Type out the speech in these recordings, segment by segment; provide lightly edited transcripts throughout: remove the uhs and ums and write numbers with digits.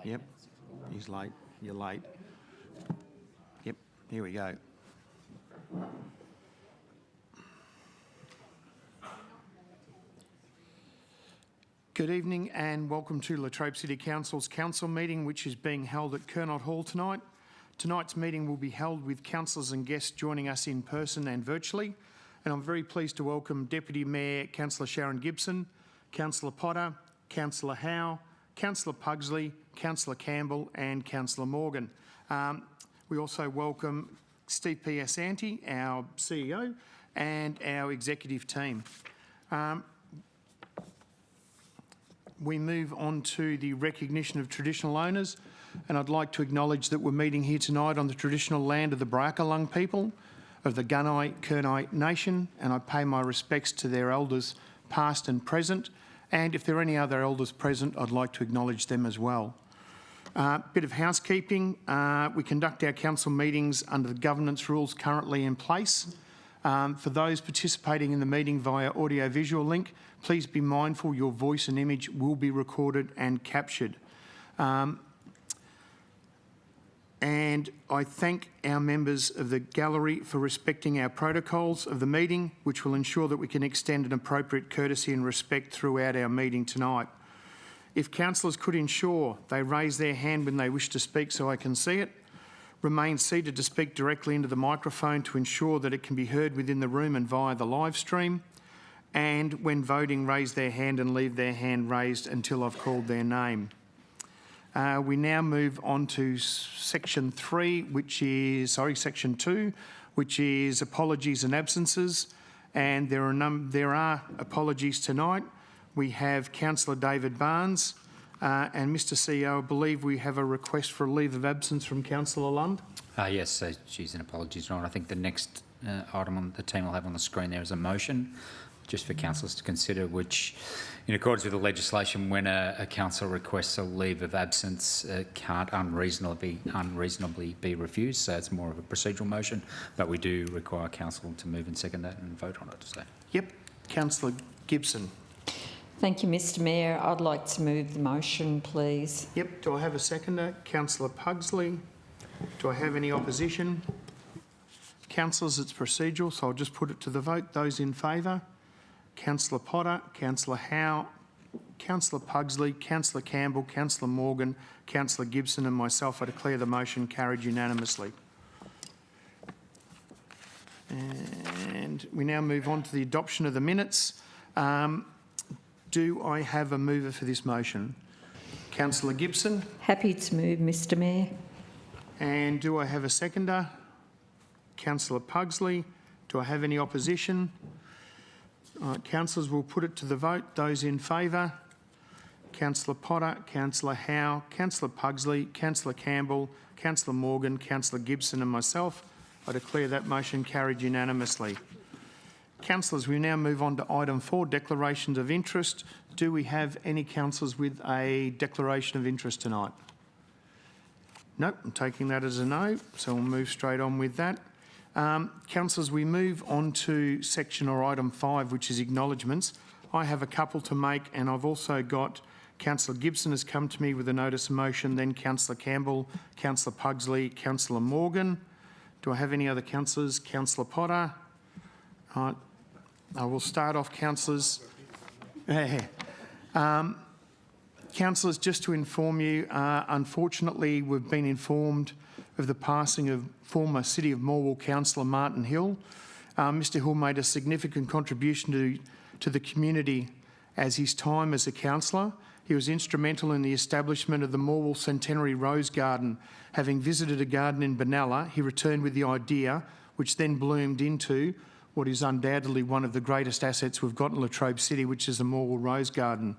Yep, he's late. You're late. Yep, here we go. Good evening and welcome to Latrobe City Council's council meeting, which is being held at Kernot Hall tonight. Tonight's meeting will be held with councillors and guests joining us in person and virtually. And I'm very pleased to welcome Deputy Mayor Councillor Sharon Gibson, Councillor Potter, Councillor Howe, Councillor Pugsley, Councillor Campbell and Councillor Morgan. We also welcome Steve Piasanti, our CEO, and our executive team. We move on to the recognition of traditional owners, and I'd like to acknowledge that we're meeting here tonight on the traditional land of the Baraka people of the Gunai Kurnai Nation, and I pay my respects to their elders past and present, and if there are any other elders present, I'd like to acknowledge them as well. Bit of housekeeping. We conduct our council meetings under the governance rules currently in place. For those participating in the meeting via audio-visual link, please be mindful your voice and image will be recorded and captured. And I thank our members of the gallery for respecting our protocols of the meeting, which will ensure that we can extend an appropriate courtesy and respect throughout our meeting tonight. If councillors could ensure they raise their hand when they wish to speak so I can see it, remain seated to speak directly into the microphone to ensure that it can be heard within the room and via the live stream, and when voting, raise their hand and leave their hand raised until I've called their name. We now move on to section 2, which is apologies and absences, and there are apologies tonight. We have Councillor David Barnes, and Mr CEO, I believe we have a request for a leave of absence from Councillor Lund. Yes, she's an apologies, Ron. I think the next item on the team will have on the screen there is a motion just for councillors to consider, which, in accordance with the legislation, when a council requests a leave of absence, can't unreasonably be refused. So it's more of a procedural motion, but we do require council to move and second that and vote on it. So. Yep, Councillor Gibson. Thank you, Mr Mayor. I'd like to move the motion, please. Yep, do I have a seconder? Councillor Pugsley. Do I have any opposition? Councillors, it's procedural, so I'll just put it to the vote. Those in favour? Councillor Potter, Councillor Howe, Councillor Pugsley, Councillor Campbell, Councillor Morgan, Councillor Gibson and myself. I declare the motion carried unanimously. And we now move on to the adoption of the minutes. Do I have a mover for this motion? Councillor Gibson. Happy to move, Mr Mayor. And do I have a seconder? Councillor Pugsley. Do I have any opposition? Councillors, will put it to the vote. Those in favour? Councillor Potter, Councillor Howe, Councillor Pugsley, Councillor Campbell, Councillor Morgan, Councillor Gibson and myself. I declare that motion carried unanimously. Councillors, we now move on to item 4, declarations of interest. Do we have any councillors with a declaration of interest tonight? Nope, I'm taking that as a no, so we'll move straight on with that. Councillors, we move on to section or item 5, which is acknowledgements. I have a couple to make, and I've also got Councillor Gibson has come to me with a notice of motion, then Councillor Campbell, Councillor Pugsley, Councillor Morgan. Do I have any other councillors? Councillor Potter. I will start off, councillors. Councillors, just to inform you, unfortunately we've been informed of the passing of former City of Morwell Councillor Martin Hill. Mr Hill made a significant contribution to the community as his time as a councillor. He was instrumental in the establishment of the Morwell Centenary Rose Garden. Having visited a garden in Benalla, he returned with the idea, which then bloomed into what is undoubtedly one of the greatest assets we've got in Latrobe City, which is the Morwell Rose Garden.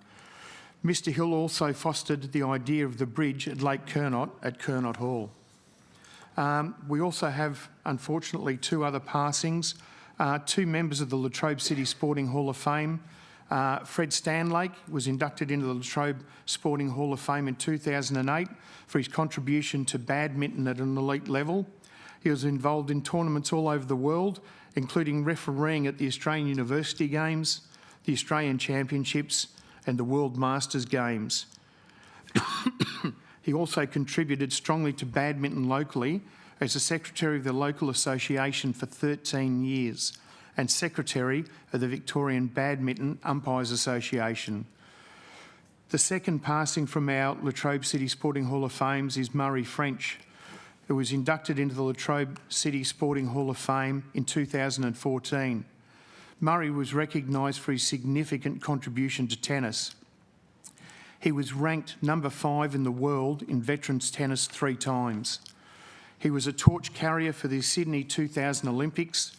Mr Hill also fostered the idea of the bridge at Lake Kernot at Kernot Hall. We also have, unfortunately, 2 other passings. 2 members of the Latrobe City Sporting Hall of Fame. Fred Stanlake was inducted into the Latrobe Sporting Hall of Fame in 2008 for his contribution to badminton at an elite level. He was involved in tournaments all over the world, including refereeing at the Australian University Games, the Australian Championships and the World Masters Games. He also contributed strongly to badminton locally as the Secretary of the local association for 13 years and Secretary of the Victorian Badminton Umpires Association. The second passing from our Latrobe City Sporting Hall of Fame is Murray French, who was inducted into the Latrobe City Sporting Hall of Fame in 2014. Murray was recognised for his significant contribution to tennis. He was ranked number 5 in the world in veterans tennis 3 times. He was a torch carrier for the Sydney 2000 Olympics.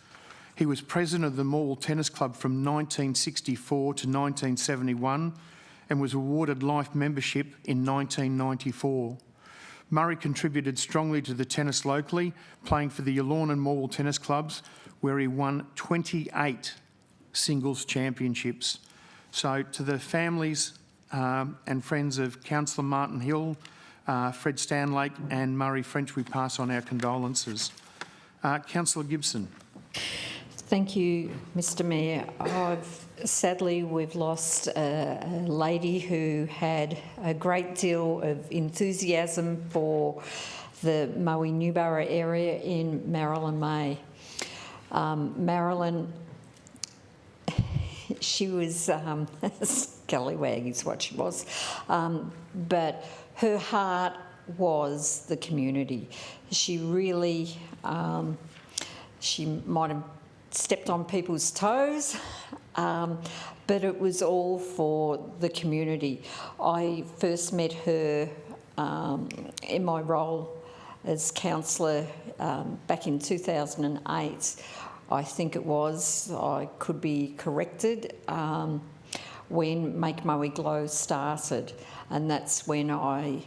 He was president of the Morwell Tennis Club from 1964 to 1971 and was awarded life membership in 1994. Murray contributed strongly to the tennis locally, playing for the Yallourn and Morwell Tennis Clubs, where he won 28 singles championships. So to the families and friends of Councillor Martin Hill, Fred Stanlake and Murray French, we pass on our condolences. Councillor Gibson. Thank you, Mr Mayor. Sadly, we've lost a lady who had a great deal of enthusiasm for the Moe Newborough area in Marilyn May. Marilyn, she was a scallywag is what she was, but her heart was the community. She really, she might have stepped on people's toes, but it was all for the community. I first met her in my role as councillor back in 2008. I think it was, I could be corrected, when Make Moe Glow started, and that's when I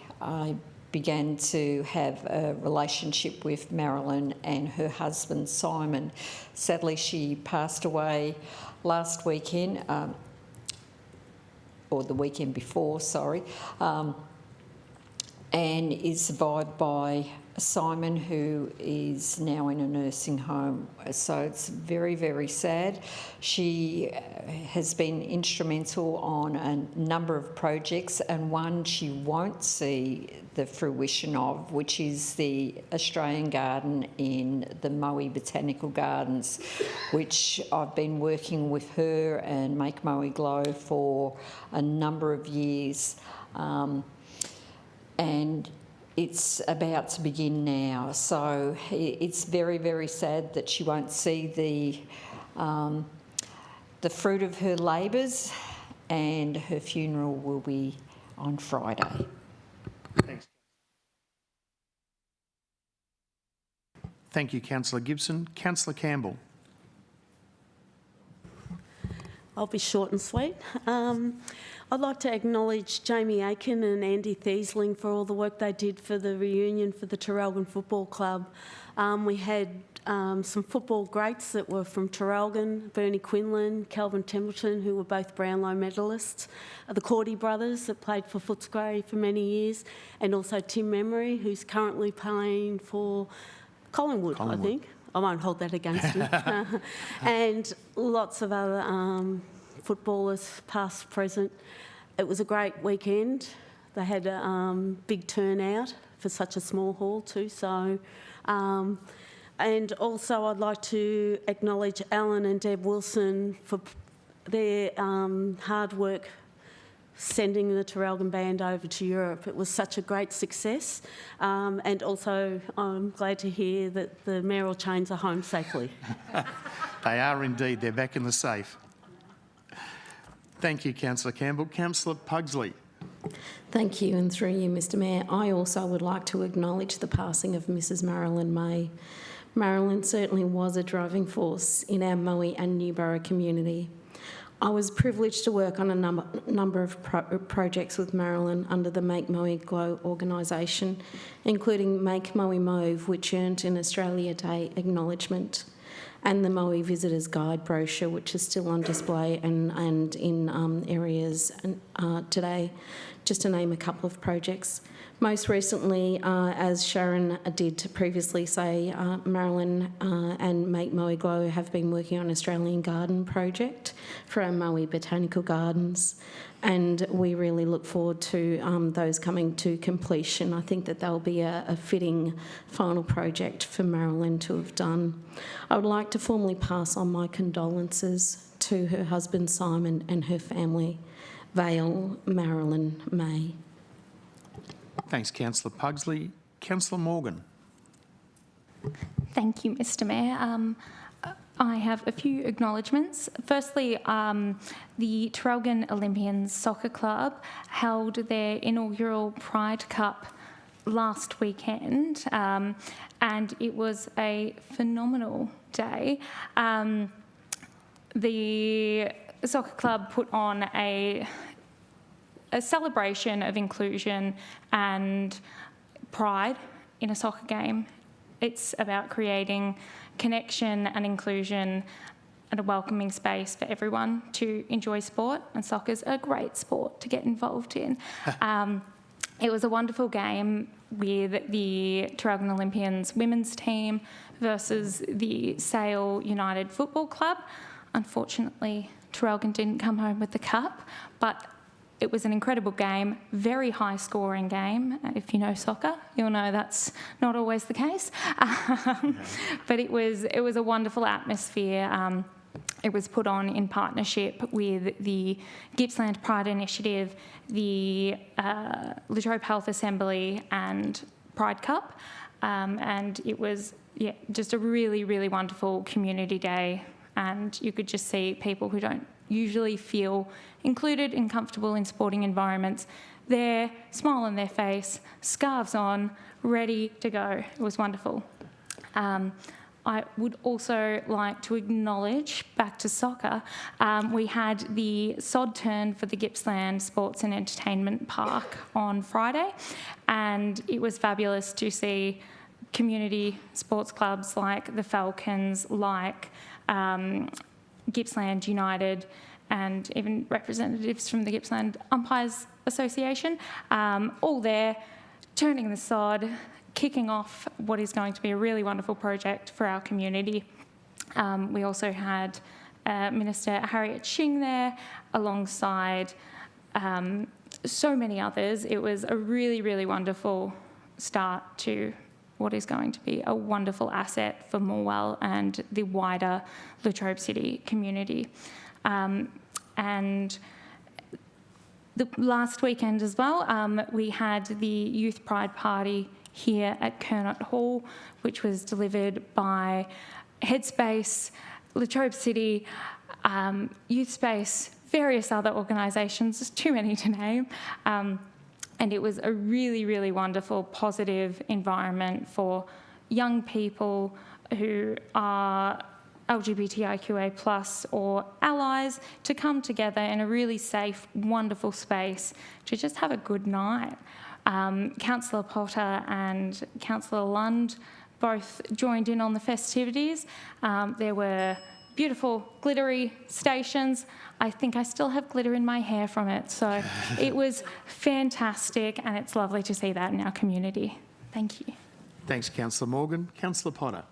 began to have a relationship with Marilyn and her husband Simon. Sadly, she passed away last weekend, or the weekend before, sorry, and is survived by Simon, who is now in a nursing home. So it's very, very sad. She has been instrumental on a number of projects, and one she won't see the fruition of, which is the Australian Garden in the Moe Botanical Gardens, which I've been working with her and Make Moe Glow for a number of years. And it's about to begin now, so it's very, very sad that she won't see the fruit of her labours, and her funeral will be on Friday. Thanks. Thank you, Councillor Gibson. Councillor Campbell. I'll be short and sweet. I'd like to acknowledge Jamie Aiken and Andy Thiesling for all the work they did for the reunion for the Traralgon Football Club. We had some football greats that were from Traralgon, Bernie Quinlan, Calvin Templeton, who were both Brownlow medalists, the Cordy brothers that played for Footscray for many years, and also Tim Memory, who's currently playing for Collingwood, I think. I won't hold that against him. And lots of other footballers, past, present. It was a great weekend. They had a big turnout for such a small hall too. So, and also I'd like to acknowledge Alan and Deb Wilson for their hard work sending the Traralgon Band over to Europe. It was such a great success, and also I'm glad to hear that the mayoral chains are home safely. They are indeed. They're back in the safe. Thank you, Councillor Campbell. Councillor Pugsley. Thank you, and through you, Mr Mayor, I also would like to acknowledge the passing of Mrs Marilyn May. Marilyn certainly was a driving force in our Moe and Newborough community. I was privileged to work on a number of projects with Marilyn under the Make Moe Glow organisation, including Make Moe Mauve, which earned an Australia Day acknowledgement, and the Moe Visitors Guide brochure, which is still on display and in areas today. just to name a couple of projects. Most recently, as Sharon did previously say, Marilyn and Make Moe Glow have been working on an Australian garden project for our Moe Botanical Gardens, and we really look forward to those coming to completion. I think that they'll be a fitting final project for Marilyn to have done. I would like to formally pass on my condolences to her husband Simon and her family. Vale, Marilyn May. Thanks, Councillor Pugsley. Councillor Morgan. Thank you, Mr. Mayor. I have a few acknowledgements. Firstly, the Traralgon Olympians Soccer Club held their inaugural Pride Cup last weekend, and it was a phenomenal day. The soccer club put on a celebration of inclusion and pride in a soccer game. It's about creating connection and inclusion and a welcoming space for everyone to enjoy sport, and soccer's a great sport to get involved in. It was a wonderful game with the Traralgon Olympians women's team versus the Sale United Football Club. Unfortunately, Traralgon didn't come home with the cup, but it was an incredible game, very high-scoring game. If you know soccer, you'll know that's not always the case. But it was a wonderful atmosphere. It was put on in partnership with the Gippsland Pride Initiative, the Latrobe Health Assembly and Pride Cup. And it was just a really, really wonderful community day. And you could just see people who don't usually feel included and comfortable in sporting environments there, smile on their face, scarves on, ready to go. It was wonderful. I would also like to acknowledge, back to soccer, we had the sod turn for the Gippsland Sports and Entertainment Park on Friday, and it was fabulous to see community sports clubs like the Falcons, like Gippsland United, and even representatives from the Gippsland Umpires Association, all there, turning the sod, kicking off what is going to be a really wonderful project for our community. We also had Minister Harriet Shing there, alongside so many others. It was a really, really wonderful start to what is going to be a wonderful asset for Morwell and the wider Latrobe City community. And the last weekend as well, we had the Youth Pride Party here at Kernot Hall, which was delivered by Headspace, Latrobe City, Youth Space, various other organisations, there's too many to name. And it was a really, really wonderful, positive environment for young people who are LGBTIQA+ or allies to come together in a really safe, wonderful space to just have a good night. Councillor Potter and Councillor Lund both joined in on the festivities. There were beautiful glittery stations. I think I still have glitter in my hair from it. So it was fantastic, and it's lovely to see that in our community. Thank you. Thanks, Councillor Morgan. Councillor Potter.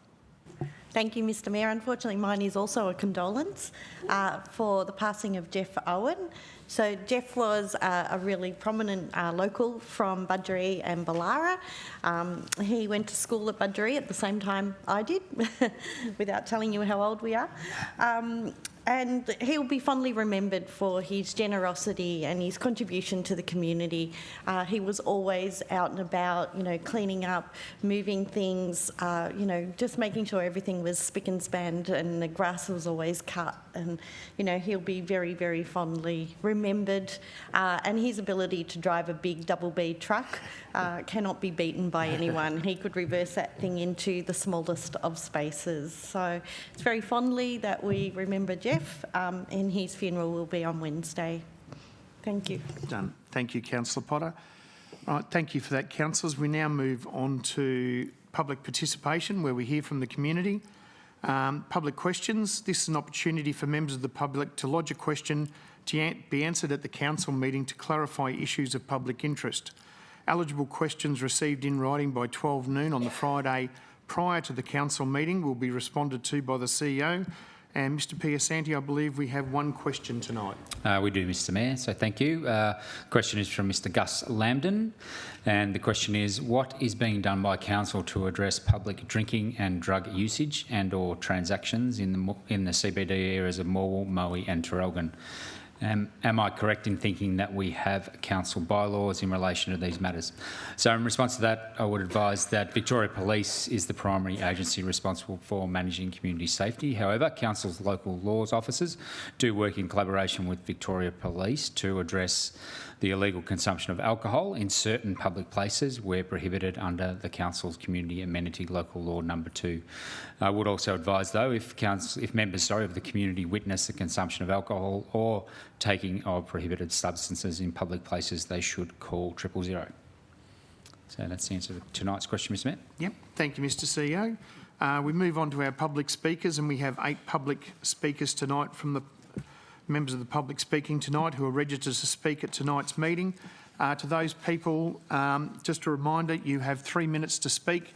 Thank you, Mr. Mayor. Unfortunately, mine is also a condolence for the passing of Jeff Owen. So Jeff was a really prominent local from Budgeree and Ballara. He went to school at Budgeree at the same time I did, without telling you how old we are. And he'll be fondly remembered for his generosity and his contribution to the community. He was always out and about, cleaning up, moving things, just making sure everything was spick and span and the grass was always cut. And, he'll be very, very fondly remembered. And his ability to drive a big double B truck cannot be beaten by anyone. He could reverse that thing into the smallest of spaces. So it's very fondly that we remember Jeff. And his funeral will be on Wednesday. Thank you. Done. Thank you, Councillor Potter. All right, thank you for that, councillors. We now move on to public participation, where we hear from the community. Public questions. This is an opportunity for members of the public to lodge a question to be answered at the council meeting to clarify issues of public interest. Eligible questions received in writing by 12 noon on the Friday prior to the council meeting will be responded to by the CEO. And Mr Piasanti, I believe we have one question tonight. We do, Mr Mayor, so thank you. Question is from Mr Gus Lambden, and the question is, what is being done by council to address public drinking and drug usage and/or transactions in the CBD areas of Morwell, Moe and Traralgon? Am I correct in thinking that we have council bylaws in relation to these matters? So in response to that, I would advise that Victoria Police is the primary agency responsible for managing community safety. However, council's local laws officers do work in collaboration with Victoria Police to address the illegal consumption of alcohol in certain public places where prohibited under the council's community amenity local law number 2. I would also advise, though, if members of the community witness the consumption of alcohol or taking of prohibited substances in public places, they should call 000. So that's the answer to tonight's question, Mr Mayor. Yep, thank you, Mr CEO. We move on to our public speakers, and we have 8 public speakers tonight from the members of the public speaking tonight who are registered to speak at tonight's meeting. To those people, just a reminder, you have 3 minutes to speak.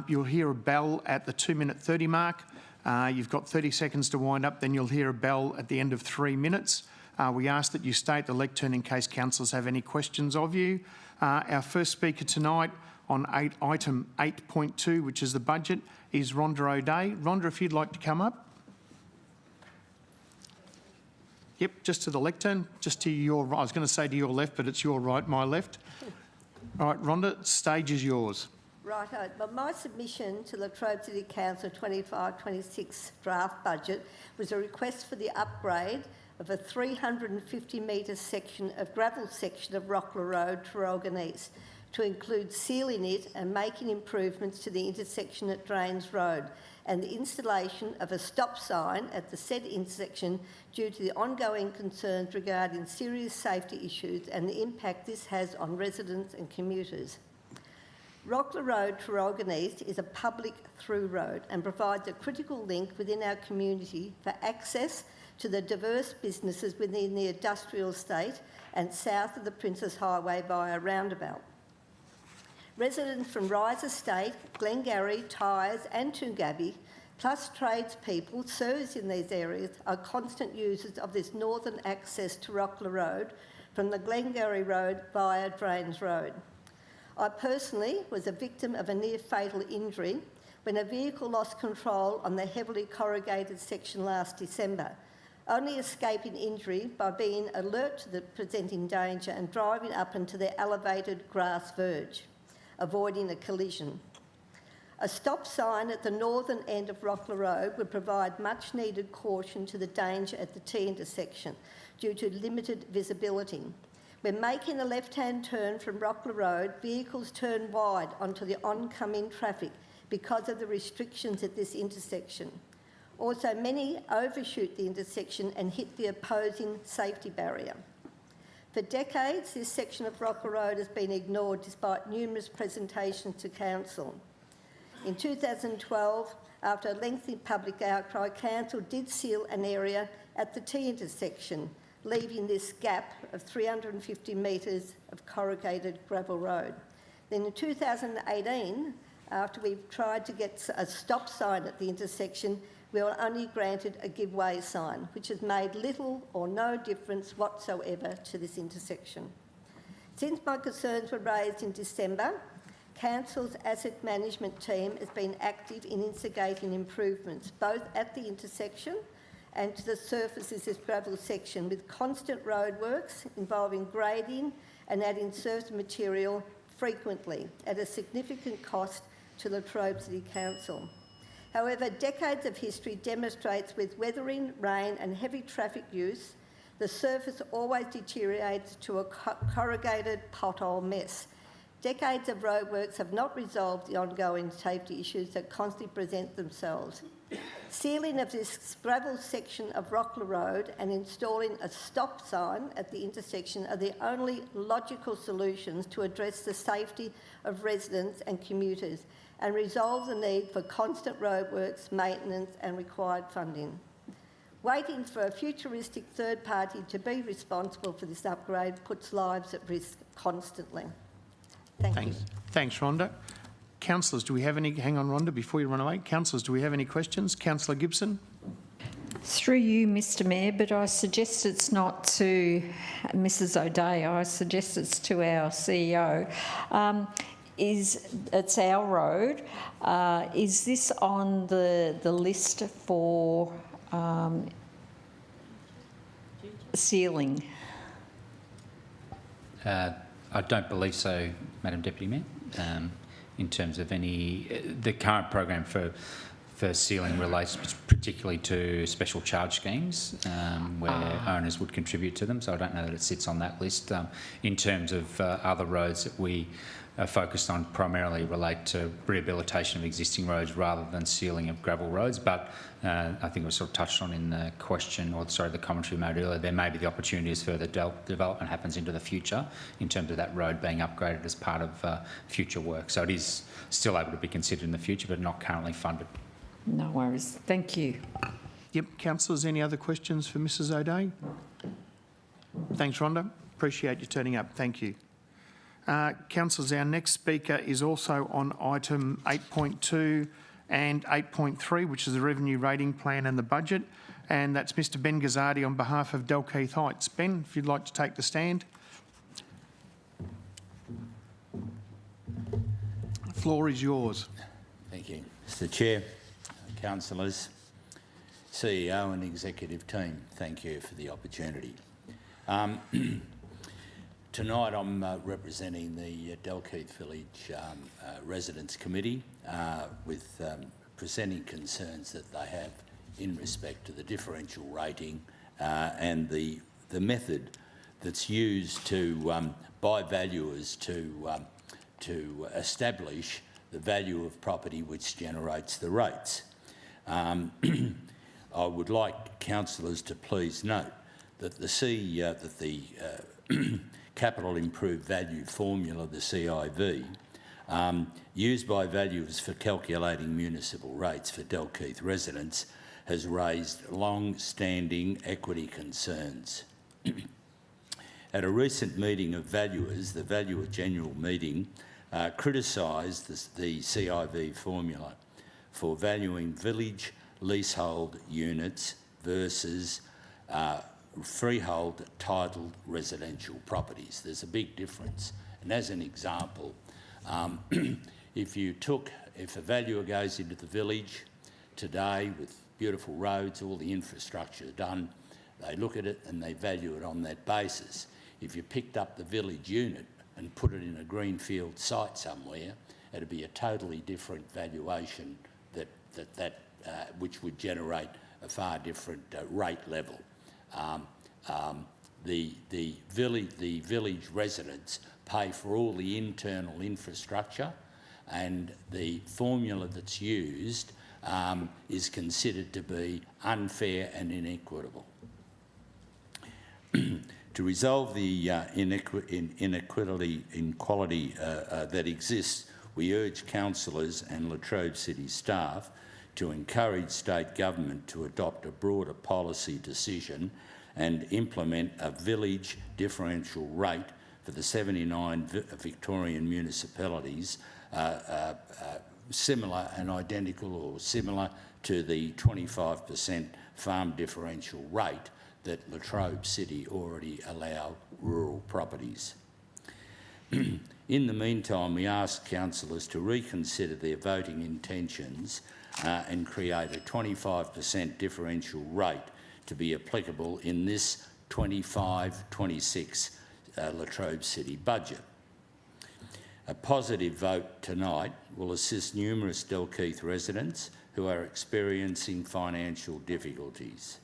You'll hear a bell at the 2-minute 30 mark. You've got 30 seconds to wind up, then you'll hear a bell at the end of 3 minutes. We ask that you stay at the lectern in case councillors have any questions of you. Our first speaker tonight on item 8.2, which is the budget, is Rhonda O'Day. Rhonda, if you'd like to come up. Yep, just to the lectern, just to your right. I was going to say to your left, but it's your right, my left. All right, Rhonda, stage is yours. Righto. But my submission to Latrobe City Council 25-26 draft budget was a request for the upgrade of a 350-metre section of gravel section of Rockler Road, Traralgon East, to include sealing it and making improvements to the intersection at Drains Road, and the installation of a stop sign at the said intersection due to the ongoing concerns regarding serious safety issues and the impact this has on residents and commuters. Rockler Road, Traralgon East is a public through road and provides a critical link within our community for access to the diverse businesses within the industrial estate and south of the Princess Highway via roundabout. Residents from Rise Estate, Glengarry, Tyres and Toongabbie, plus tradespeople serviced in these areas, are constant users of this northern access to Rockler Road from the Glengarry Road via Drains Road. I personally was a victim of a near-fatal injury when a vehicle lost control on the heavily corrugated section last December, only escaping injury by being alert to the presenting danger and driving up into the elevated grass verge, avoiding a collision. A stop sign at the northern end of Rockler Road would provide much needed caution to the danger at the T intersection due to limited visibility. When making a left-hand turn from Rockler Road, vehicles turn wide onto the oncoming traffic because of the restrictions at this intersection. Also, many overshoot the intersection and hit the opposing safety barrier. For decades, this section of Rockler Road has been ignored despite numerous presentations to Council. In 2012, after a lengthy public outcry, Council did seal an area at the T intersection, leaving this gap of 350 metres of corrugated gravel road. Then in 2018, after we tried to get a stop sign at the intersection, we were only granted a give way sign, which has made little or no difference whatsoever to this intersection. Since my concerns were raised in December, Council's asset management team has been active in instigating improvements both at the intersection and to the surfaces of this gravel section, with constant roadworks involving grading and adding surface material frequently at a significant cost to Latrobe City Council. However, decades of history demonstrates with weathering, rain and heavy traffic use, the surface always deteriorates to a corrugated pothole mess. Decades of roadworks have not resolved the ongoing safety issues that constantly present themselves. Sealing of this gravel section of Rockler Road and installing a stop sign at the intersection are the only logical solutions to address the safety of residents and commuters, and resolve the need for constant roadworks, maintenance and required funding. Waiting for a futuristic third party to be responsible for this upgrade puts lives at risk constantly. Thank you. Thanks, Rhonda. Councillors, do we have any... Hang on, Rhonda, before you run away. Councillors, do we have any questions? Councillor Gibson? Through you, Mr Mayor, but I suggest it's not to Mrs O'Dea, I suggest it's to our CEO. It's our road. Is this on the list for sealing? I don't believe so, Madam Deputy Mayor. In terms of the current program for sealing relates particularly to special charge schemes where owners would contribute to them, so I don't know that it sits on that list. In terms of other roads that we are focused on primarily relate to rehabilitation of existing roads rather than sealing of gravel roads, but I think it was sort of touched on in the question, or sorry, the commentary made earlier, there may be the opportunity as further development happens into the future in terms of that road being upgraded as part of future work. So it is still able to be considered in the future, but not currently funded. No worries. Thank you. Yep. Councillors, any other questions for Mrs O'Dea? Thanks, Rhonda. Appreciate you turning up. Thank you. Councillors, our next speaker is also on item 8.2 and 8.3, which is the revenue rating plan and the budget, and that's Mr Ben Gazardi on behalf of Dalkeith Heights. Ben, if you'd like to take the stand. The floor is yours. Thank you. Mr Chair, councillors, CEO and executive team, thank you for the opportunity. Tonight I'm representing the Dalkeith Village Residents Committee with presenting concerns that they have in respect to the differential rating and the method that's used to by valuers to establish the value of property which generates the rates. I would like councillors to please note that the capital improved value formula, the CIV, used by valuers for calculating municipal rates for Dalkeith residents, has raised long-standing equity concerns. At a recent meeting of valuers, the Valuer General meeting criticised the CIV formula for valuing village leasehold units versus freehold titled residential properties. There's a big difference. And as an example, if a valuer goes into the village today with beautiful roads, all the infrastructure done, they look at it and they value it on that basis. If you picked up the village unit and put it in a greenfield site somewhere, it'd be a totally different valuation which would generate a far different rate level. The village residents pay for all the internal infrastructure, and the formula that's used is considered to be unfair and inequitable. To resolve the inequality that exists, we urge councillors and Latrobe City staff to encourage state government to adopt a broader policy decision and implement a village differential rate for the 79 Victorian municipalities, similar and identical or similar to the 25% farm differential rate that Latrobe City already allow rural properties. In the meantime, we ask councillors to reconsider their voting intentions and create a 25% differential rate to be applicable in this 25-26 Latrobe City budget. A positive vote tonight will assist numerous Dalkeith residents who are experiencing financial difficulties.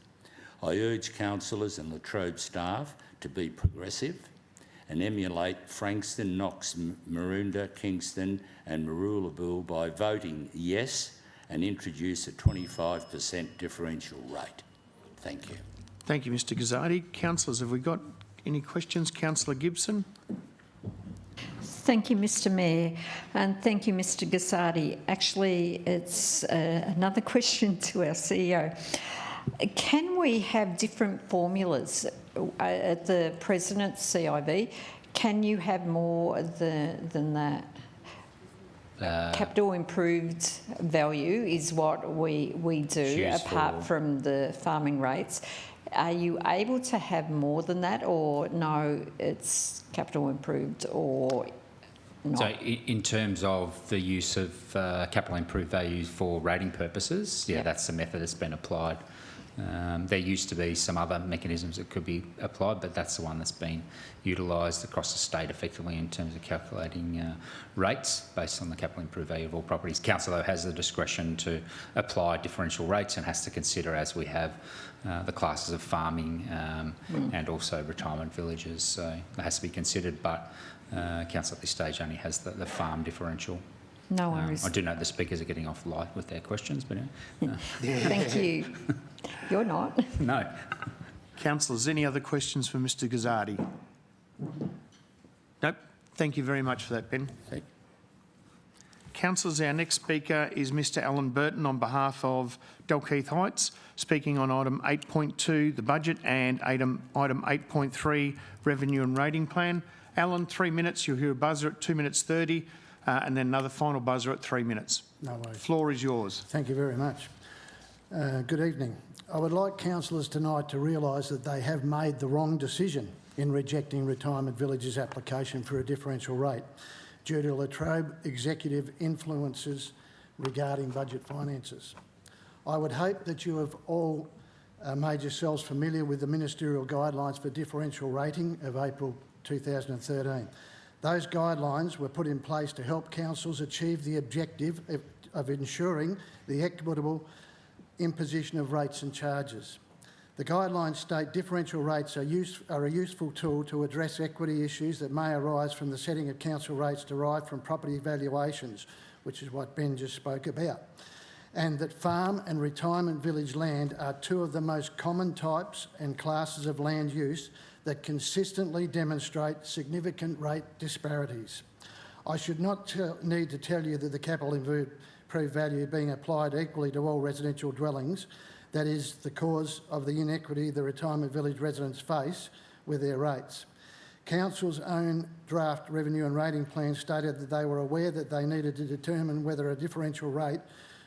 I urge councillors and Latrobe staff to be progressive and emulate Frankston, Knox, Maroondah, Kingston and Maroola by voting yes and introduce a 25% differential rate. Thank you. Thank you, Mr Gazardi. Councillors, have we got any questions? Councillor Gibson. Thank you, Mr Mayor, and thank you, Mr Gazardi. Actually, it's another question to our CEO. Can we have different formulas at the President's CIV? Can you have more than that? Capital improved value is what we do, apart from the farming rates. Are you able to have more than that, or no, it's capital improved or not? So in terms of the use of capital improved value for rating purposes, yeah, that's the method that's been applied. There used to be some other mechanisms that could be applied, but that's the one that's been utilised across the state effectively in terms of calculating rates based on the capital improved value of all properties. Council, though, has the discretion to apply differential rates and has to consider, as we have, the classes of farming and also retirement villages. So that has to be considered, but Council at this stage only has the farm differential. No worries. I do know the speakers are getting off light with their questions, but Thank you. You're not. no. Councillors, any other questions for Mr Gazardi? Nope. Thank you very much for that, Ben. Okay. Councillors, our next speaker is Mr Alan Burton on behalf of Dalkeith Heights, speaking on item 8.2, the budget, and item 8.3, revenue and rating plan. Alan, 3 minutes. You'll hear a buzzer at 2 minutes 30. And then another final buzzer at 3 minutes. No worries. Floor is yours. Thank you very much. Good evening. I would like councillors tonight to realise that they have made the wrong decision in rejecting Retirement Village's application for a differential rate due to Latrobe executive influences regarding budget finances. I would hope that you have all made yourselves familiar with the ministerial guidelines for differential rating of April 2013. Those guidelines were put in place to help councils achieve the objective of ensuring the equitable imposition of rates and charges. The guidelines state differential rates are a useful tool to address equity issues that may arise from the setting of council rates derived from property valuations, which is what Ben just spoke about, and that farm and retirement village land are two of the most common types and classes of land use that consistently demonstrate significant rate disparities. I should not need to tell you that the capital improved value being applied equally to all residential dwellings, that is the cause of the inequity the retirement village residents face with their rates. Council's own draft revenue and rating plan stated that they were aware that they needed to determine whether a differential rate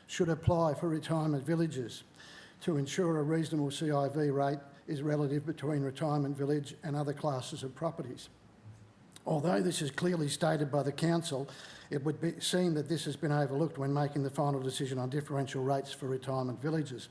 should apply for retirement villages to ensure a reasonable CIV rate is relative between retirement village and other classes of properties. Although this is clearly stated by the council, it would seem that this has been overlooked when making the final decision on differential rates for retirement villages.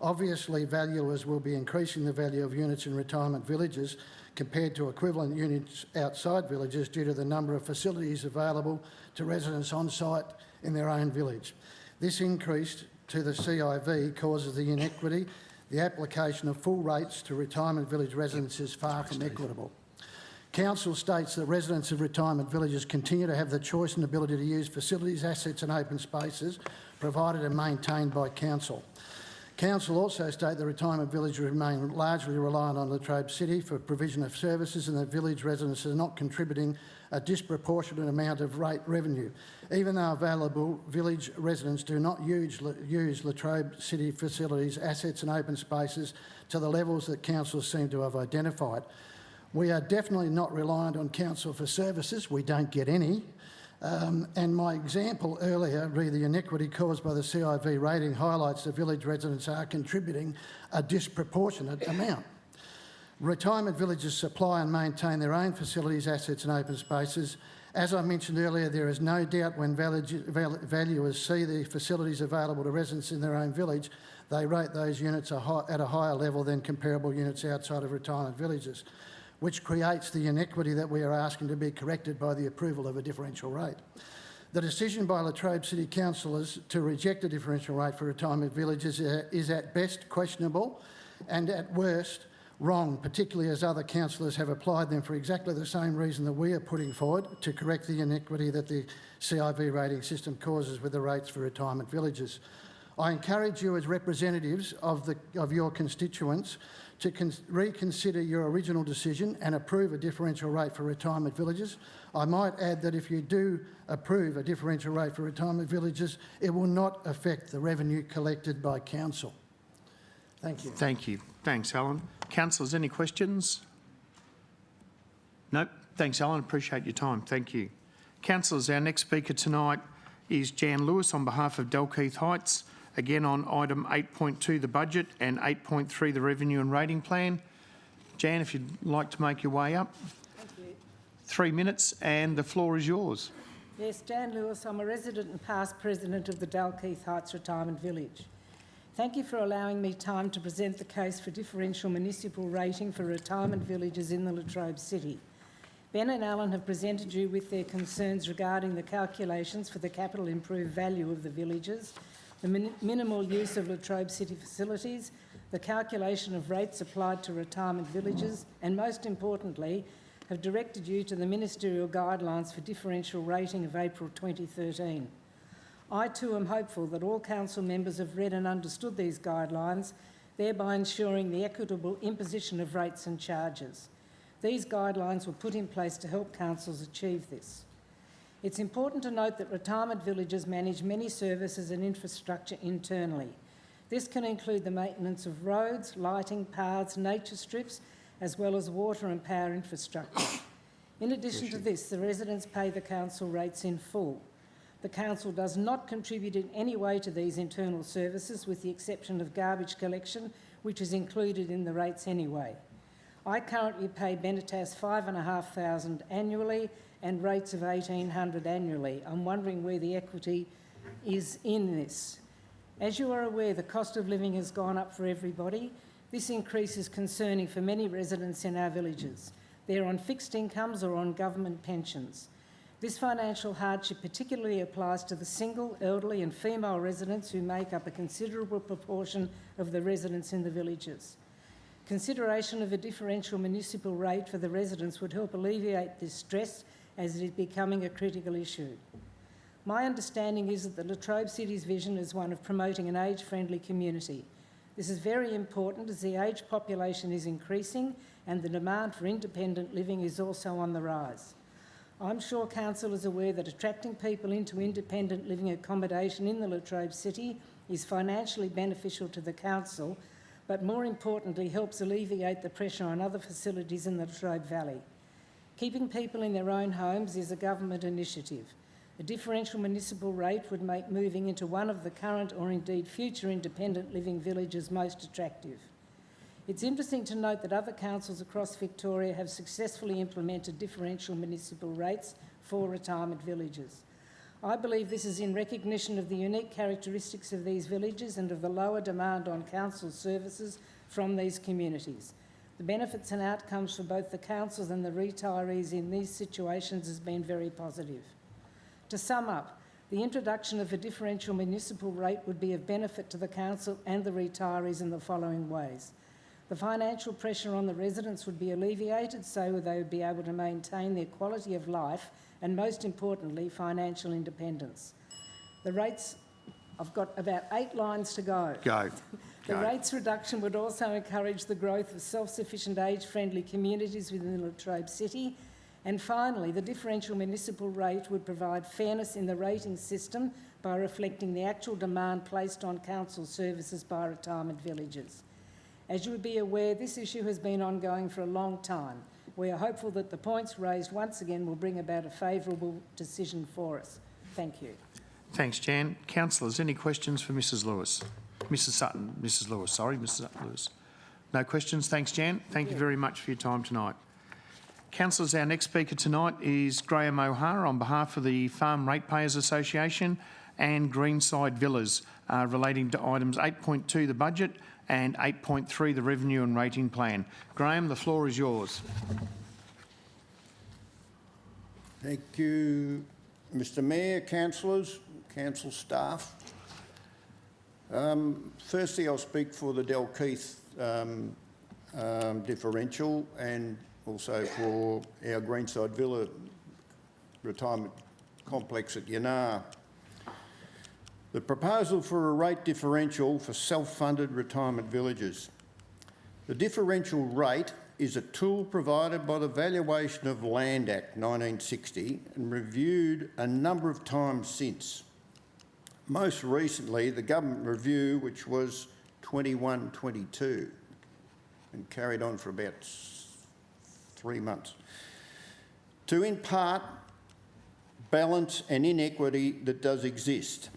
Obviously, valuers will be increasing the value of units in retirement villages compared to equivalent units outside villages due to the number of facilities available to residents on site in their own village. This increase to the CIV causes the inequity. The application of full rates to retirement village residents is far from equitable. Council states that residents of retirement villages continue to have the choice and ability to use facilities, assets and open spaces provided and maintained by council. Council also state that retirement villages remain largely reliant on Latrobe City for provision of services and that village residents are not contributing a disproportionate amount of rate revenue. Even though available, village residents do not use Latrobe City facilities, assets and open spaces to the levels that councils seem to have identified. We are definitely not reliant on council for services. We don't get any. And my example earlier, re the inequity caused by the CIV rating, highlights that village residents are contributing a disproportionate amount. Retirement villages supply and maintain their own facilities, assets and open spaces. As I mentioned earlier, there is no doubt when valuers see the facilities available to residents in their own village, they rate those units at a higher level than comparable units outside of retirement villages, which creates the inequity that we are asking to be corrected by the approval of a differential rate. The decision by Latrobe City councillors to reject a differential rate for retirement villages is at best questionable and at worst wrong, particularly as other councillors have applied them for exactly the same reason that we are putting forward, to correct the inequity that the CIV rating system causes with the rates for retirement villages. I encourage you as representatives of your constituents to reconsider your original decision and approve a differential rate for retirement villages. I might add that if you do approve a differential rate for retirement villages, it will not affect the revenue collected by council. Thank you. Thank you. Thanks, Alan. Councillors, any questions? No? Thanks, Alan. Appreciate your time. Thank you. Councillors, our next speaker tonight is Jan Lewis on behalf of Dalkeith Heights, again on item 8.2, the budget, and 8.3, the revenue and rating plan. Jan, if you'd like to make your way up. Thank you. 3 minutes and the floor is yours. Yes, Jan Lewis. I'm a resident and past president of the Dalkeith Heights Retirement Village. Thank you for allowing me time to present the case for differential municipal rating for retirement villages in the Latrobe City. Ben and Alan have presented you with their concerns regarding the calculations for the capital improved value of the villages, the minimal use of Latrobe City facilities, the calculation of rates applied to retirement villages, and most importantly, have directed you to the ministerial guidelines for differential rating of April 2013. I too am hopeful that all council members have read and understood these guidelines, thereby ensuring the equitable imposition of rates and charges. These guidelines were put in place to help councils achieve this. It's important to note that retirement villages manage many services and infrastructure internally. This can include the maintenance of roads, lighting, paths, nature strips, as well as water and power infrastructure. In addition to this, the residents pay the council rates in full. The council does not contribute in any way to these internal services, with the exception of garbage collection, which is included in the rates anyway. I currently pay Benetas $5,500 annually and rates of $1,800 annually. I'm wondering where the equity is in this. As you are aware, the cost of living has gone up for everybody. This increase is concerning for many residents in our villages. They're on fixed incomes or on government pensions. This financial hardship particularly applies to the single, elderly and female residents who make up a considerable proportion of the residents in the villages. Consideration of a differential municipal rate for the residents would help alleviate this stress, as it is becoming a critical issue. My understanding is that the Latrobe City's vision is one of promoting an age-friendly community. This is very important as the aged population is increasing and the demand for independent living is also on the rise. I'm sure Council is aware that attracting people into independent living accommodation in the Latrobe City is financially beneficial to the Council, but more importantly helps alleviate the pressure on other facilities in the Latrobe Valley. Keeping people in their own homes is a government initiative. A differential municipal rate would make moving into one of the current or indeed future independent living villages most attractive. It's interesting to note that other councils across Victoria have successfully implemented differential municipal rates for retirement villages. I believe this is in recognition of the unique characteristics of these villages and of the lower demand on council services from these communities. The benefits and outcomes for both the councils and the retirees in these situations has been very positive. To sum up, the introduction of a differential municipal rate would be of benefit to the council and the retirees in the following ways. The financial pressure on the residents would be alleviated so they would be able to maintain their quality of life and, most importantly, financial independence. The rates, I've got about 8 lines to go. The rates reduction would also encourage the growth of self-sufficient age-friendly communities within the Latrobe City. And finally, the differential municipal rate would provide fairness in the rating system by reflecting the actual demand placed on council services by retirement villages. As you would be aware, this issue has been ongoing for a long time. We are hopeful that the points raised once again will bring about a favourable decision for us. Thank you. Thanks, Jan. Councillors, any questions for Mrs Lewis? Mrs Sutton. Mrs Lewis, sorry, Mrs Lewis. No questions. Thanks, Jan. Thank you very much for your time tonight. Councillors, our next speaker tonight is Graeme OHara on behalf of the Farm Ratepayers Association and Greenside Villas relating to items 8.2, the budget, and 8.3, the revenue and rating plan. Graeme, the floor is yours. Thank you, Mr Mayor, councillors, council staff. Firstly, I'll speak for the Dalkeith differential and also for our Greenside Villa retirement complex at Yanar. The proposal for a rate differential for self-funded retirement villages. The differential rate is a tool provided by the Valuation of Land Act 1960 and reviewed a number of times since. Most recently, the government review, which was 21-22 and carried on for about 3 months, to in part balance an inequity that does exist.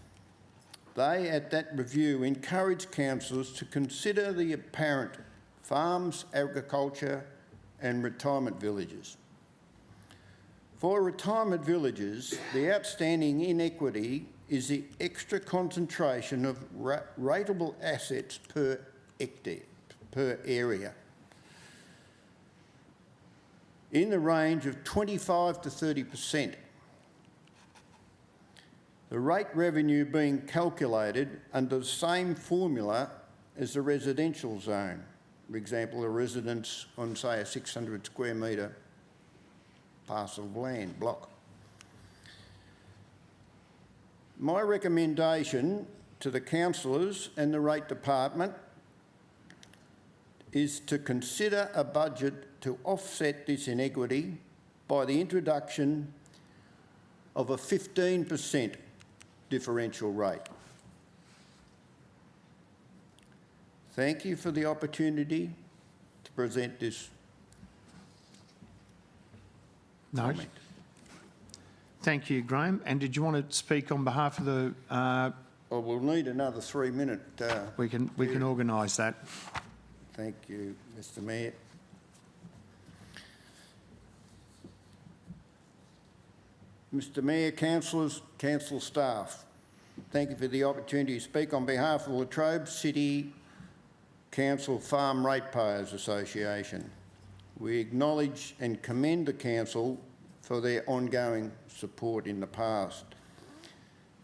They, at that review, encouraged councillors to consider the apparent farms, agriculture and retirement villages. For retirement villages, the outstanding inequity is the extra concentration of rateable assets per hectare, per area, in the range of 25 to 30%. The rate revenue being calculated under the same formula as the residential zone. For example, a residence on, say, a 600 square metre parcel of land block. My recommendation to the councillors and the rate department is to consider a budget to offset this inequity by the introduction of a 15% differential rate. Thank you for the opportunity to present this comment. Thank you, Graeme. And did you want to speak on behalf of the... Well, we'll need another 3 minute... we can organise that. Thank you, Mr Mayor. Mr Mayor, councillors, council staff, thank you for the opportunity to speak on behalf of the Latrobe City Council Farm Ratepayers Association. We acknowledge and commend the council for their ongoing support in the past.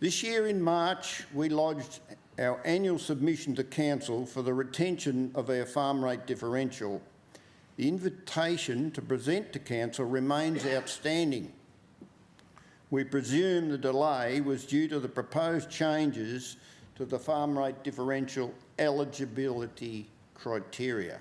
This year in March, we lodged our annual submission to council for the retention of our farm rate differential. The invitation to present to council remains outstanding. We presume the delay was due to the proposed changes to the farm rate differential eligibility criteria.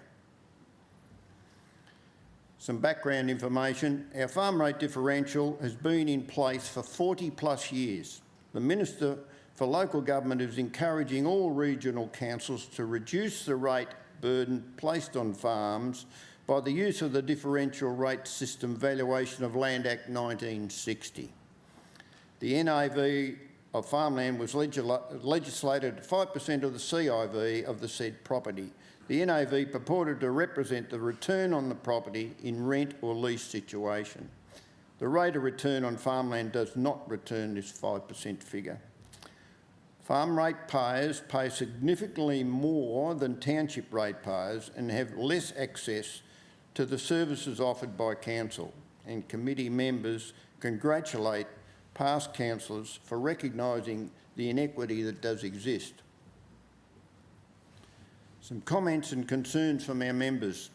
Some background information. Our farm rate differential has been in place for 40 plus years. The Minister for Local Government is encouraging all regional councils to reduce the rate burden placed on farms by the use of the differential rate system Valuation of Land Act 1960. The NAV of farmland was legislated at 5% of the CIV of the said property. The NAV purported to represent the return on the property in rent or lease situation. The rate of return on farmland does not return this 5% figure. Farm rate payers pay significantly more than township rate payers and have less access to the services offered by council, and committee members congratulate past councillors for recognising the inequity that does exist. Some comments and concerns from our members.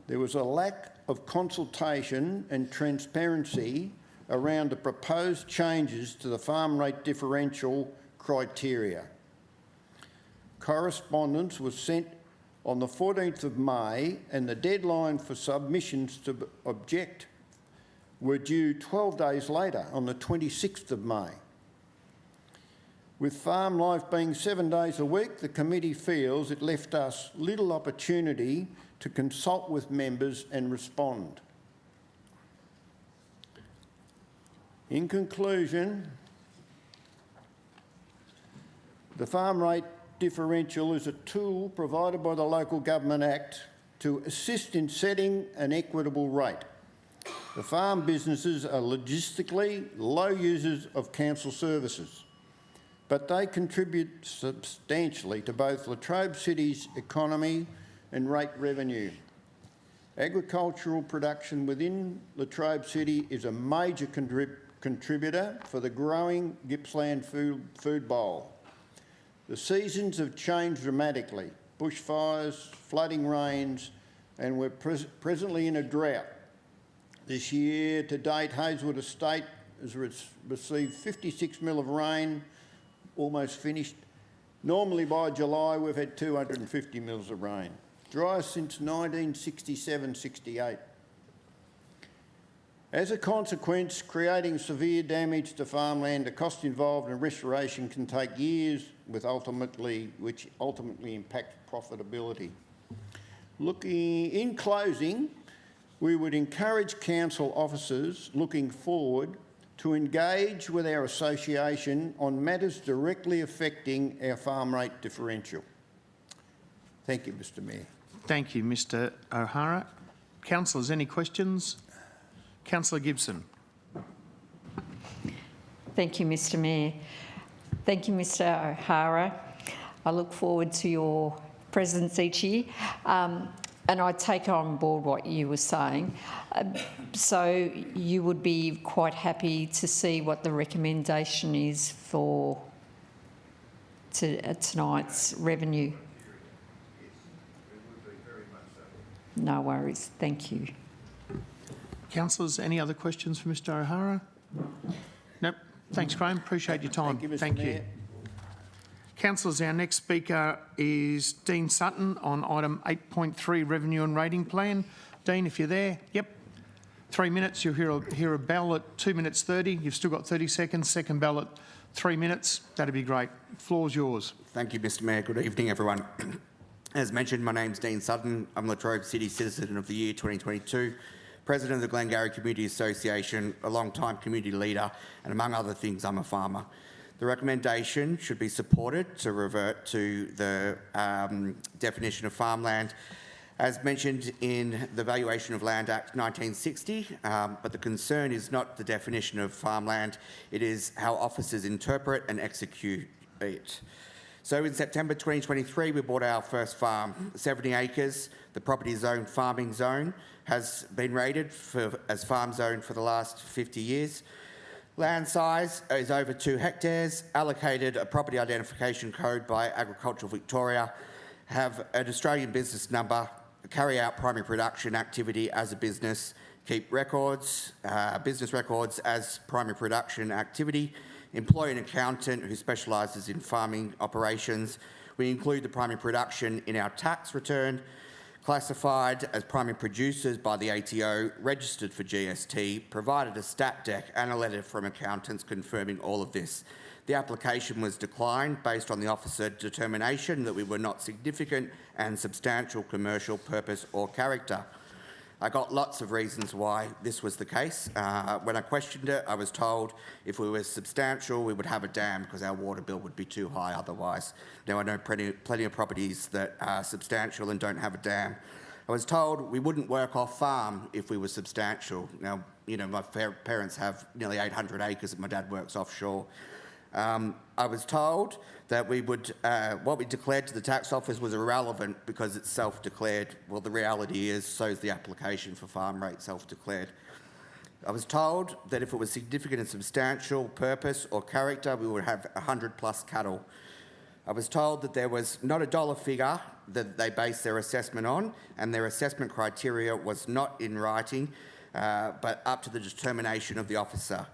There was a lack of consultation and transparency around the proposed changes to the farm rate differential criteria. Correspondence was sent on the 14th of May and the deadline for submissions to object were due 12 days later on the 26th of May. With farm life being 7 days a week, the committee feels it left us little opportunity to consult with members and respond. In conclusion, the farm rate differential is a tool provided by the Local Government Act to assist in setting an equitable rate. The farm businesses are logistically low users of council services, but they contribute substantially to both Latrobe City's economy and rate revenue. Agricultural production within Latrobe City is a major contributor for the growing Gippsland food bowl. The seasons have changed dramatically. Bushfires, flooding rains, and we're presently in a drought. This year to date, Hazelwood Estate has received 56 mil of rain, almost finished. Normally by July we've had 250 mils of rain. driest since 1967-68. As a consequence, creating severe damage to farmland, the cost involved in restoration can take years, which ultimately impacts profitability. In closing, we would encourage council officers looking forward to engage with our association on matters directly affecting our farm rate differential. Thank you, Mr. Mayor. Thank you, Mr. O'Hara. Councillors, any questions? Councillor Gibson. Thank you, Mr. Mayor. Thank you, Mr. O'Hara. I look forward to your presence each year. And I take on board what you were saying. So you would be quite happy to see what the recommendation is for tonight's revenue? No worries. Thank you. Councillors, any other questions for Mr. O'Hara? Nope. Thanks, Graeme. Appreciate your time. Thank you, Mr. Thank Mayor. you. Councillors, our next speaker is Dean Sutton on item 8.3, Revenue and Rating Plan. Dean, if you're there, yep. 3 minutes. You'll hear a bell at 2 minutes 30. You've still got 30 seconds. Second bell at 3 minutes. That'd be great. Floor's yours. Thank you, Mr. Mayor. Good evening, everyone. As mentioned, my name's Dean Sutton. I'm Latrobe City Citizen of the Year 2022, President of the Glengarry Community Association, a long-time community leader, and among other things, I'm a farmer. The recommendation should be supported to revert to the definition of farmland as mentioned in the Valuation of Land Act 1960, but the concern is not the definition of farmland, it is how officers interpret and execute it. So in September 2023, we bought our first farm, 70 acres. The property zone, farming zone, has been rated as farm zone for the last 50 years. Land size is over 2 hectares, allocated a property identification code by Agricultural Victoria, have an Australian business number, carry out primary production activity as a business, keep records, business records as primary production activity, employ an accountant who specialises in farming operations. We include the primary production in our tax return, classified as primary producers by the ATO, registered for GST, provided a stat deck and a letter from accountants confirming all of this. The application was declined based on the officer determination that we were not significant and substantial commercial purpose or character. I got lots of reasons why this was the case. When I questioned it, I was told if we were substantial, we would have a dam because our water bill would be too high otherwise. Now, I know plenty of properties that are substantial and don't have a dam. I was told we wouldn't work off farm if we were substantial. Now, you know, my parents have nearly 800 acres and my dad works offshore. I was told that we would, what we declared to the tax office was irrelevant because it's self-declared. Well, the reality is, so is the application for farm rate self-declared. I was told that if it was significant and substantial purpose or character, we would have 100+ cattle. I was told that there was not a dollar figure that they based their assessment on, and their assessment criteria was not in writing, but up to the determination of the officer.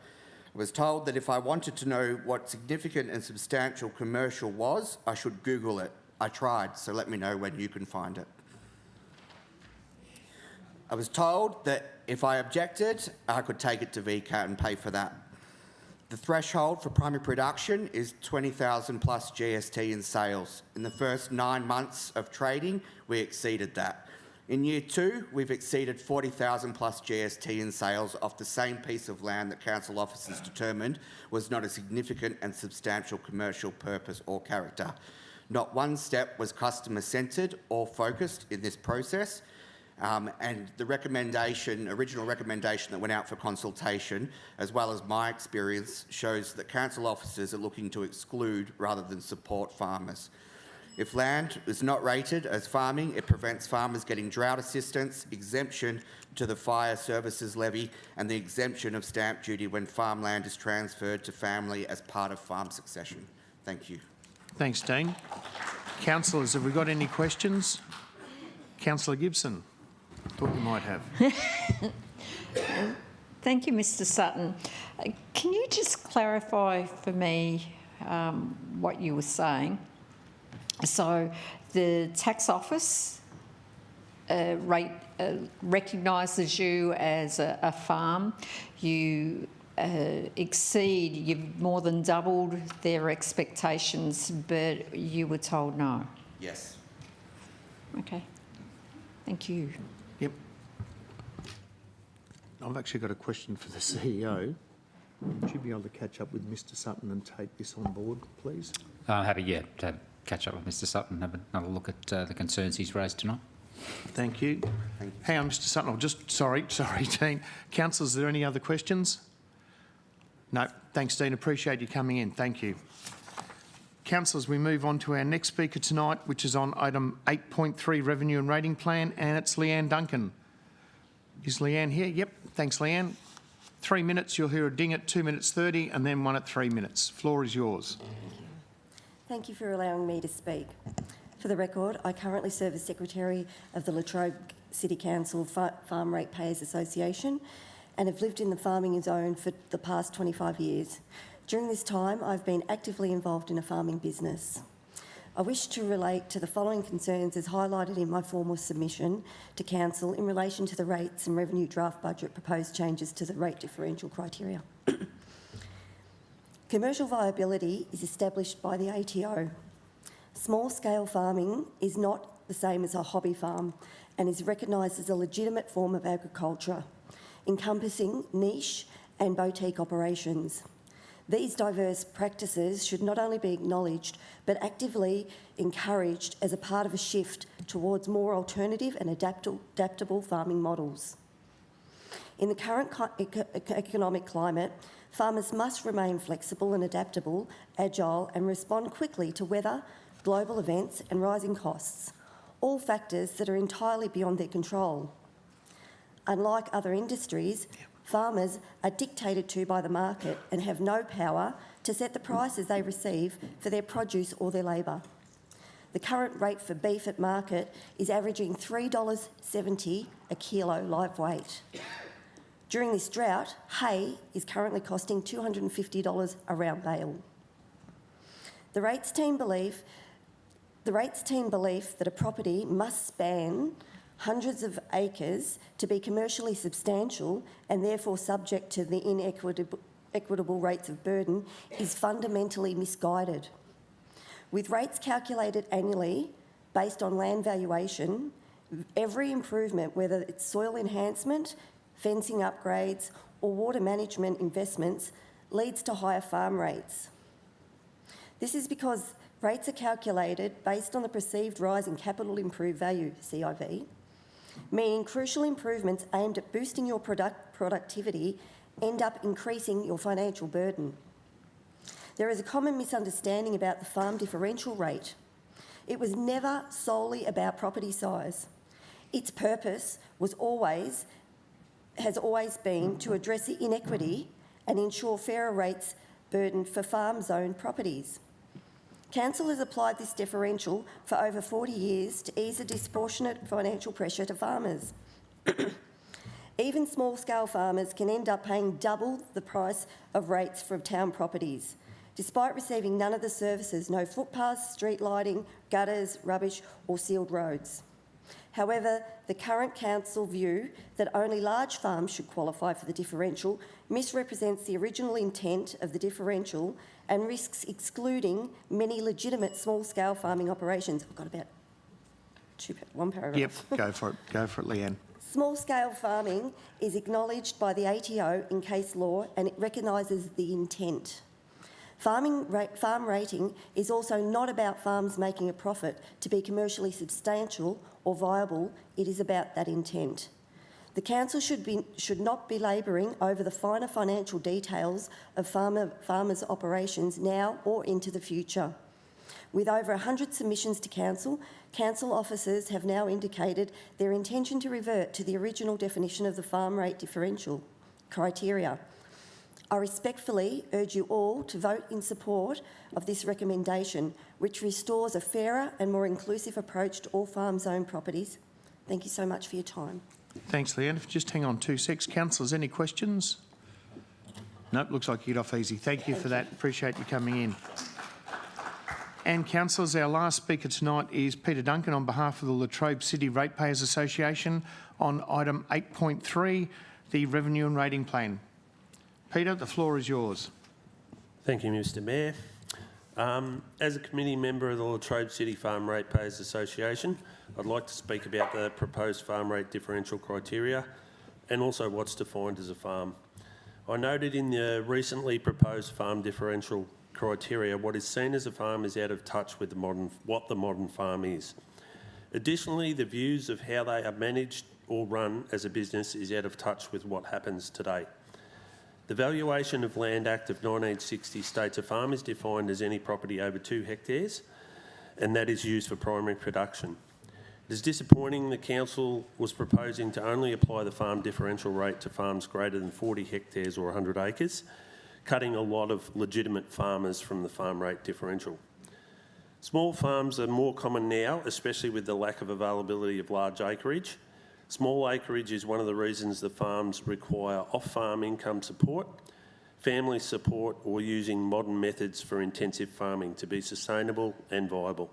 I was told that if I wanted to know what significant and substantial commercial was, I should Google it. I tried, so let me know when you can find it. I was told that if I objected, I could take it to VCAT and pay for that. The threshold for primary production is 20,000 plus GST in sales. In the first 9 months of trading, we exceeded that. In year 2, we've exceeded 40,000 plus GST in sales off the same piece of land that council officers determined was not a significant and substantial commercial purpose or character. Not one step was customer-centred or focused in this process, and the original recommendation that went out for consultation, as well as my experience, shows that council officers are looking to exclude rather than support farmers. If land is not rated as farming, it prevents farmers getting drought assistance, exemption to the fire services levy, and the exemption of stamp duty when farmland is transferred to family as part of farm succession. Thank you. Thanks, Dean. Councillors, have we got any questions? Councillor Gibson, thought you might have. Thank you, Mr. Sutton. Can you just clarify for me what you were saying? So the tax office rate recognises you as a farm, you you've more than doubled their expectations, but you were told no. Yes. Okay. Thank you. Yep. I've actually got a question for the CEO. Would you be able to catch up with Mr Sutton and take this on board, please? I'm happy, to catch up with Mr Sutton, have another look at the concerns he's raised tonight. Thank you. Hang on, Mr Sutton. Sorry, Dean. Councillors, are there any other questions? No. Thanks, Dean. Appreciate you coming in. Thank you. Councillors, we move on to our next speaker tonight, which is on item 8.3, Revenue and Rating Plan, and it's Leanne Duncan. Is Leanne here? Yep. Thanks, Leanne. 3 minutes. You'll hear a ding at 2 minutes 30 and then one at 3 minutes. Floor is yours. Thank you for allowing me to speak. For the record, I currently serve as Secretary of the Latrobe City Council Farm Ratepayers Association and have lived in the farming zone for the past 25 years. During this time, I've been actively involved in a farming business. I wish to relate to the following concerns as highlighted in my formal submission to Council in relation to the rates and revenue draft budget proposed changes to the rate differential criteria. Commercial viability is established by the ATO. Small-scale farming is not the same as a hobby farm and is recognised as a legitimate form of agriculture, encompassing niche and boutique operations. These diverse practices should not only be acknowledged, but actively encouraged as a part of a shift towards more alternative and adaptable farming models. In the current economic climate, farmers must remain flexible and adaptable, agile, and respond quickly to weather, global events, and rising costs, all factors that are entirely beyond their control. Unlike other industries, farmers are dictated to by the market and have no power to set the prices they receive for their produce or their labour. The current rate for beef at market is averaging $3.70 a kilo live weight. During this drought, hay is currently costing $250 a round bale. The rates team believe that a property must span hundreds of acres to be commercially substantial and therefore subject to the inequitable rates of burden is fundamentally misguided. With rates calculated annually based on land valuation, every improvement, whether it's soil enhancement, fencing upgrades or water management investments, leads to higher farm rates. This is because rates are calculated based on the perceived rise in capital improved value, CIV, meaning crucial improvements aimed at boosting your productivity end up increasing your financial burden. There is a common misunderstanding about the farm differential rate. It was never solely about property size. Its purpose has always been to address the inequity and ensure fairer rates burden for farm zone properties. Council has applied this differential for over 40 years to ease the disproportionate financial pressure to farmers. Even small-scale farmers can end up paying double the price of rates for town properties, despite receiving none of the services, no footpaths, street lighting, gutters, rubbish or sealed roads. However, the current council view that only large farms should qualify for the differential misrepresents the original intent of the differential and risks excluding many legitimate small-scale farming operations. I've got about one paragraph. Yep, go for it. Go for it, Leanne. Small-scale farming is acknowledged by the ATO in case law and it recognises the intent. Farm rating is also not about farms making a profit to be commercially substantial or viable. It is about that intent. The council should not be labouring over the finer financial details of farmers' operations now or into the future. With over 100 submissions to council officers have now indicated their intention to revert to the original definition of the farm rate differential criteria. I respectfully urge you all to vote in support of this recommendation, which restores a fairer and more inclusive approach to all farm zone properties. Thank you so much for your time. Thanks, Leanne. If you just hang on 2 secs. Councillors, any questions? Nope, looks like you get off easy. Thank you for that. Appreciate you coming in. And councillors, our last speaker tonight is Peter Duncan on behalf of the Latrobe City Ratepayers Association on item 8.3, the Revenue and Rating Plan. Peter, the floor is yours. Thank you, Mr Mayor. As a committee member of the Latrobe City Farm Ratepayers Association, I'd like to speak about the proposed farm rate differential criteria and also what's defined as a farm. I noted in the recently proposed farm differential criteria, what is seen as a farm is out of touch with what the modern farm is. Additionally, the views of how they are managed or run as a business is out of touch with what happens today. The Valuation of Land Act of 1960 states a farm is defined as any property over 2 hectares and that is used for primary production. It is disappointing the council was proposing to only apply the farm differential rate to farms greater than 40 hectares or 100 acres, cutting a lot of legitimate farmers from the farm rate differential. Small farms are more common now, especially with the lack of availability of large acreage. Small acreage is one of the reasons the farms require off-farm income support, family support, or using modern methods for intensive farming to be sustainable and viable.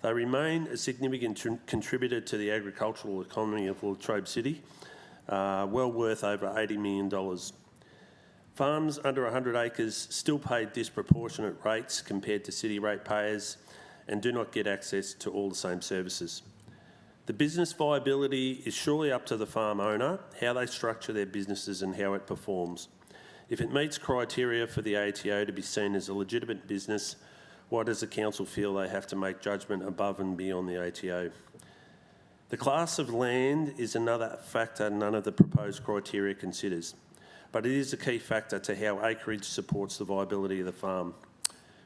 They remain a significant contributor to the agricultural economy of Latrobe City, well worth over $80 million. Farms under 100 acres still pay disproportionate rates compared to city ratepayers and do not get access to all the same services. The business viability is surely up to the farm owner, how they structure their businesses and how it performs. If it meets criteria for the ATO to be seen as a legitimate business, why does the council feel they have to make judgment above and beyond the ATO? The class of land is another factor none of the proposed criteria considers, but it is a key factor to how acreage supports the viability of the farm.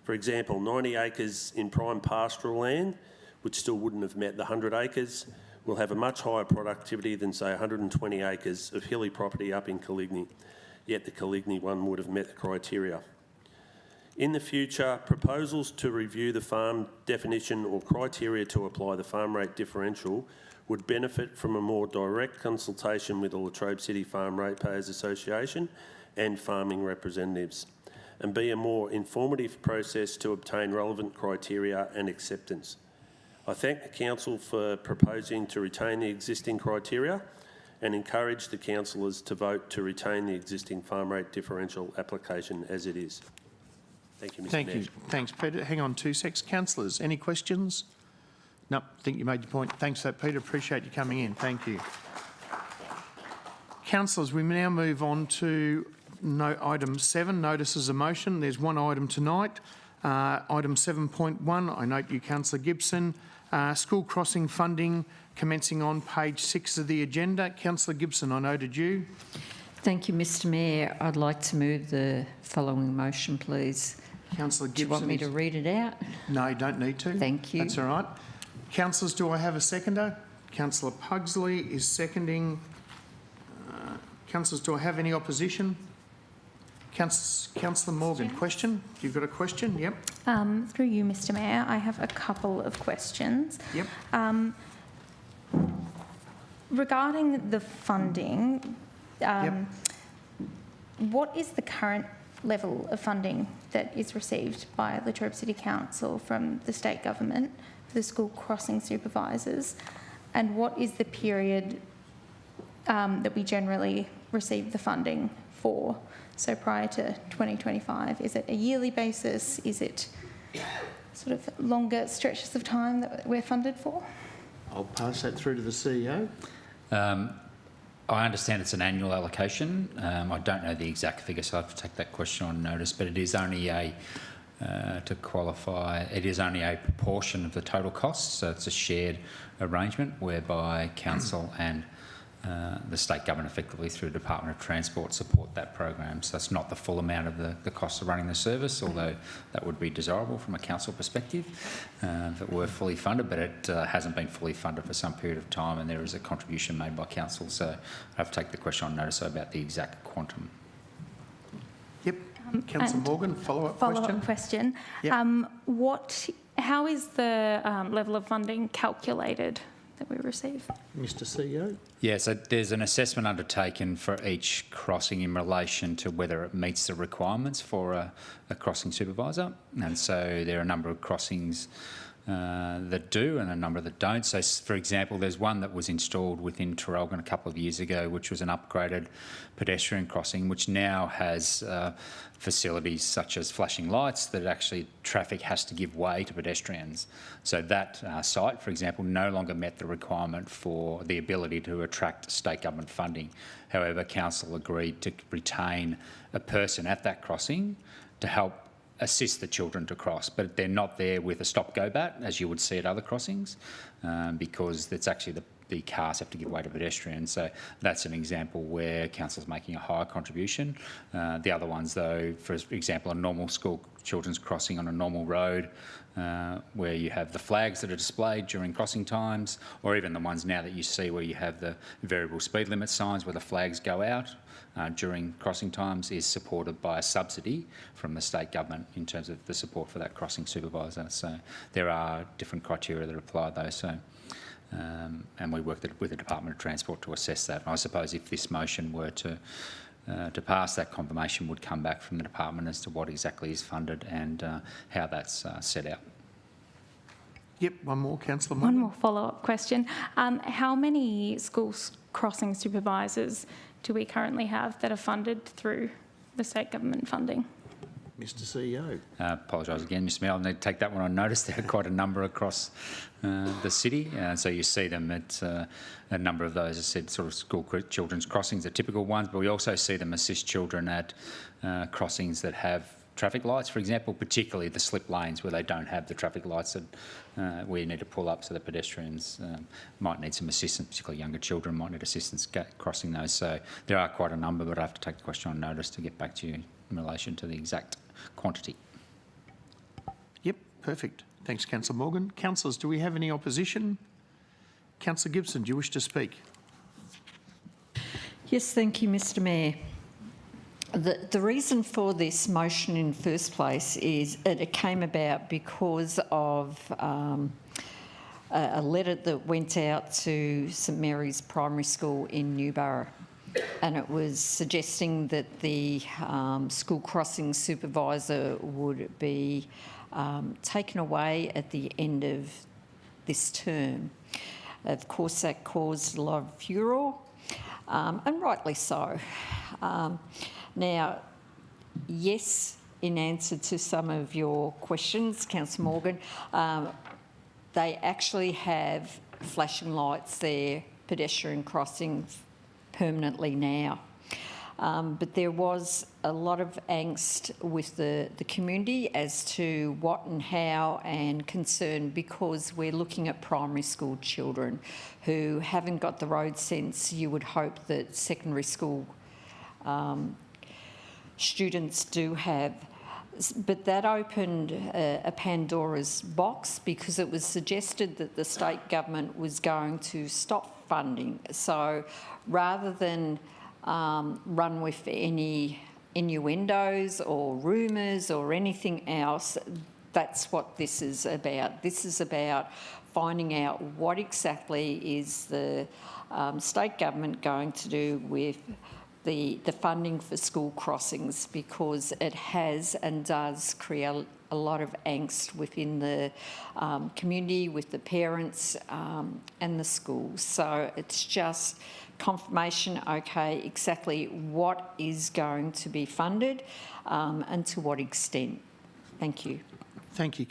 For example, 90 acres in prime pastoral land, which still wouldn't have met the 100 acres, will have a much higher productivity than, say, 120 acres of hilly property up in Coligny, yet the Coligny one would have met the criteria. In the future, proposals to review the farm definition or criteria to apply the farm rate differential would benefit from a more direct consultation with the Latrobe City Farm Ratepayers Association and farming representatives, and be a more informative process to obtain relevant criteria and acceptance. I thank the council for proposing to retain the existing criteria and encourage the councillors to vote to retain the existing farm rate differential application as it is. Thank you, Mr Mayor. Thank you. Thanks, Peter. Hang on 2 secs. Councillors, any questions? No, I think you made your point. Thanks for that, Peter. Appreciate you coming in. Thank you. Councillors, we now move on to item 7, notices of motion. There's one item tonight. Item 7.1, I note you, Councillor Gibson. School crossing funding commencing on page 6 of the agenda. Councillor Gibson, I noted you. Thank you, Mr Mayor. I'd like to move the following motion, please. Councillor Gibson. Do you want me to read it out? No, you don't need to. Thank you. That's all right. Councillors, do I have a seconder? Councillor Pugsley is seconding. Councillors, do I have any opposition? Councillor Morgan, question? You've got a question? Yep. Through you, Mr Mayor, I have a couple of questions. Yep. Regarding the funding, Yep. what is the current level of funding that is received by Latrobe City Council from the state government for the school crossing supervisors, and what is the period that we generally receive the funding for? So prior to 2025, is it a yearly basis? Is it sort of longer stretches of time that we're funded for? I'll pass that through to the CEO. I understand it's an annual allocation. I don't know the exact figure, so I have to take that question on notice, but it is only to qualify, it is only a proportion of the total costs, so it's a shared arrangement whereby council and the state government effectively through the Department of Transport support that program. So that's not the full amount of the cost of running the service, although that would be desirable from a council perspective if it were fully funded, but it hasn't been fully funded for some period of time, and there is a contribution made by council. So I have to take the question on notice about the exact quantum. Yep. Councillor Morgan, follow-up question? Follow-up question. Yep. How is the level of funding calculated that we receive. Mr CEO. Yeah, so there's an assessment undertaken for each crossing in relation to whether it meets the requirements for a crossing supervisor. And so there are a number of crossings that do and a number that don't. So, for example, there's one that was installed within Traralgon a couple of years ago, which was an upgraded pedestrian crossing, which now has facilities such as flashing lights that actually traffic has to give way to pedestrians. So that site, for example, no longer met the requirement for the ability to attract state government funding. However, council agreed to retain a person at that crossing to help assist the children to cross, but they're not there with a stop-go bat, as you would see at other crossings, because it's actually the cars have to give way to pedestrians. So that's an example where council's making a higher contribution. The other ones, though, for example, a normal school children's crossing on a normal road, where you have the flags that are displayed during crossing times, or even the ones now that you see where you have the variable speed limit signs where the flags go out during crossing times, is supported by a subsidy from the state government in terms of the support for that crossing supervisor. So there are different criteria that apply though. So and we worked with the Department of Transport to assess that. And I suppose if this motion were to pass, that confirmation would come back from the department as to what exactly is funded and how that's set out. Yep, one more, Councillor One more follow-up question. How many school crossing supervisors do we currently have that are funded through the state government funding? Mr CEO. Apologise again, Mr Mayor. I'll need to take that one on notice. There are quite a number across the city. So you see them at a number of those, as I said, sort of school children's crossings are typical ones, but we also see them assist children at crossings that have traffic lights, for example, particularly the slip lanes where they don't have the traffic lights that where you need to pull up, so the pedestrians might need some assistance, particularly younger children might need assistance crossing those. So there are quite a number, but I have to take the question on notice to get back to you in relation to the exact quantity. Yep, perfect. Thanks, Councillor Morgan. Councillors, do we have any opposition? Councillor Gibson, do you wish to speak? Yes, thank you, Mr Mayor. The reason for this motion in the first place is it came about because of a letter that went out to St Mary's Primary School in Newborough, and it was suggesting that the school crossing supervisor would be taken away at the end of this term. Of course, that caused a lot of furore, and rightly so. Now, yes, in answer to some of your questions, Councillor Morgan, they actually have flashing lights there, pedestrian crossings permanently now. But there was a lot of angst with the community as to what and how, and concern because we're looking at primary school children who haven't got the road sense you would hope that secondary school students do have. But that opened a Pandora's box because it was suggested that the state government was going to stop funding. So rather than run with any innuendos or rumours or anything else, that's what this is about. This is about finding out what exactly is the state government going to do with the funding for school crossings, because it has and does create a lot of angst within the community, with the parents and the schools. So it's just confirmation, okay, exactly what is going to be funded and to what extent. Thank you. Thank you.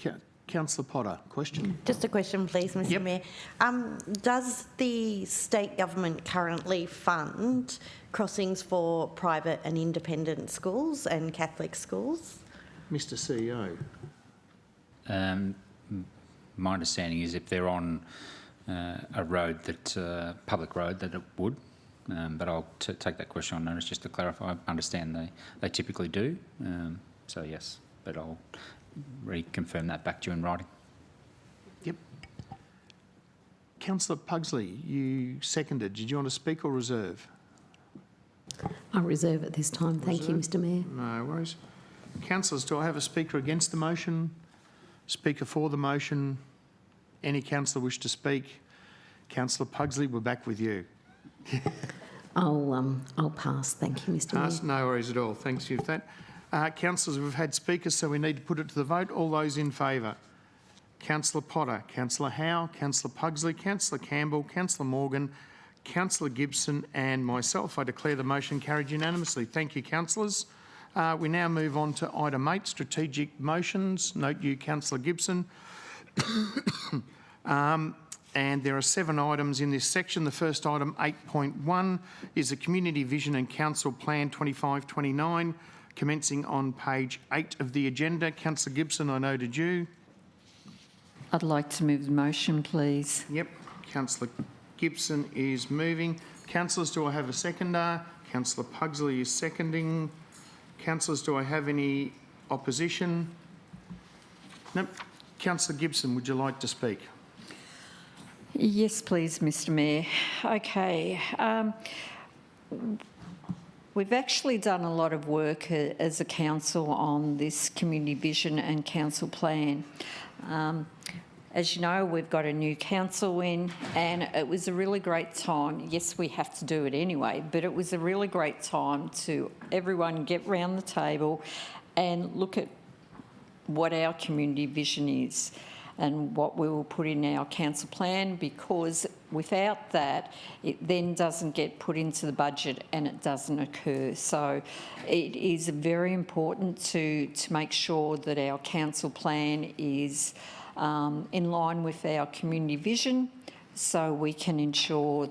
Councillor Potter, question? Just a question, please, Mr Mayor. Does the state government currently fund crossings for private and independent schools and Catholic schools? Mr CEO. My understanding is if they're on a road that public road, that it would. But I'll take that question on notice just to clarify. I understand they typically do. So yes, but I'll reconfirm that back to you in writing. Yep. Councillor Pugsley, you seconded. Did you want to speak or reserve? I reserve at this time. Thank you, Mr Mayor. No worries. Councillors, do I have a speaker against the motion? Speaker for the motion? Any councillor wish to speak? Councillor Pugsley, we're back with you. I'll pass. Thank you, Mr. Pass, Mayor. no worries at all. Thanks you for that. Councillors, we've had speakers, so we need to put it to the vote. All those in favour? Councillor Potter, Councillor Howe, Councillor Pugsley, Councillor Campbell, Councillor Morgan, Councillor Gibson and myself. I declare the motion carried unanimously. Thank you, councillors. We now move on to item 8, strategic motions. Note you, Councillor Gibson. And there are 7 items in this section. The first item, 8.1, is the Community Vision and Council Plan 25-29, commencing on page 8 of the agenda. Councillor Gibson, I noted you. I'd like to move the motion, please. Yep, Councillor Gibson is moving. Councillors, do I have a seconder? Councillor Pugsley is seconding. Councillors, do I have any opposition? Nope. Councillor Gibson, would you like to speak? Yes, please, Mr. Mayor. Okay. We've actually done a lot of work as a council on this community vision and council plan. As you know, we've got a new council in, and it was a really great time. Yes, we have to do it anyway, but it was a really great time to everyone get round the table and look at what our community vision is and what we will put in our council plan, because without that, it then doesn't get put into the budget and it doesn't occur. So it is very important to make sure that our council plan is in line with our community vision, so we can ensure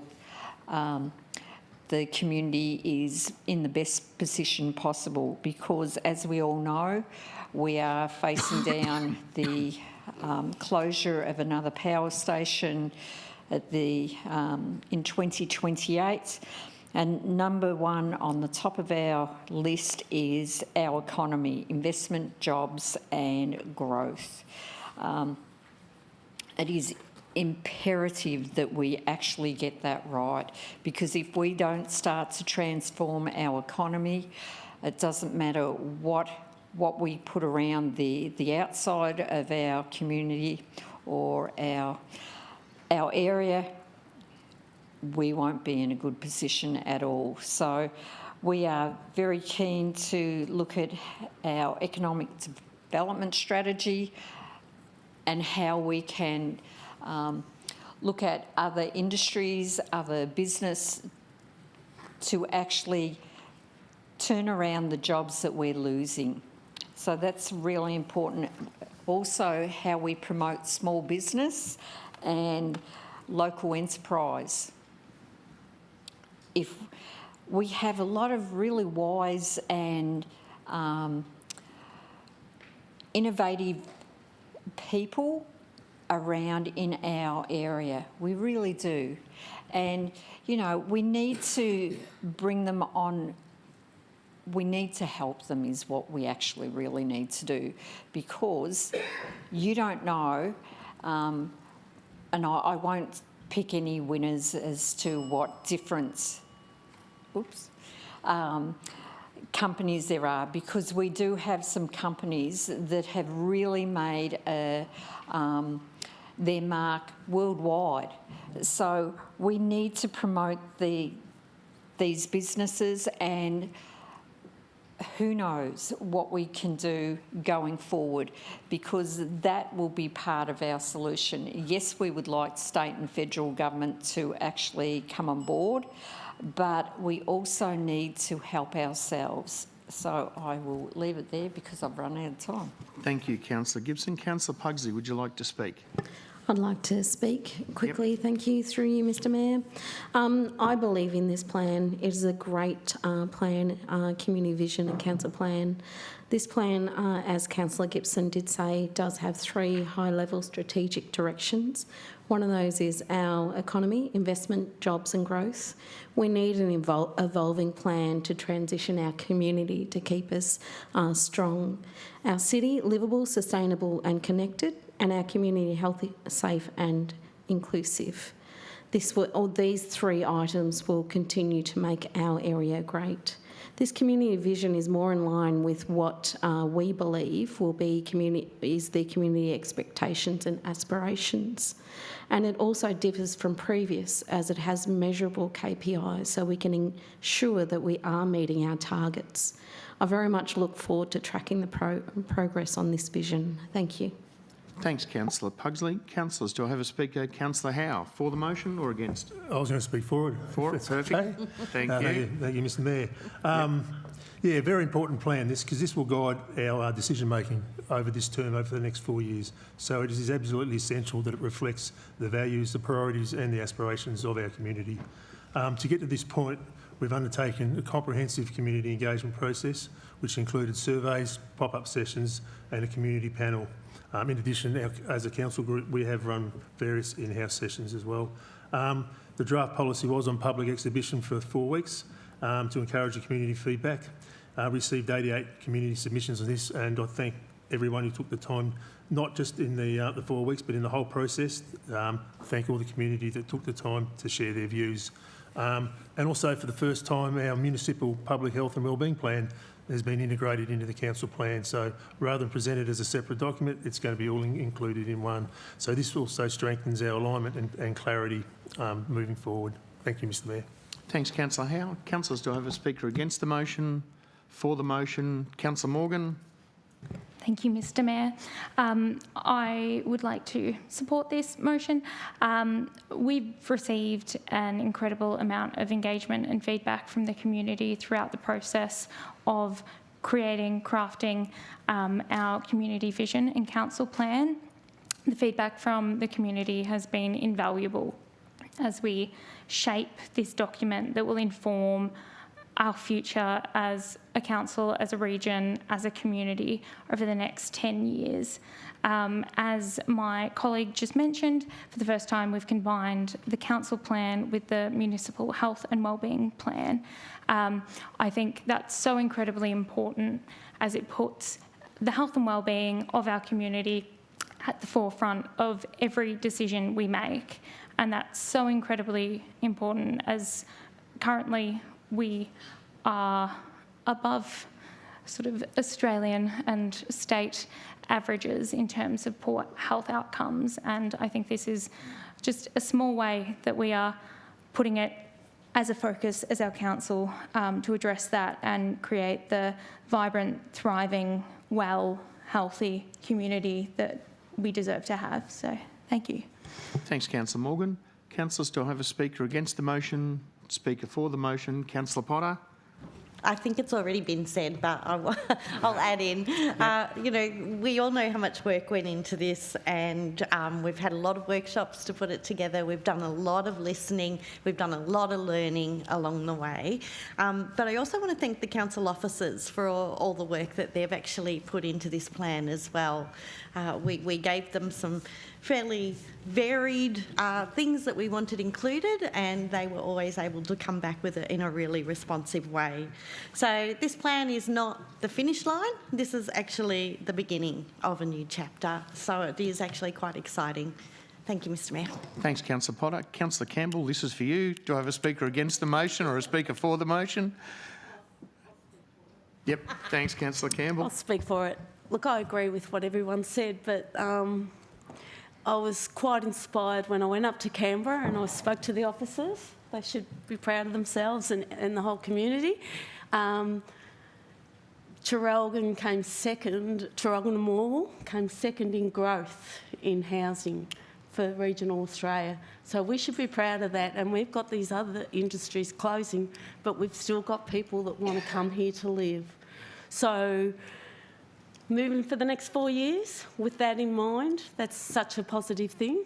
the community is in the best position possible, because as we all know, we are facing down the closure of another power station at in 2028. And number 1 on the top of our list is our economy, investment, jobs and growth. It is imperative that we actually get that right, because if we don't start to transform our economy, it doesn't matter what we put around the outside of our community or our area, we won't be in a good position at all. So we are very keen to look at our economic development strategy and how we can look at other industries, other business, to actually turn around the jobs that we're losing. So that's really important. Also, how we promote small business and local enterprise. If we have a lot of really wise and innovative people around in our area, we really do. And, you know, we need to bring them on. We need to help them is what we actually really need to do, because you don't know, and I won't pick any winners as to what different companies there are, because we do have some companies that have really made their mark worldwide. So we need to promote these businesses, and who knows what we can do going forward, because that will be part of our solution. Yes, we would like state and federal government to actually come on board, but we also need to help ourselves. So I will leave it there because I've run out of time. Thank you, Councillor Gibson. Councillor Pugsley, would you like to speak? I'd like to speak quickly. Yep. Thank you, through you, Mr. Mayor. I believe in this plan. It is a great plan, community vision and council plan. This plan, as Councillor Gibson did say, does have 3 high-level strategic directions. One of those is our economy, investment, jobs and growth. We need an evolving plan to transition our community to keep us strong. Our city, livable, sustainable and connected, and our community healthy, safe and inclusive. These three items will continue to make our area great. This community vision is more in line with what we believe will be the community expectations and aspirations. And it also differs from previous as it has measurable KPIs, so we can ensure that we are meeting our targets. I very much look forward to tracking the progress on this vision. Thank you. Thanks, Councillor Pugsley. Councillors, do I have a speaker? Councillor Howe, for the motion or against? I was going to speak for it. For it, perfect. Okay. Thank you. Thank you, Mr Mayor. Yeah, very important plan, because this will guide our decision making over this term, over the next 4 years. So it is absolutely essential that it reflects the values, the priorities and the aspirations of our community. To get to this point, we've undertaken a comprehensive community engagement process, which included surveys, pop-up sessions and a community panel. In addition, as a council group, we have run various in-house sessions as well. The draft policy was on public exhibition for 4 weeks to encourage the community feedback. Received 88 community submissions on this, and I thank everyone who took the time, not just in the 4 weeks, but in the whole process. Thank all the community that took the time to share their views. And also, for the first time, our municipal public health and wellbeing plan has been integrated into the council plan. So rather than presented as a separate document, it's going to be all included in one. So this also strengthens our alignment and clarity moving forward. Thank you, Mr Mayor. Thanks, Councillor Howe. Councillors, do I have a speaker against the motion? For the motion, Councillor Morgan. Thank you, Mr Mayor. I would like to support this motion. We've received an incredible amount of engagement and feedback from the community throughout the process of crafting our community vision and council plan. The feedback from the community has been invaluable as we shape this document that will inform our future as a council, as a region, as a community over the next 10 years. As my colleague just mentioned, for the first time we've combined the council plan with the municipal health and wellbeing plan. I think that's so incredibly important as it puts the health and wellbeing of our community at the forefront of every decision we make. And that's so incredibly important as currently we are above sort of Australian and state averages in terms of poor health outcomes. And I think this is just a small way that we are putting it as a focus as our council to address that and create the vibrant, thriving, well, healthy community that we deserve to have. So thank you. Thanks, Councillor Morgan. Councillors, do I have a speaker against the motion? Speaker for the motion, Councillor Potter. I think it's already been said, but I'll add in. You know, we all know how much work went into this, and we've had a lot of workshops to put it together. We've done a lot of listening. We've done a lot of learning along the way. But I also want to thank the council officers for all the work that they've actually put into this plan as well. We gave them some fairly varied things that we wanted included, and they were always able to come back with it in a really responsive way. So this plan is not the finish line. This is actually the beginning of a new chapter. So it is actually quite exciting. Thank you, Mr Mayor. Thanks, Councillor Potter. Councillor Campbell, this is for you. Do I have a speaker against the motion or a speaker for the motion? Yep, thanks, Councillor Campbell. I'll speak for it. Look, I agree with what everyone said, but I was quite inspired when I went up to Canberra and I spoke to the officers. They should be proud of themselves and the whole community. Traralgon came second, Traralgon and Morwell came second in growth in housing for regional Australia. So we should be proud of that. And we've got these other industries closing, but we've still got people that want to come here to live. So moving for the next 4 years, with that in mind, that's such a positive thing.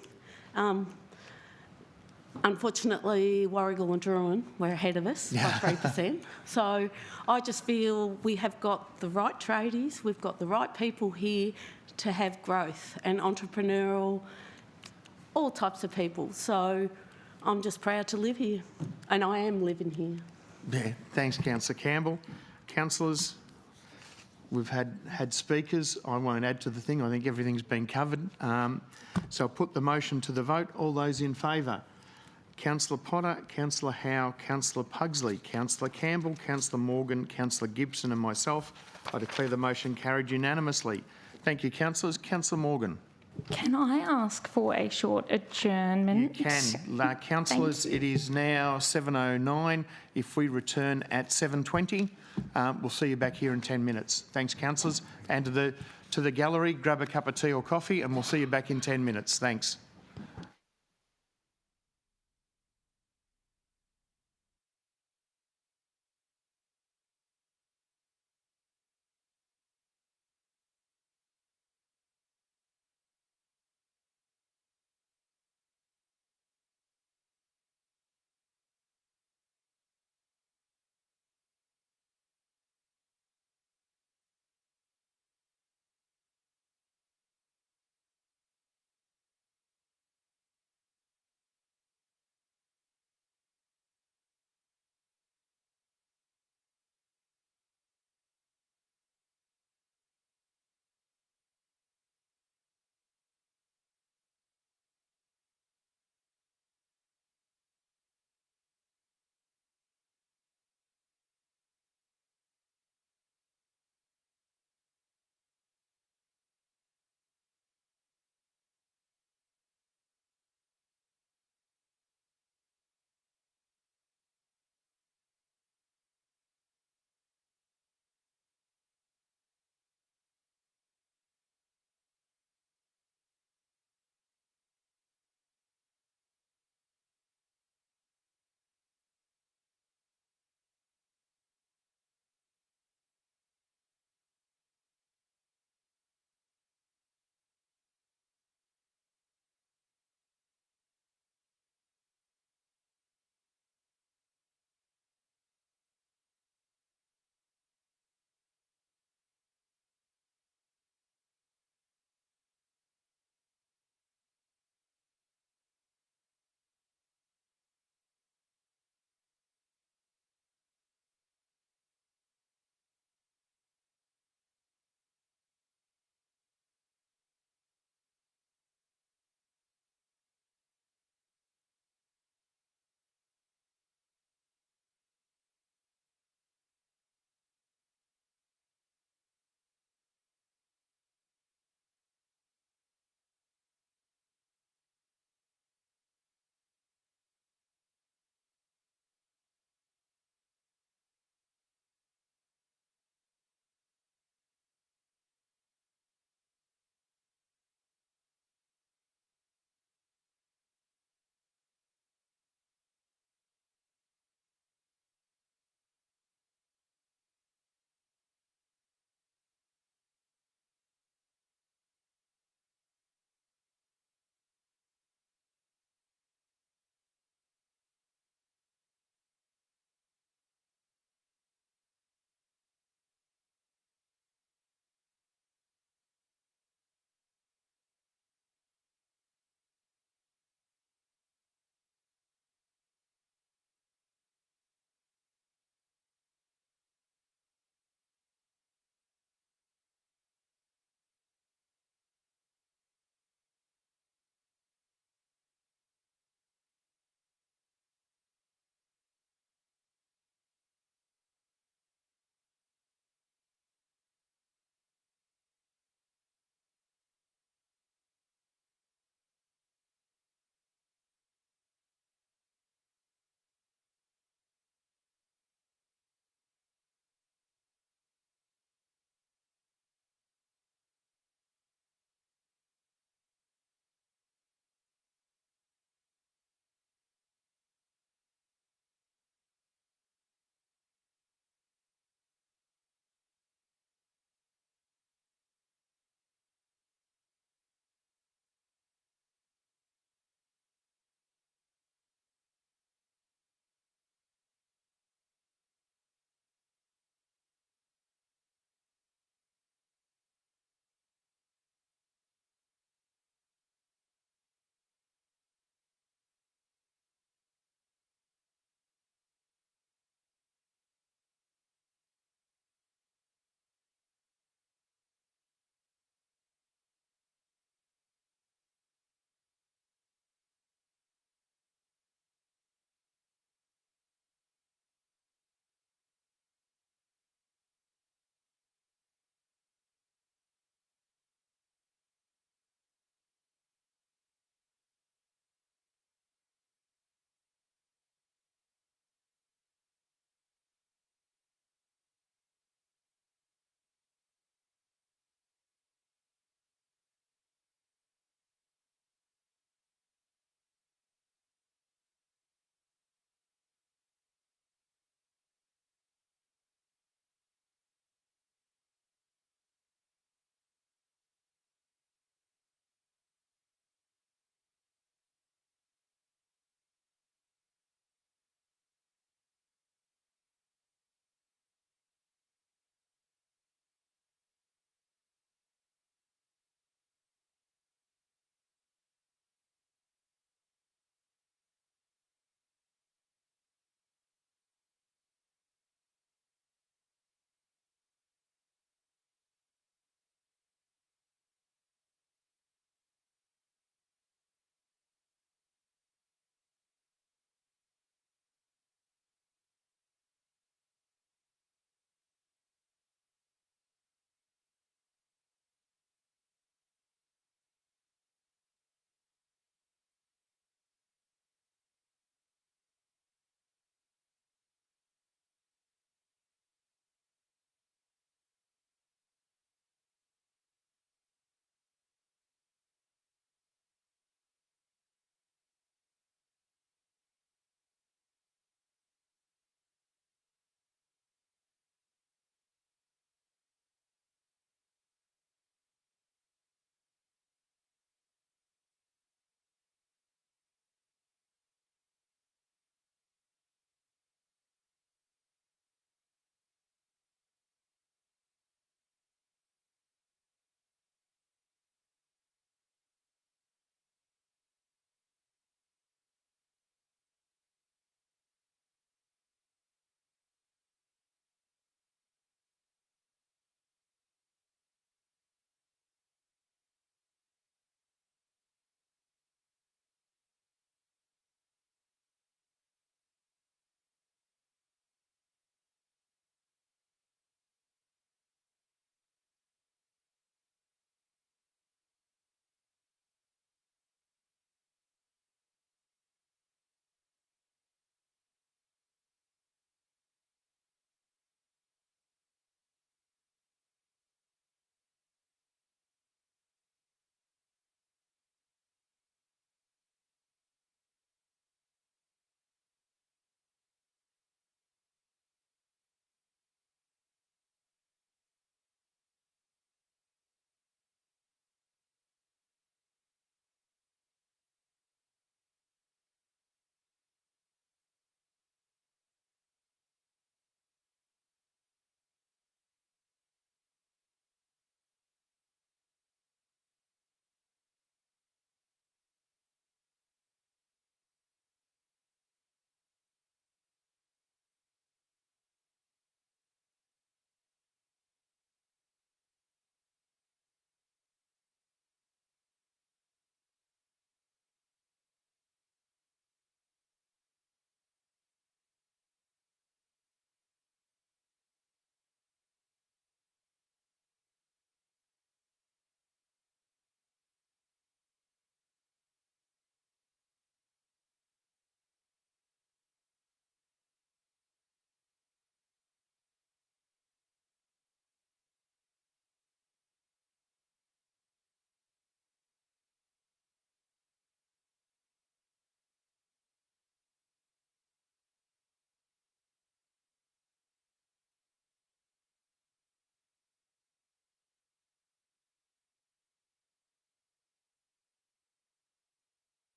Unfortunately, Warragul and Druin were ahead of us by 3%. So I just feel we have got the right tradies, we've got the right people here to have growth and entrepreneurial, all types of people. So I'm just proud to live here, and I am living here. Yeah, thanks, Councillor Campbell. Councillors, we've had speakers. I won't add to the thing. I think everything's been covered. So I'll put the motion to the vote. All those in favour? Councillor Potter, Councillor Howe, Councillor Pugsley, Councillor Campbell, Councillor Morgan, Councillor Gibson and myself. I declare the motion carried unanimously. Thank you, councillors. Councillor Morgan. Can I ask for a short adjournment? You can. Councillors, it is now 7:09. If we return at 7:20, we'll see you back here in 10 minutes. Thanks, councillors. And to the gallery, grab a cup of tea or coffee and we'll see you back in 10 minutes. Thanks.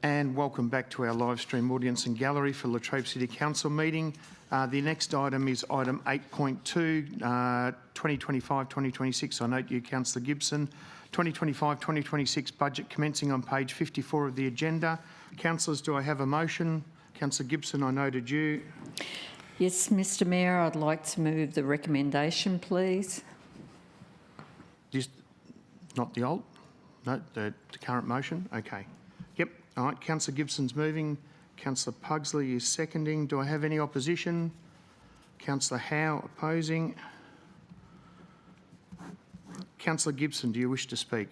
And welcome back to our live stream audience and gallery for Latrobe City Council meeting. The next item is item 8.2, 2025-2026. I note you, Councillor Gibson. 2025-2026 budget commencing on page 54 of the agenda. Councillors, do I have a motion? Councillor Gibson, I noted you. Yes, Mr Mayor, I'd like to move the recommendation, please. Not the old? No, the current motion? Okay. Yep. All right, Councillor Gibson's moving. Councillor Pugsley is seconding. Do I have any opposition? Councillor Howe opposing. Councillor Gibson, do you wish to speak?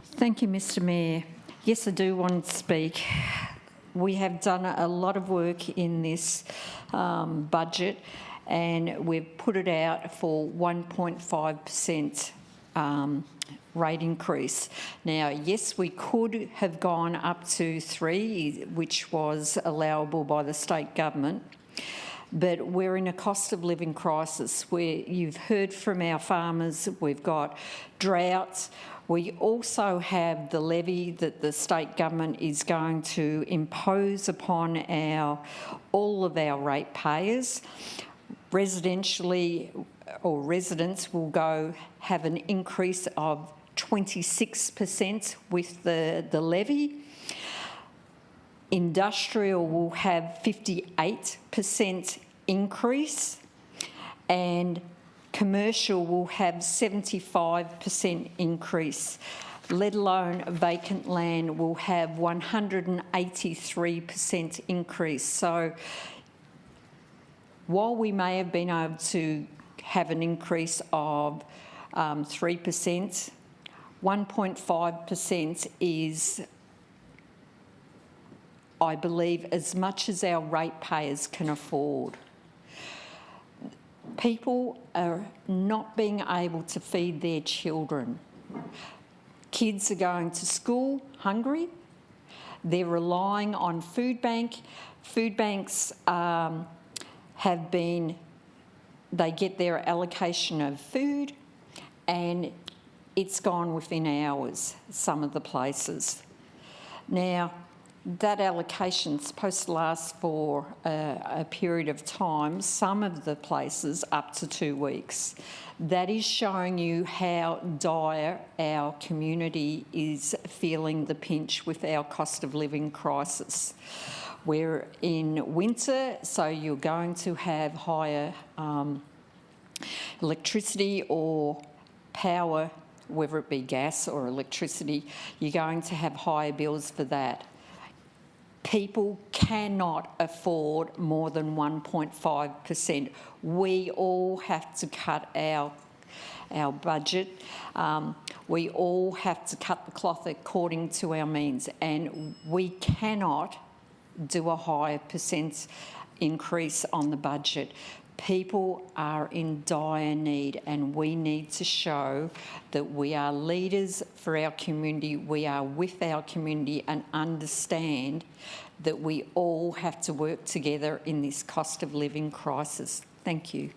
Thank you, Mr Mayor. Yes, I do want to speak. We have done a lot of work in this budget, and we've put it out for 1.5% rate increase. Now, yes, we could have gone up to 3%, which was allowable by the state government, but we're in a cost of living crisis where you've heard from our farmers, we've got droughts. We also have the levy that the state government is going to impose upon all of our ratepayers. Residentially, or residents will have an increase of 26% with the levy. Industrial will have 58% increase, and commercial will have 75% increase, let alone vacant land will have 183% increase. So while we may have been able to have an increase of 3%, 1.5% is, I believe, as much as our ratepayers can afford. People are not being able to feed their children. Kids are going to school hungry. They're relying on food bank. Food banks they get their allocation of food and it's gone within hours, some of the places. Now, that allocation is supposed to last for a period of time, some of the places up to 2 weeks. That is showing you how dire our community is feeling the pinch with our cost of living crisis. We're in winter, so you're going to have higher electricity or power, whether it be gas or electricity, you're going to have higher bills for that. People cannot afford more than 1.5%. We all have to cut our budget. We all have to cut the cloth according to our means, and we cannot do a higher percent increase on the budget. People are in dire need, and we need to show that we are leaders for our community, we are with our community, and understand that we all have to work together in this cost of living crisis. Thank you.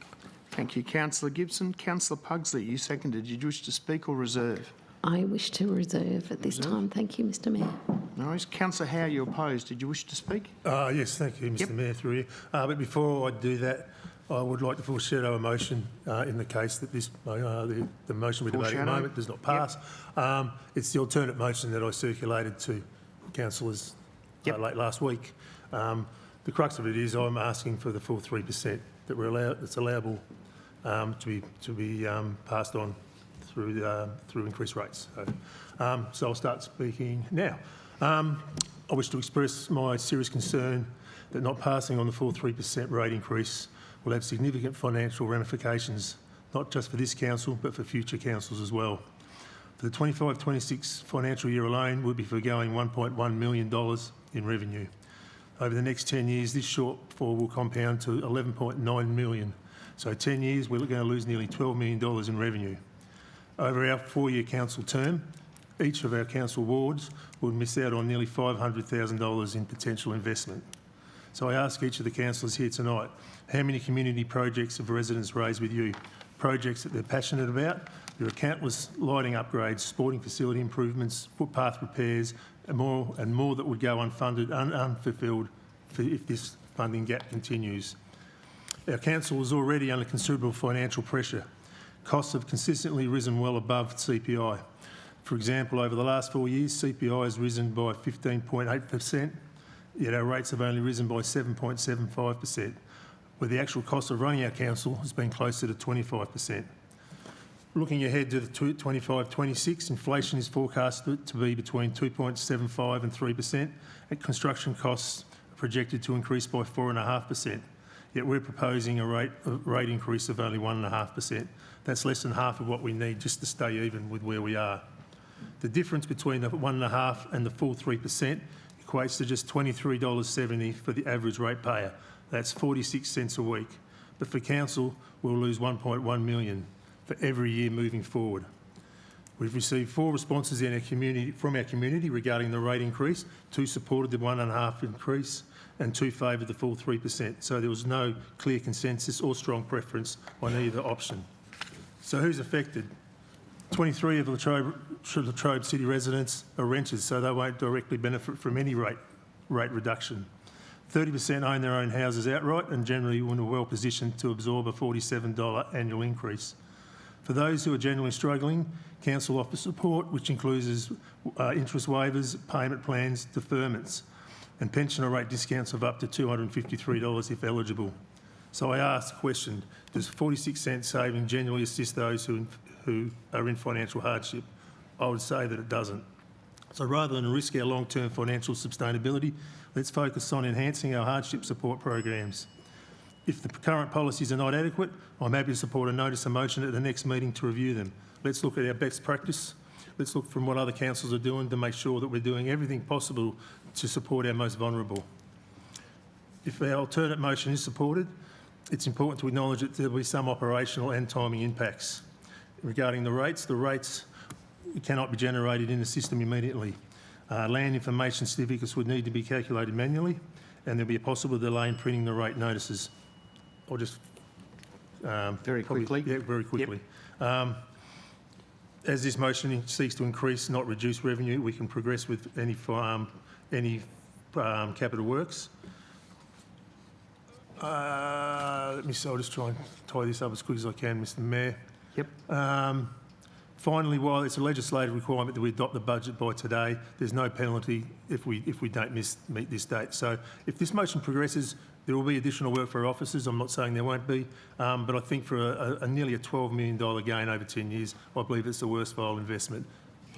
Thank you, Councillor Gibson. Councillor Pugsley, you seconded. Did you wish to speak or reserve? I wish to reserve at this time. Thank you, Mr Mayor. No worries. Councillor Howe, you opposed. Did you wish to speak? Yes, thank you, Mr Mayor, through you. But before I do that, I would like to foreshadow a motion in the case that this the motion we're debating at the moment does not pass. It's the alternate motion that I circulated to councillors late last week. The crux of it is I'm asking for the full 3% that's allowable to be passed on through increased rates. So I'll start speaking now. I wish to express my serious concern that not passing on the full 3% rate increase will have significant financial ramifications, not just for this council, but for future councils as well. For the 25-26 financial year alone, we'll be foregoing $1.1 million in revenue. Over the next 10 years, this shortfall will compound to $11.9 million. So 10 years, we're going to lose nearly $12 million in revenue. Over our 4-year council term, each of our council wards will miss out on nearly $500,000 in potential investment. So I ask each of the councillors here tonight, how many community projects have residents raised with you? Projects that they're passionate about, There are countless lighting upgrades, sporting facility improvements, footpath repairs, and more that would go unfunded, unfulfilled if this funding gap continues. Our council is already under considerable financial pressure. Costs have consistently risen well above CPI. For example, over the last 4 years, CPI has risen by 15.8%, yet our rates have only risen by 7.75%, where the actual cost of running our council has been closer to 25%. Looking ahead to the 25-26, inflation is forecast to be between 2.75% and 3%, and construction costs are projected to increase by 4.5%. Yet we're proposing a rate increase of only 1.5%. That's less than half of what we need just to stay even with where we are. The difference between the 1.5% and the full 3% equates to just $23.70 for the average ratepayer. That's 46 cents a week. But for council, we'll lose $1.1 million for every year moving forward. We've received 4 responses from our community regarding the rate increase. 2 supported the 1.5% increase and 2 favoured the full 3%. So there was no clear consensus or strong preference on either option. So who's affected? 23 of Latrobe City residents are renters, so they won't directly benefit from any rate reduction. 30% own their own houses outright and generally are well positioned to absorb a $47 annual increase. For those who are generally struggling, council offers support, which includes interest waivers, payment plans, deferments, and pensioner rate discounts of up to $253 if eligible. So I ask the question, does 46 cent saving genuinely assist those who are in financial hardship? I would say that it doesn't. So rather than risk our long-term financial sustainability, let's focus on enhancing our hardship support programs. If the current policies are not adequate, I'm happy to support a notice of motion at the next meeting to review them. Let's look at our best practice. Let's look from what other councils are doing to make sure that we're doing everything possible to support our most vulnerable. If our alternate motion is supported, it's important to acknowledge that there will be some operational and timing impacts. Regarding the rates cannot be generated in the system immediately. Land information certificates would need to be calculated manually, and there'll be a possible delay in printing the rate notices. I'll just... very quickly. Yeah, very quickly. Yep. As this motion seeks to increase, not reduce revenue, we can progress with any capital works. Let me see, I'll just try and tie this up as quick as I can, Mr. Mayor. Yep. Finally, while it's a legislative requirement that we adopt the budget by today, there's no penalty if we don't meet this date. So if this motion progresses, there will be additional work for our officers. I'm not saying there won't be, but I think for a nearly a $12 million gain over 10 years, I believe it's a worthwhile investment.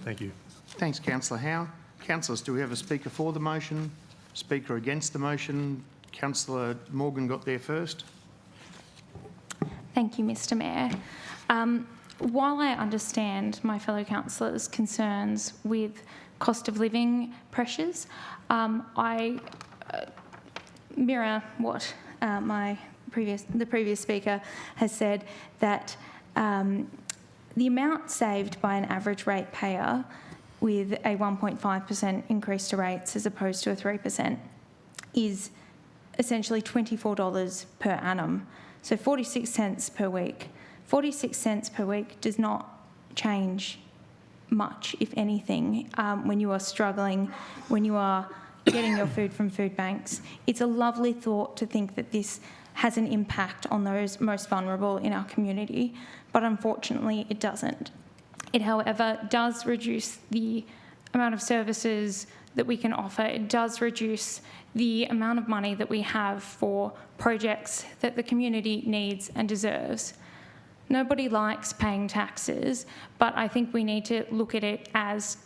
Thank you. Thanks, Councillor Howe. Councillors, do we have a speaker for the motion? Speaker against the motion? Councillor Morgan got there first. Thank you, Mr. Mayor. While I understand my fellow councillors' concerns with cost of living pressures, I mirror what the previous speaker has said, that the amount saved by an average ratepayer with a 1.5% increase to rates as opposed to a 3% is essentially $24 per annum, so 46 cents per week. 46 cents per week does not change much, if anything, when you are struggling, when you are getting your food from food banks. It's a lovely thought to think that this has an impact on those most vulnerable in our community, but unfortunately it doesn't. It, however, does reduce the amount of services that we can offer. It does reduce the amount of money that we have for projects that the community needs and deserves. Nobody likes paying taxes, but I think we need to look at it as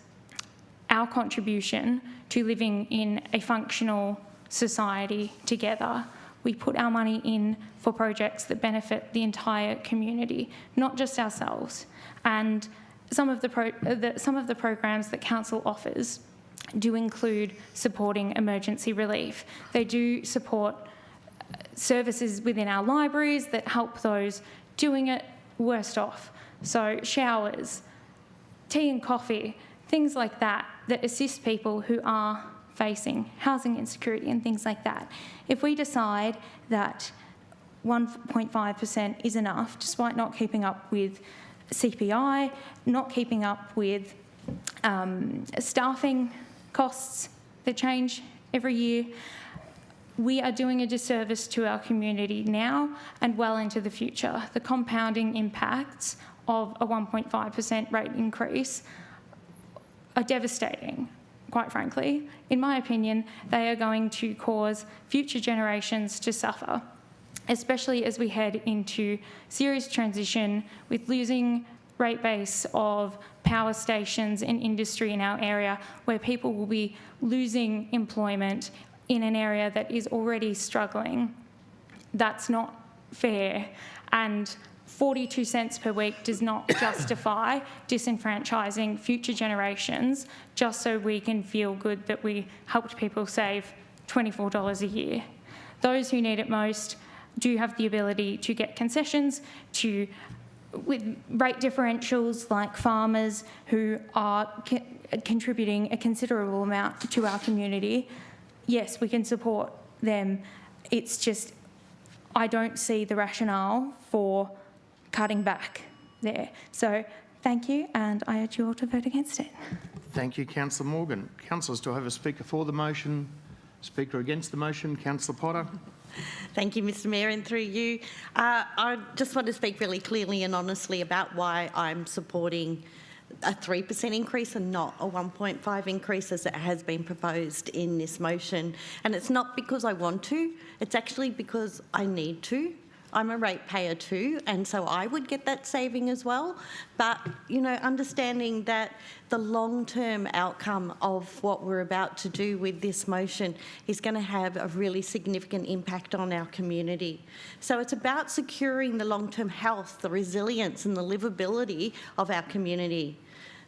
our contribution to living in a functional society together. We put our money in for projects that benefit the entire community, not just ourselves. And some of the programs that council offers do include supporting emergency relief. They do support services within our libraries that help those doing it worst off. So showers, tea and coffee, things like that, that assist people who are facing housing insecurity and things like that. If we decide that 1.5% is enough, despite not keeping up with CPI, not keeping up with staffing costs that change every year. We are doing a disservice to our community now and well into the future. The compounding impacts of a 1.5% rate increase are devastating, quite frankly. In my opinion, they are going to cause future generations to suffer, especially as we head into serious transition with losing rate base of power stations and industry in our area, where people will be losing employment in an area that is already struggling. That's not fair, and 42 cents per week does not justify disenfranchising future generations just so we can feel good that we helped people save $24 a year. Those who need it most do have the ability to get concessions, with rate differentials like farmers who are contributing a considerable amount to our community. Yes, we can support them. It's just, I don't see the rationale for cutting back there. So thank you, and I urge you all to vote against it. Thank you, Councillor Morgan. Councillors, do I have a speaker for the motion? Speaker against the motion? Councillor Potter. Thank you, Mr Mayor, and through you. I just want to speak really clearly and honestly about why I'm supporting a 3% increase and not a 1.5 increase as it has been proposed in this motion. And it's not because I want to, it's actually because I need to. I'm a ratepayer too, and so I would get that saving as well. But, you know, understanding that the long-term outcome of what we're about to do with this motion is going to have a really significant impact on our community. So it's about securing the long-term health, the resilience and the livability of our community.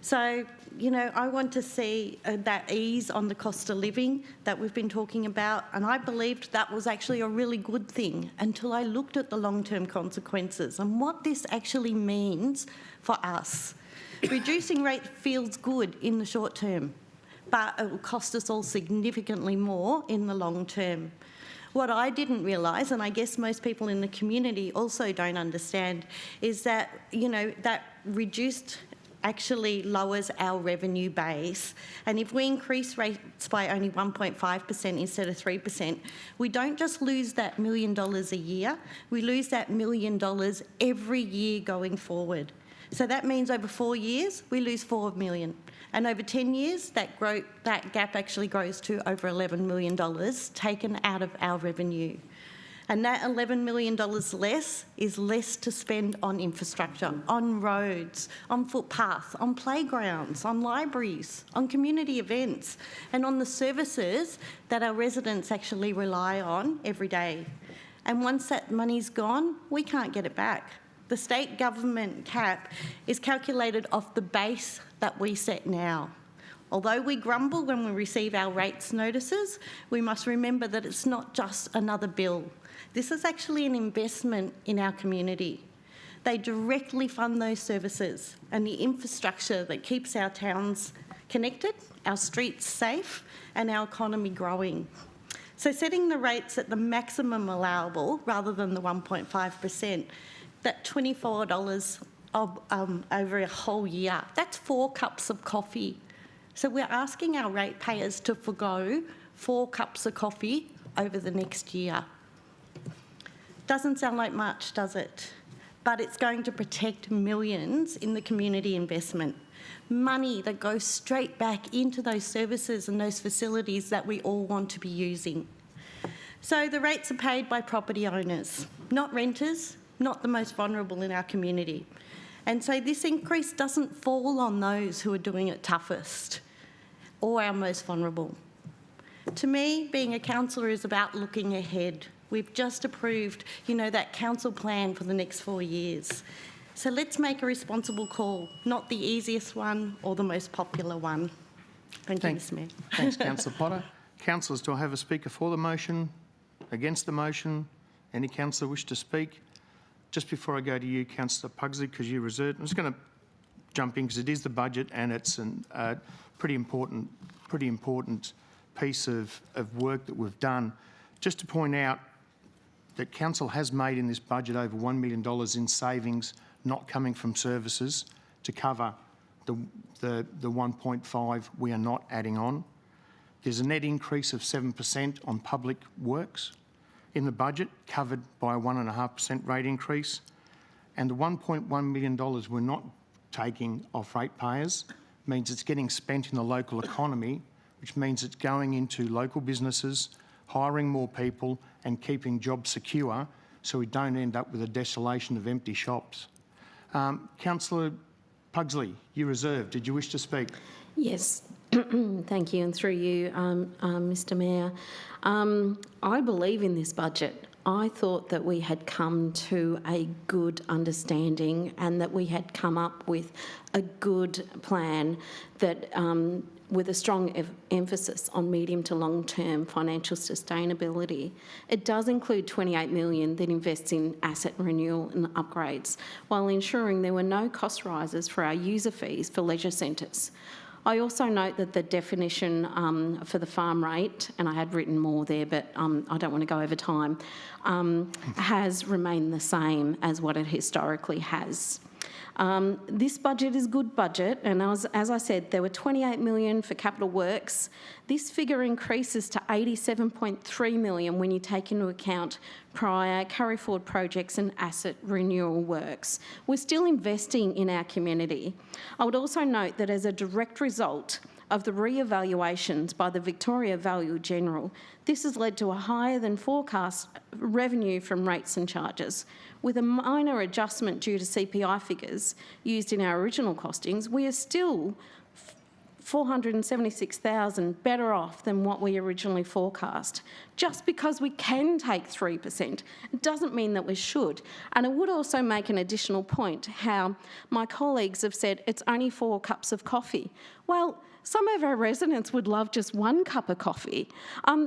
So, you know, I want to see that ease on the cost of living that we've been talking about, and I believed that was actually a really good thing until I looked at the long-term consequences and what this actually means for us. Reducing rate feels good in the short term, but it will cost us all significantly more in the long term. What I didn't realise, and I guess most people in the community also don't understand, is that, you know, that reduced actually lowers our revenue base. And if we increase rates by only 1.5% instead of 3%, we don't just lose that $1 million a year, we lose that $1 million every year going forward. So that means over 4 years, we lose $4 million. And over 10 years, that gap actually grows to over $11 million taken out of our revenue. And that $11 million less is less to spend on infrastructure, on roads, on footpaths, on playgrounds, on libraries, on community events, and on the services that our residents actually rely on every day. And once that money's gone, we can't get it back. The state government cap is calculated off the base that we set now. Although we grumble when we receive our rates notices, we must remember that it's not just another bill. This is actually an investment in our community. They directly fund those services and the infrastructure that keeps our towns connected, our streets safe, and our economy growing. So setting the rates at the maximum allowable rather than the 1.5%, that $24 over a whole year, that's 4 cups of coffee. So we're asking our ratepayers to forgo 4 cups of coffee over the next year. Doesn't sound like much, does it? But it's going to protect millions in the community investment. Money that goes straight back into those services and those facilities that we all want to be using. So the rates are paid by property owners, not renters, not the most vulnerable in our community. And so this increase doesn't fall on those who are doing it toughest or our most vulnerable. To me, being a councillor is about looking ahead. We've just approved, you know, that council plan for the next 4 years. So let's make a responsible call, not the easiest one or the most popular one. Thank you, Mr Mayor. Thanks, Councillor Potter. Councillors, do I have a speaker for the motion? Against the motion? Any councillor wish to speak? Just before I go to you, Councillor Pugsley, because you reserved, I'm just going to jump in because it is the budget and it's a pretty important piece of work that we've done. Just to point out that Council has made in this budget over $1 million in savings not coming from services to cover the 1.5 we are not adding on. There's a net increase of 7% on public works in the budget, covered by a 1.5% rate increase, and the $1.1 million we're not taking off ratepayers means it's getting spent in the local economy, which means it's going into local businesses, hiring more people and keeping jobs secure so we don't end up with a desolation of empty shops. Councillor Pugsley, you reserved. Did you wish to speak? Yes. Thank you, and through you, Mr Mayor. I believe in this budget. I thought that we had come to a good understanding and that we had come up with a good plan that, with a strong emphasis on medium to long-term financial sustainability. It does include $28 million that invests in asset renewal and upgrades, while ensuring there were no cost rises for our user fees for leisure centres. I also note that the definition for the farm rate, and I had written more there, but I don't want to go over time, has remained the same as what it historically has. This budget is a good budget, and as I said, there were $28 million for capital works. This figure increases to $87.3 million when you take into account prior carry forward projects and asset renewal works. We're still investing in our community. I would also note that as a direct result of the re-evaluations by the Victoria Value General, this has led to a higher than forecast revenue from rates and charges. With a minor adjustment due to CPI figures used in our original costings, we are still $476,000 better off than what we originally forecast. Just because we can take 3%, it doesn't mean that we should. And I would also make an additional point how my colleagues have said it's only 4 cups of coffee. Well, some of our residents would love just 1 cup of coffee.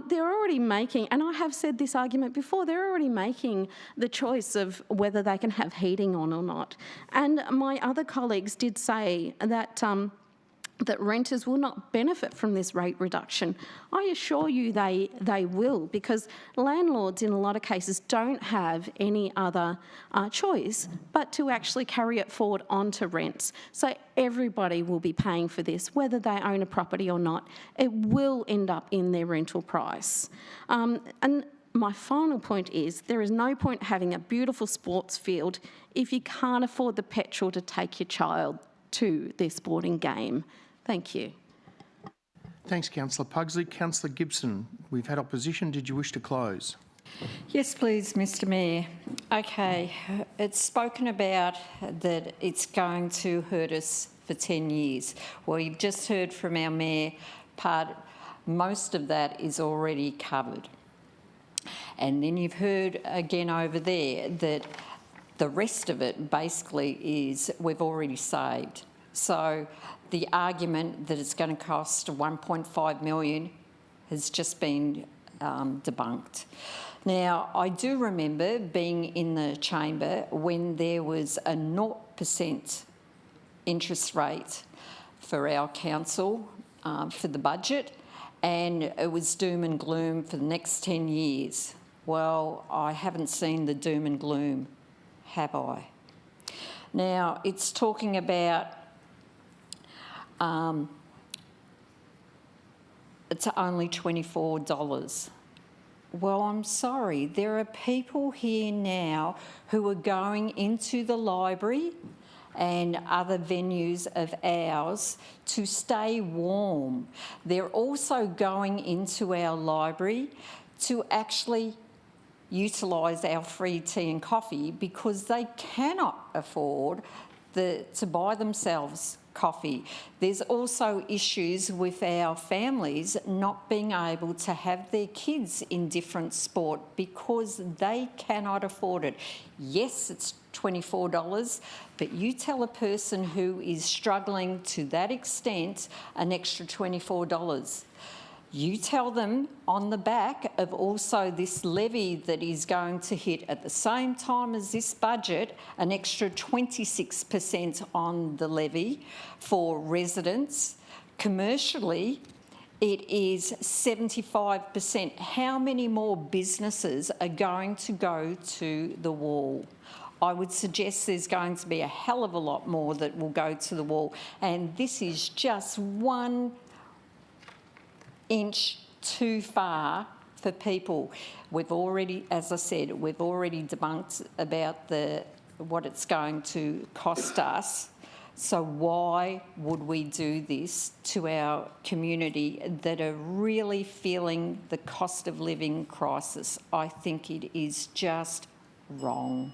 They're already making, and I have said this argument before, they're already making the choice of whether they can have heating on or not. And my other colleagues did say that that renters will not benefit from this rate reduction. I assure you they will, because landlords in a lot of cases don't have any other choice but to actually carry it forward onto rents. So everybody will be paying for this, whether they own a property or not. It will end up in their rental price. And my final point is there is no point having a beautiful sports field if you can't afford the petrol to take your child to their sporting game. Thank you. Thanks, Councillor Pugsley. Councillor Gibson, we've had opposition. Did you wish to close? Yes, please, Mr Mayor. Okay, it's spoken about that it's going to hurt us for 10 years. Well, you've just heard from our Mayor, most of that is already covered. And then you've heard again over there that the rest of it basically is we've already saved. So the argument that it's going to cost $1.5 million has just been debunked. Now, I do remember being in the chamber when there was a 0% interest rate for our council for the budget, and it was doom and gloom for the next 10 years. Well, I haven't seen the doom and gloom, have I? Now, it's talking about it's only $24. Well, I'm sorry, there are people here now who are going into the library and other venues of ours to stay warm. They're also going into our library to actually utilise our free tea and coffee because they cannot afford to buy themselves coffee. There's also issues with our families not being able to have their kids in different sport because they cannot afford it. Yes, it's $24, but you tell a person who is struggling to that extent an extra $24. You tell them on the back of also this levy that is going to hit at the same time as this budget, an extra 26% on the levy for residents. Commercially, it is 75%. How many more businesses are going to go to the wall? I would suggest there's going to be a hell of a lot more that will go to the wall, and this is just 1 inch too far for people. We've already, as I said, we've already debunked about what it's going to cost us. So why would we do this to our community that are really feeling the cost of living crisis? I think it is just wrong.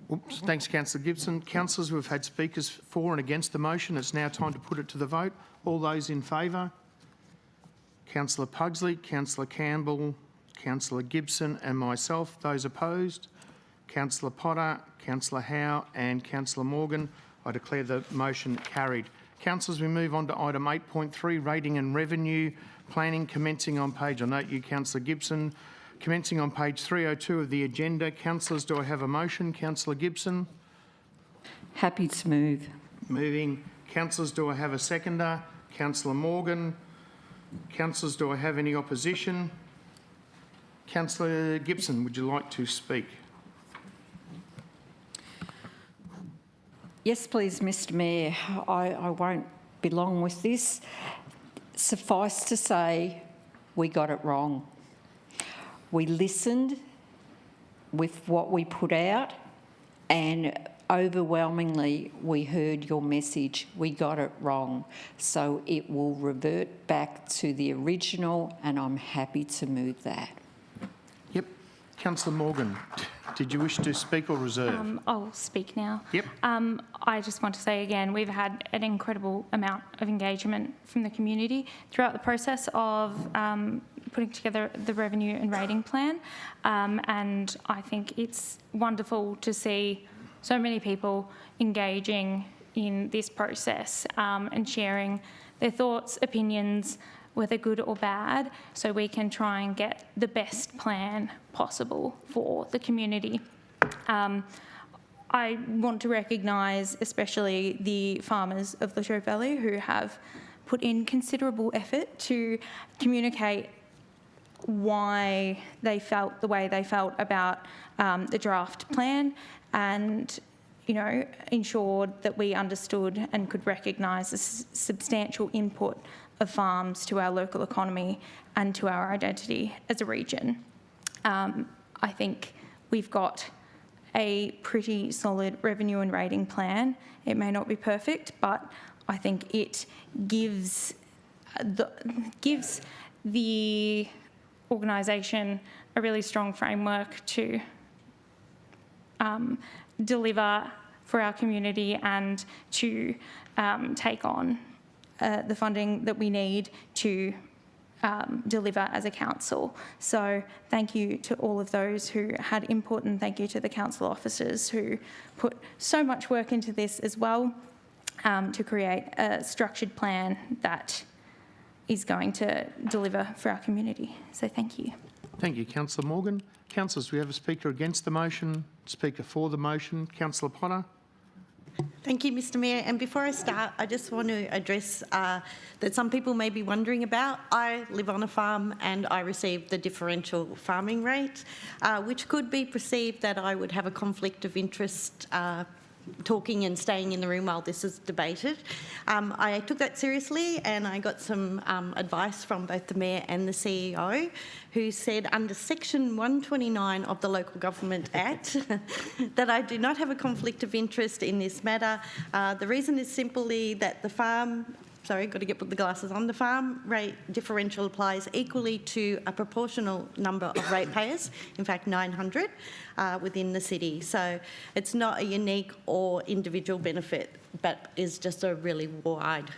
Oops, thanks, Councillor Gibson. Councillors, we've had speakers for and against the motion. It's now time to put it to the vote. All those in favour? Councillor Pugsley, Councillor Campbell, Councillor Gibson and myself. Those opposed? Councillor Potter, Councillor Howe and Councillor Morgan. I declare the motion carried. Councillors, we move on to item 8.3, rating and revenue planning, commencing on page, I note you, Councillor Gibson, commencing on page 302 of the agenda. Councillors, do I have a motion? Councillor Gibson? Happy to move. Moving. Councillors, do I have a seconder? Councillor Morgan. Councillors, do I have any opposition? Councillor Gibson, would you like to speak? Yes, please, Mr Mayor. I won't be long with this. Suffice to say, we got it wrong. We listened with what we put out, and overwhelmingly we heard your message. We got it wrong. So it will revert back to the original, and I'm happy to move that. Yep. Councillor Morgan, did you wish to speak or reserve? I'll speak now. Yep. I just want to say again, we've had an incredible amount of engagement from the community throughout the process of putting together the revenue and rating plan, and I think it's wonderful to see so many people engaging in this process and sharing their thoughts, opinions, whether good or bad, so we can try and get the best plan possible for the community. I want to recognise especially the farmers of Latrobe Valley who have put in considerable effort to communicate why they felt the way they felt about the draft plan, and ensured that we understood and could recognise the substantial input of farms to our local economy and to our identity as a region. I think we've got a pretty solid revenue and rating plan. It may not be perfect, but I think it gives the organisation a really strong framework to deliver for our community and to take on the funding that we need to deliver as a council. So thank you to all of those who had input, and thank you to the council officers who put so much work into this as well to create a structured plan that is going to deliver for our community. So thank you. Thank you, Councillor Morgan. Councillors, we have a speaker against the motion, speaker for the motion. Councillor Potter. Thank you, Mr Mayor. And before I start, I just want to address that some people may be wondering about. I live on a farm and I receive the differential farming rate, which could be perceived that I would have a conflict of interest talking and staying in the room while this is debated. I took that seriously, and I got some advice from both the Mayor and the CEO, who said under Section 129 of the Local Government Act that I do not have a conflict of interest in this matter. The reason is simply that the farm got to put the glasses on. The farm rate differential applies equally to a proportional number of ratepayers, in fact 900 within the city. So it's not a unique or individual benefit, but is just a really wide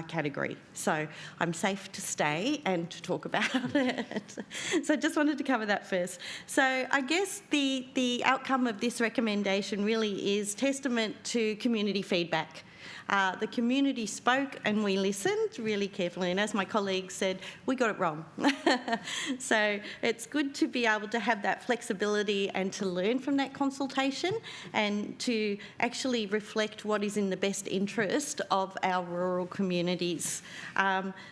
category. So I'm safe to stay and to talk about it. So I just wanted to cover that first. So I guess the outcome of this recommendation really is testament to community feedback. The community spoke and we listened really carefully, and as my colleague said, we got it wrong. So it's good to be able to have that flexibility and to learn from that consultation and to actually reflect what is in the best interest of our rural communities.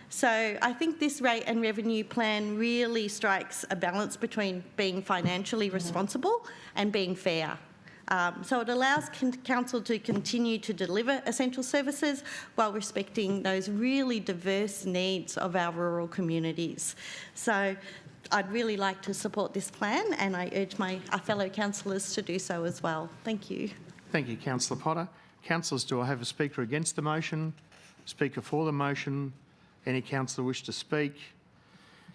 So I think this rate and revenue plan really strikes a balance between being financially responsible and being fair. So it allows council to continue to deliver essential services while respecting those really diverse needs of our rural communities. So I'd really like to support this plan, and I urge our fellow councillors to do so as well. Thank you. Thank you, Councillor Potter. Councillors, do I have a speaker against the motion? Speaker for the motion? Any councillor wish to speak?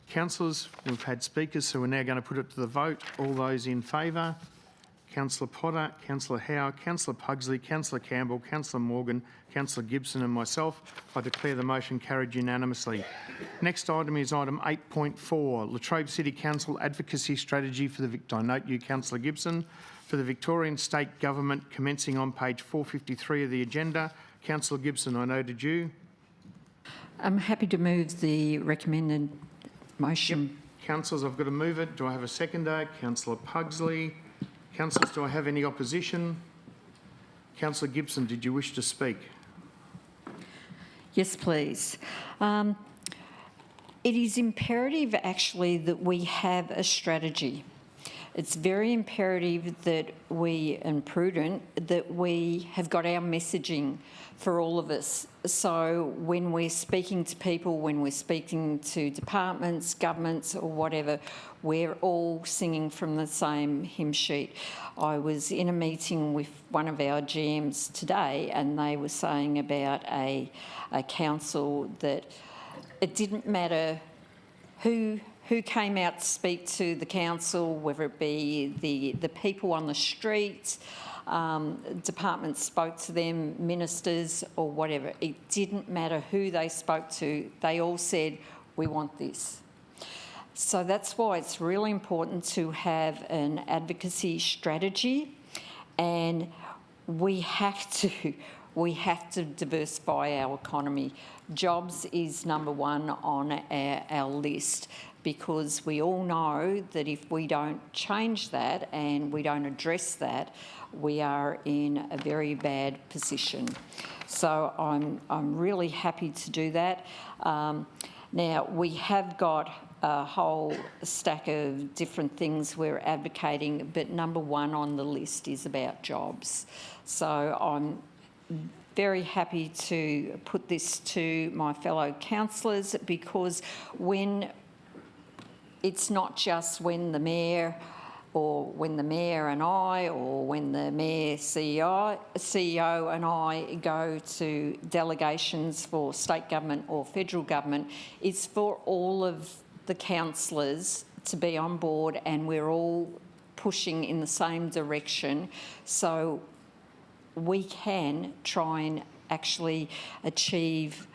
Councillors, we've had speakers, so we're now going to put it to the vote. All those in favour? Councillor Potter, Councillor Howe, Councillor Pugsley, Councillor Campbell, Councillor Morgan, Councillor Gibson and myself. I declare the motion carried unanimously. Next item is item 8.4, Latrobe City Council Advocacy Strategy for the I note you, Councillor Gibson, for the Victorian State Government, commencing on page 453 of the agenda. Councillor Gibson, I noted you. I'm happy to move the recommended motion. Yep. Councillors, I've got to move it. Do I have a seconder? Councillor Pugsley. Councillors, do I have any opposition? Councillor Gibson, did you wish to speak? Yes, please. It is imperative, actually, that we have a strategy. It's very imperative that we, and prudent, that we have got our messaging for all of us. So when we're speaking to people, when we're speaking to departments, governments or whatever, we're all singing from the same hymn sheet. I was in a meeting with one of our GMs today, and they were saying about a council that it didn't matter who came out to speak to the council, whether it be the people on the street, departments spoke to them, ministers or whatever. It didn't matter who they spoke to. They all said, we want this. So that's why it's really important to have an advocacy strategy, and we have to diversify our economy. Jobs is number one on our list, because we all know that if we don't change that and we don't address that, we are in a very bad position. So I'm really happy to do that. Now, we have got a whole stack of different things we're advocating, but number one on the list is about jobs. So I'm very happy to put this to my fellow councillors, because when it's not just when the Mayor and I, or when the Mayor CEO and I go to delegations for state government or federal government, it's for all of the councillors to be on board, and we're all pushing in the same direction, so we can try and actually achieve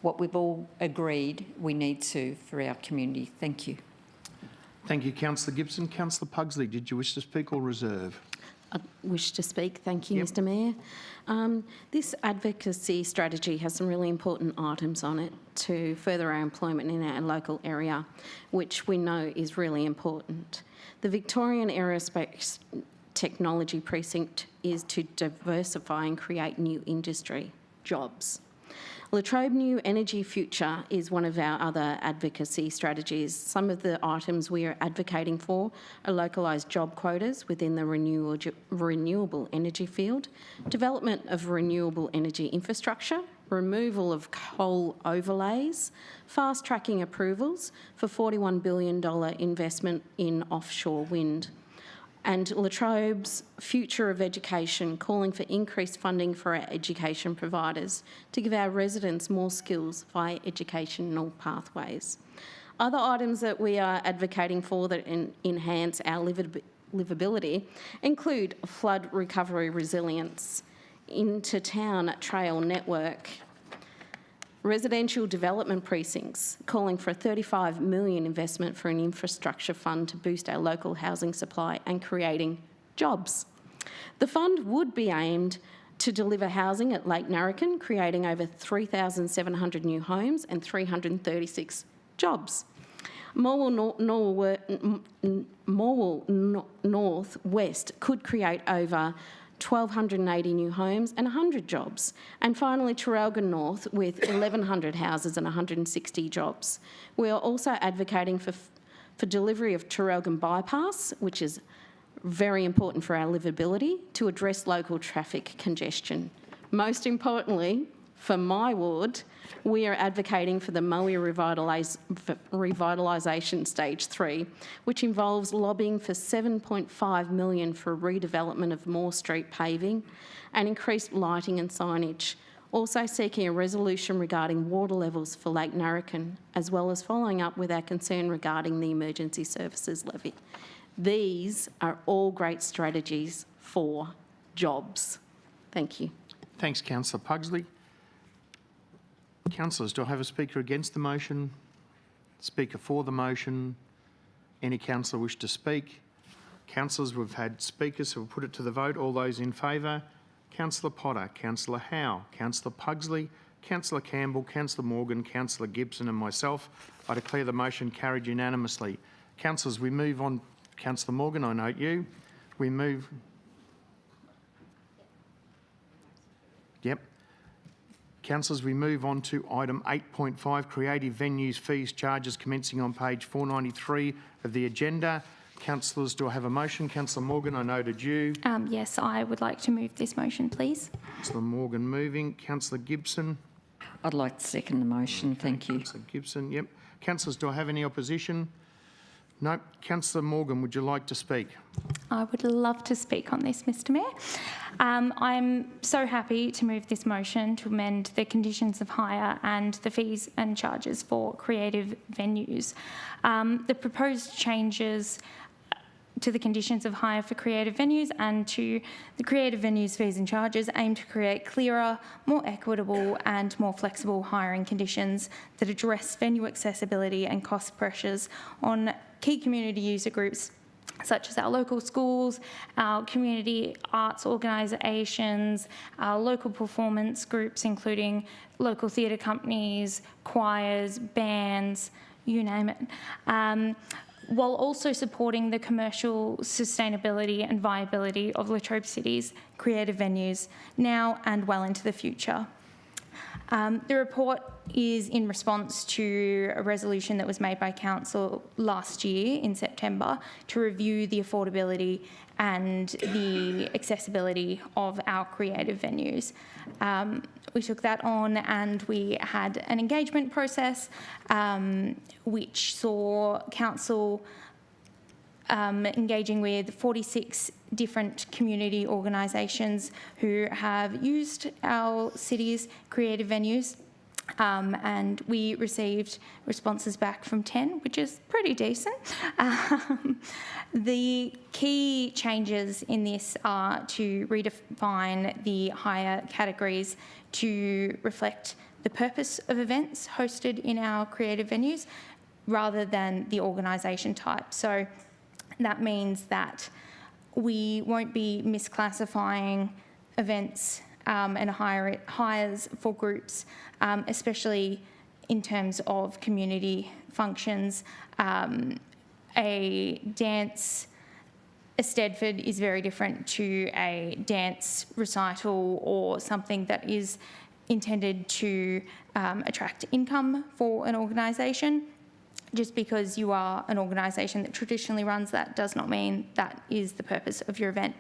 what we've all agreed we need to for our community. Thank you. Thank you, Councillor Gibson. Councillor Pugsley, did you wish to speak or reserve? I wish to speak. Thank you, Mr Mayor. This advocacy strategy has some really important items on it to further our employment in our local area, which we know is really important. The Victorian Aerospace Technology Precinct is to diversify and create new industry jobs. Latrobe New Energy Future is one of our other advocacy strategies. Some of the items we are advocating for are localised job quotas within the renewable energy field, development of renewable energy infrastructure, removal of coal overlays, fast-tracking approvals for $41 billion investment in offshore wind, and Latrobe's Future of Education, calling for increased funding for our education providers to give our residents more skills via educational pathways. Other items that we are advocating for that enhance our livability include flood recovery resilience, into-town trail network, residential development precincts, calling for a $35 million investment for an infrastructure fund to boost our local housing supply and creating jobs. The fund would be aimed to deliver housing at Lake Narrabeen, creating over 3,700 new homes and 336 jobs. Morwell North West could create over 1,280 new homes and 100 jobs. And finally, Traralgon North with 1,100 houses and 160 jobs. We are also advocating for delivery of Traralgon Bypass, which is very important for our livability, to address local traffic congestion. Most importantly, for my ward, we are advocating for the Moe Revitalisation Stage 3, which involves lobbying for $7.5 million for redevelopment of Moore Street paving and increased lighting and signage. Also seeking a resolution regarding water levels for Lake Narrabeen, as well as following up with our concern regarding the emergency services levy. These are all great strategies for jobs. Thank you. Thanks, Councillor Pugsley. Councillors, do I have a speaker against the motion? Speaker for the motion? Any councillor wish to speak? Councillors, we've had speakers, so we'll put it to the vote. All those in favour? Councillor Potter, Councillor Howe, Councillor Pugsley, Councillor Campbell, Councillor Morgan, Councillor Gibson and myself. I declare the motion carried unanimously. Councillors, we move on. Councillor Morgan, I note you. We move... Yep. Councillors, we move on to item 8.5, creative venues, fees, charges, commencing on page 493 of the agenda. Councillors, do I have a motion? Councillor Morgan, I noted you. Yes, I would like to move this motion, please. Councillor Morgan moving. Councillor Gibson. I'd like to second the motion, thank you. Councillor Gibson, yep. Councillors, do I have any opposition? No. Councillor Morgan, would you like to speak? I would love to speak on this, Mr Mayor. I'm so happy to move this motion to amend the conditions of hire and the fees and charges for creative venues. The proposed changes to the conditions of hire for creative venues and to the creative venues fees and charges aim to create clearer, more equitable and more flexible hiring conditions that address venue accessibility and cost pressures on key community user groups such as our local schools, our community arts organisations, our local performance groups including local theatre companies, choirs, bands, you name it. While also supporting the commercial sustainability and viability of Latrobe City's creative venues now and well into the future. The report is in response to a resolution that was made by Council last year in September to review the affordability and the accessibility of our creative venues. We took that on and we had an engagement process which saw Council engaging with 46 different community organisations who have used our city's creative venues. And we received responses back from 10, which is pretty decent. The key changes in this are to redefine the hire categories to reflect the purpose of events hosted in our creative venues rather than the organisation type. So that means that we won't be misclassifying events and hires for groups, especially in terms of community functions. A dance Stedford is very different to a dance recital or something that is intended to attract income for an organisation. Just because you are an organisation that traditionally runs that does not mean that is the purpose of your event.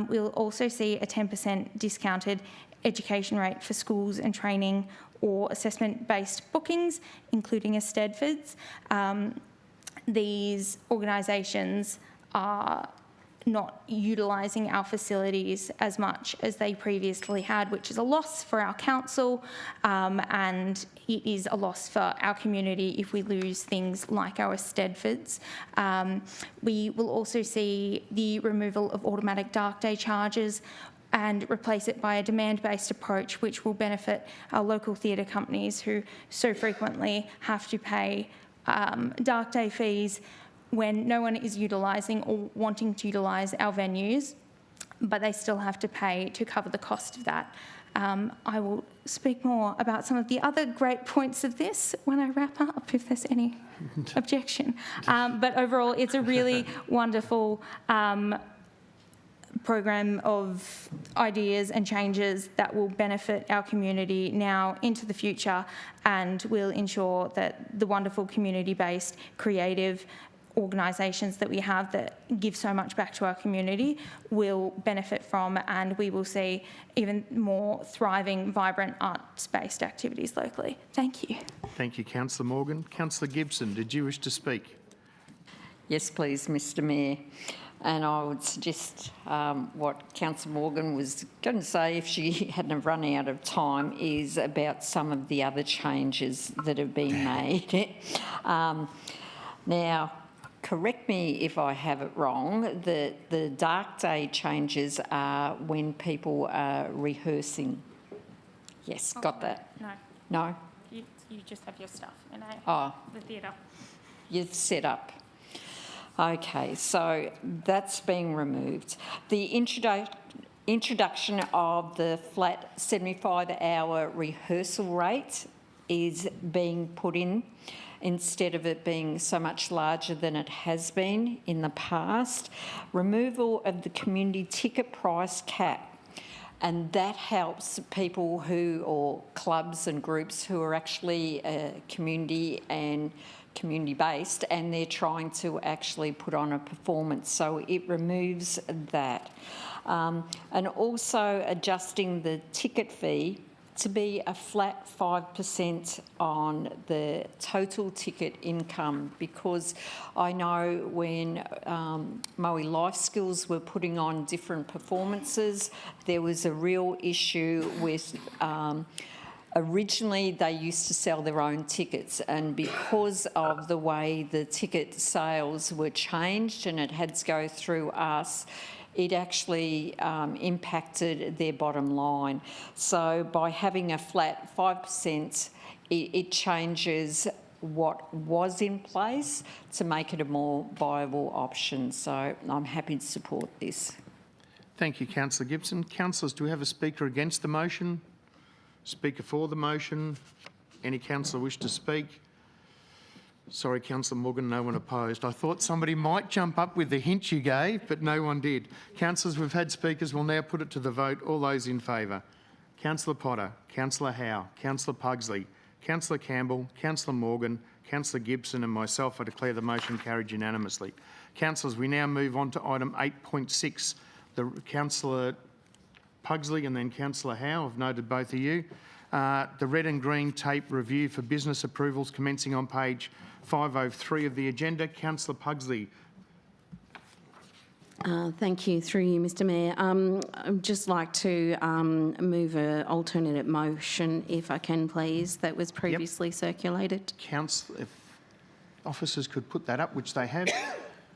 We'll also see a 10% discounted education rate for schools and training or assessment-based bookings, including a Stedfords. These organisations are not utilising our facilities as much as they previously had, which is a loss for our council, and it is a loss for our community if we lose things like our Stedfords. We will also see the removal of automatic dark day charges and replace it by a demand-based approach, which will benefit our local theatre companies who so frequently have to pay dark day fees when no one is utilising or wanting to utilise our venues, but they still have to pay to cover the cost of that. I will speak more about some of the other great points of this when I wrap up, if there's any objection. But overall, it's a really wonderful program of ideas and changes that will benefit our community now into the future, and will ensure that the wonderful community-based creative organisations that we have that give so much back to our community will benefit from, and we will see even more thriving, vibrant arts-based activities locally. Thank you. Thank you, Councillor Morgan. Councillor Gibson, did you wish to speak? Yes, please, Mr Mayor. And I would suggest what Councillor Morgan was going to say, if she hadn't run out of time, is about some of the other changes that have been made. Now, correct me if I have it wrong, the dark day changes are when people are rehearsing. Yes, got that? No. No? You just have your stuff in the theatre. You're set up. Okay, so that's being removed. The introduction of the flat 75-hour rehearsal rate is being put in, instead of it being so much larger than it has been in the past. Removal of the community ticket price cap, and that helps people or clubs and groups who are actually community-based, and they're trying to actually put on a performance. So it removes that. And also adjusting the ticket fee to be a flat 5% on the total ticket income, because I know when Moe Life Skills were putting on different performances, there was a real issue with originally they used to sell their own tickets, and because of the way the ticket sales were changed and it had to go through us, it actually impacted their bottom line. So by having a flat 5%, it changes what was in place to make it a more viable option. So I'm happy to support this. Thank you, Councillor Gibson. Councillors, do we have a speaker against the motion? Speaker for the motion? Any councillor wish to speak? Sorry, Councillor Morgan, no one opposed. I thought somebody might jump up with the hint you gave, but no one did. Councillors, we've had speakers. We'll now put it to the vote. All those in favour? Councillor Potter, Councillor Howe, Councillor Pugsley, Councillor Campbell, Councillor Morgan, Councillor Gibson and myself, I declare the motion carried unanimously. Councillors, we now move on to item 8.6. The Councillor Pugsley and then Councillor Howe, I've noted both of you. The red and green tape review for business approvals commencing on page 503 of the agenda. Councillor Pugsley. Thank you, through you, Mr Mayor. I'd just like to move an alternative motion, if I can, please, that was previously circulated. Councillor, if officers could put that up, which they have.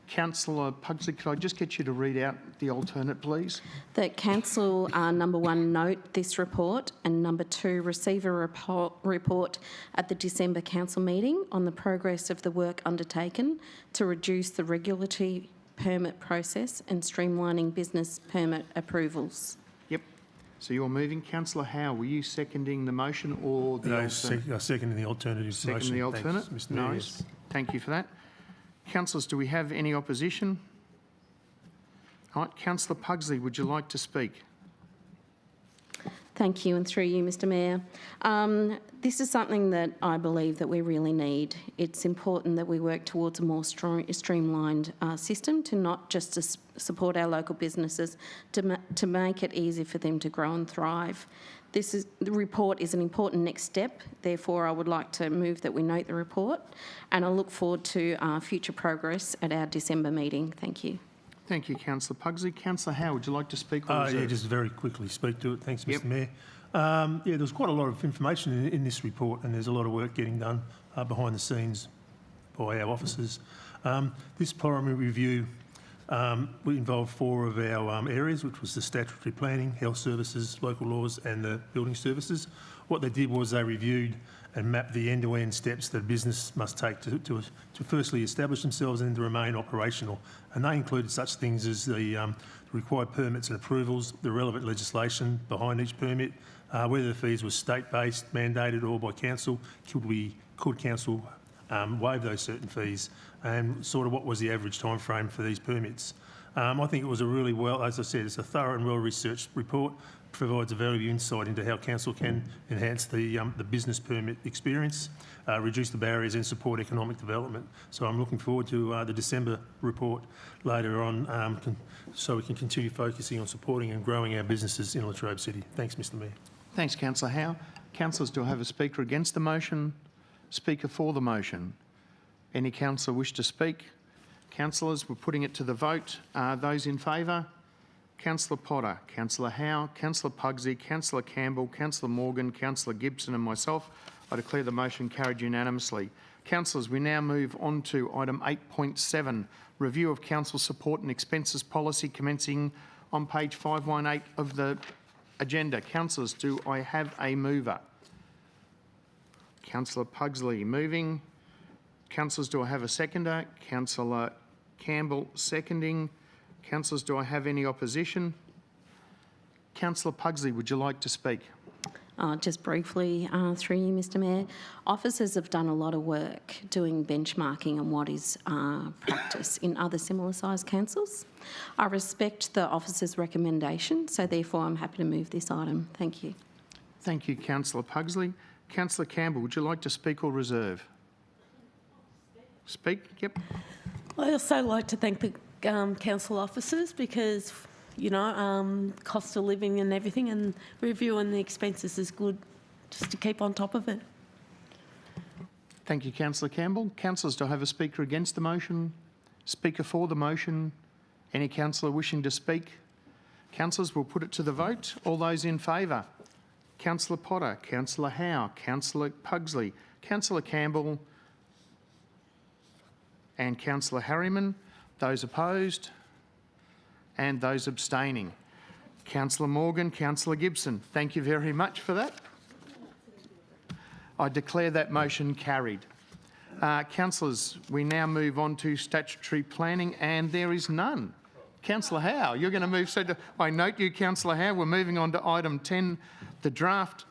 Councillor Pugsley, could I just get you to read out the alternate, please? That Council, number 1, note this report, and number 2, receive a report at the December Council meeting on the progress of the work undertaken to reduce the regulatory permit process and streamlining business permit approvals. Yep. So you're moving. Councillor Howe, were you seconding the motion or the alternate? Seconding the alternative motion. Seconding the alternate? Thanks, Mr Mayor. No, Yes. Thank you for that. Councillors, do we have any opposition? All right, Councillor Pugsley, would you like to speak? Thank you, and through you, Mr Mayor. This is something that I believe that we really need. It's important that we work towards a more streamlined system to not just to support our local businesses, to make it easy for them to grow and thrive. The report is an important next step. Therefore, I would like to move that we note the report, and I look forward to future progress at our December meeting. Thank you. Thank you, Councillor Pugsley. Councillor Howe, would you like to speak? Yeah, just very quickly speak to it. Thanks, Mr Mayor. Yeah, there's quite a lot of information in this report, and there's a lot of work getting done behind the scenes by our officers. This primary review We involved 4 of our areas, which was the statutory planning, health services, local laws and the building services. What they did was they reviewed and mapped the end-to-end steps that a business must take to firstly establish themselves and to remain operational. And they included such things as the required permits and approvals, the relevant legislation behind each permit, whether the fees were state-based, mandated or by council, could council waive those certain fees, and sort of what was the average time frame for these permits. I think it was a really well, as I said, it's a thorough and well-researched report, provides a valuable insight into how council can enhance the business permit experience, reduce the barriers and support economic development. So I'm looking forward to the December report later on so we can continue focusing on supporting and growing our businesses in Latrobe City. Thanks, Mr Mayor. Thanks, Councillor Howe. Councillors, do I have a speaker against the motion? Speaker for the motion? Any councillor wish to speak? Councillors, we're putting it to the vote. Those in favour? Councillor Potter, Councillor Howe, Councillor Pugsy, Councillor Campbell, Councillor Morgan, Councillor Gibson and myself. I declare the motion carried unanimously. Councillors, we now move on to item 8.7, review of council support and expenses policy, commencing on page 518 of the agenda. Councillors, do I have a mover? Councillor Pugsley moving. Councillors, do I have a seconder? Councillor Campbell seconding. Councillors, do I have any opposition? Councillor Pugsley, would you like to speak? Just briefly, through you, Mr Mayor. Officers have done a lot of work doing benchmarking on what is practice in other similar sized councils. I respect the officers' recommendation, so therefore I'm happy to move this item. Thank you. Thank you, Councillor Pugsley. Councillor Campbell, would you like to speak or reserve? Speak, yep. I also like to thank the council officers because, you know, cost of living and everything, and reviewing the expenses is good just to keep on top of it. Thank you, Councillor Campbell. Councillors, do I have a speaker against the motion? Speaker for the motion? Any councillor wishing to speak? Councillors, we'll put it to the vote. All those in favour? Councillor Potter, Councillor Howe, Councillor Pugsley, Councillor Campbell and Councillor Harriman. Those opposed and those abstaining. Councillor Morgan, Councillor Gibson, thank you very much for that. I declare that motion carried. Councillors, we now move on to statutory planning and there is none. Councillor Howe, you're going to move. So I note you, Councillor Howe. We're moving on to item 10. The draft,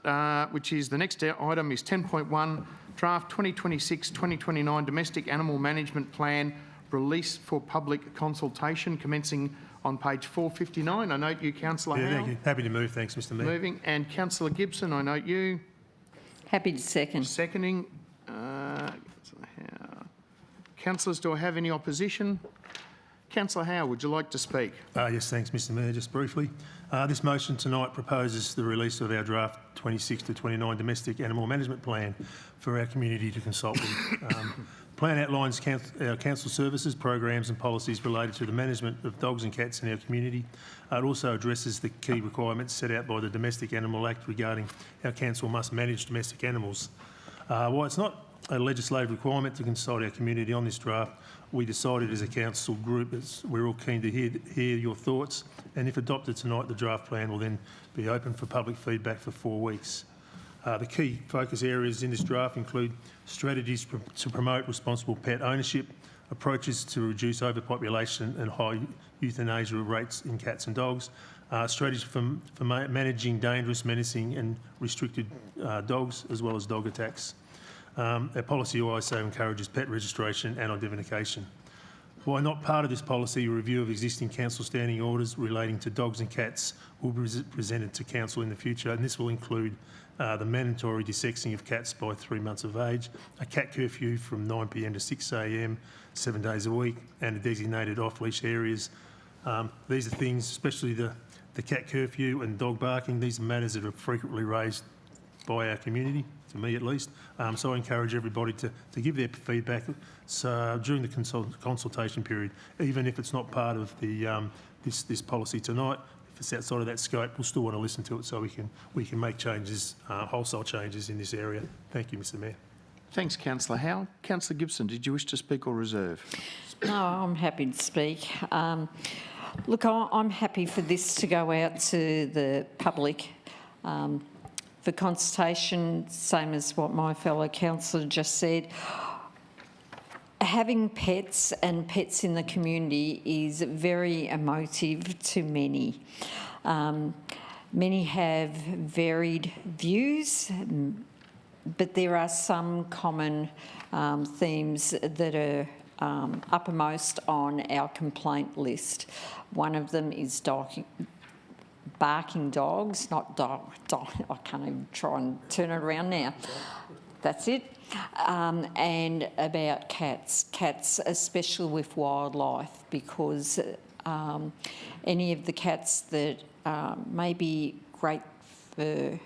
which is the next item, is 10.1, draft 2026-2029 Domestic Animal Management Plan release for public consultation, commencing on page 459. I note you, Councillor Howe. Thank you. Happy to move. Thanks, Mr Mayor. Moving. And Councillor Gibson, I note you. Happy to second. Seconding. Councillors, do I have any opposition? Councillor Howe, would you like to speak? Yes, thanks, Mr Mayor. Just briefly. This motion tonight proposes the release of our draft 26 to 29 Domestic Animal Management Plan for our community to consult with. The plan outlines our council services, programs and policies related to the management of dogs and cats in our community. It also addresses the key requirements set out by the Domestic Animal Act regarding how council must manage domestic animals. While it's not a legislative requirement to consult our community on this draft, we decided as a council group we're all keen to hear your thoughts, and if adopted tonight, the draft plan will then be open for public feedback for 4 weeks. The key focus areas in this draft include strategies to promote responsible pet ownership, approaches to reduce overpopulation and high euthanasia rates in cats and dogs, strategies for managing dangerous, menacing and restricted dogs, as well as dog attacks. Our policy also encourages pet registration and identification. While not part of this policy, a review of existing council standing orders relating to dogs and cats will be presented to council in the future, and this will include the mandatory desexing of cats by 3 months of age, a cat curfew from 9 p.m. to 6 a.m, 7 days a week, and designated off-leash areas. These are things, especially the cat curfew and dog barking, these are matters that are frequently raised by our community, to me at least. So I encourage everybody to give their feedback during the consultation period, even if it's not part of the this policy tonight. If it's outside of that scope, we'll still want to listen to it so we can make changes, wholesale changes in this area. Thank you, Mr Mayor. Thanks, Councillor Howe. Councillor Gibson, did you wish to speak or reserve? No, I'm happy to speak. Look, I'm happy for this to go out to the public for consultation, same as what my fellow councillor just said. Having pets and pets in the community is very emotive to many. Many have varied views, but there are some common themes that are uppermost on our complaint list. One of them is barking dogs, not dog. I can't even try and turn it around now. That's it. And about cats, especially with wildlife, because any of the cats that may be great for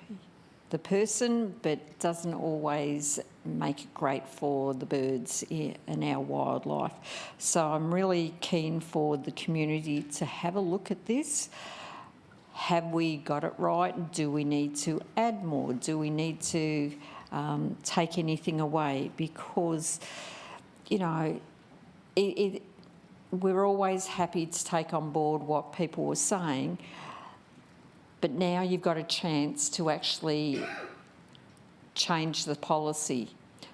the person but doesn't always make it great for the birds and our wildlife. So I'm really keen for the community to have a look at this. Have we got it right? Do we need to add more? Do we need to take anything away? Because, you know, we're always happy to take on board what people were saying, but now you've got a chance to actually change the policy.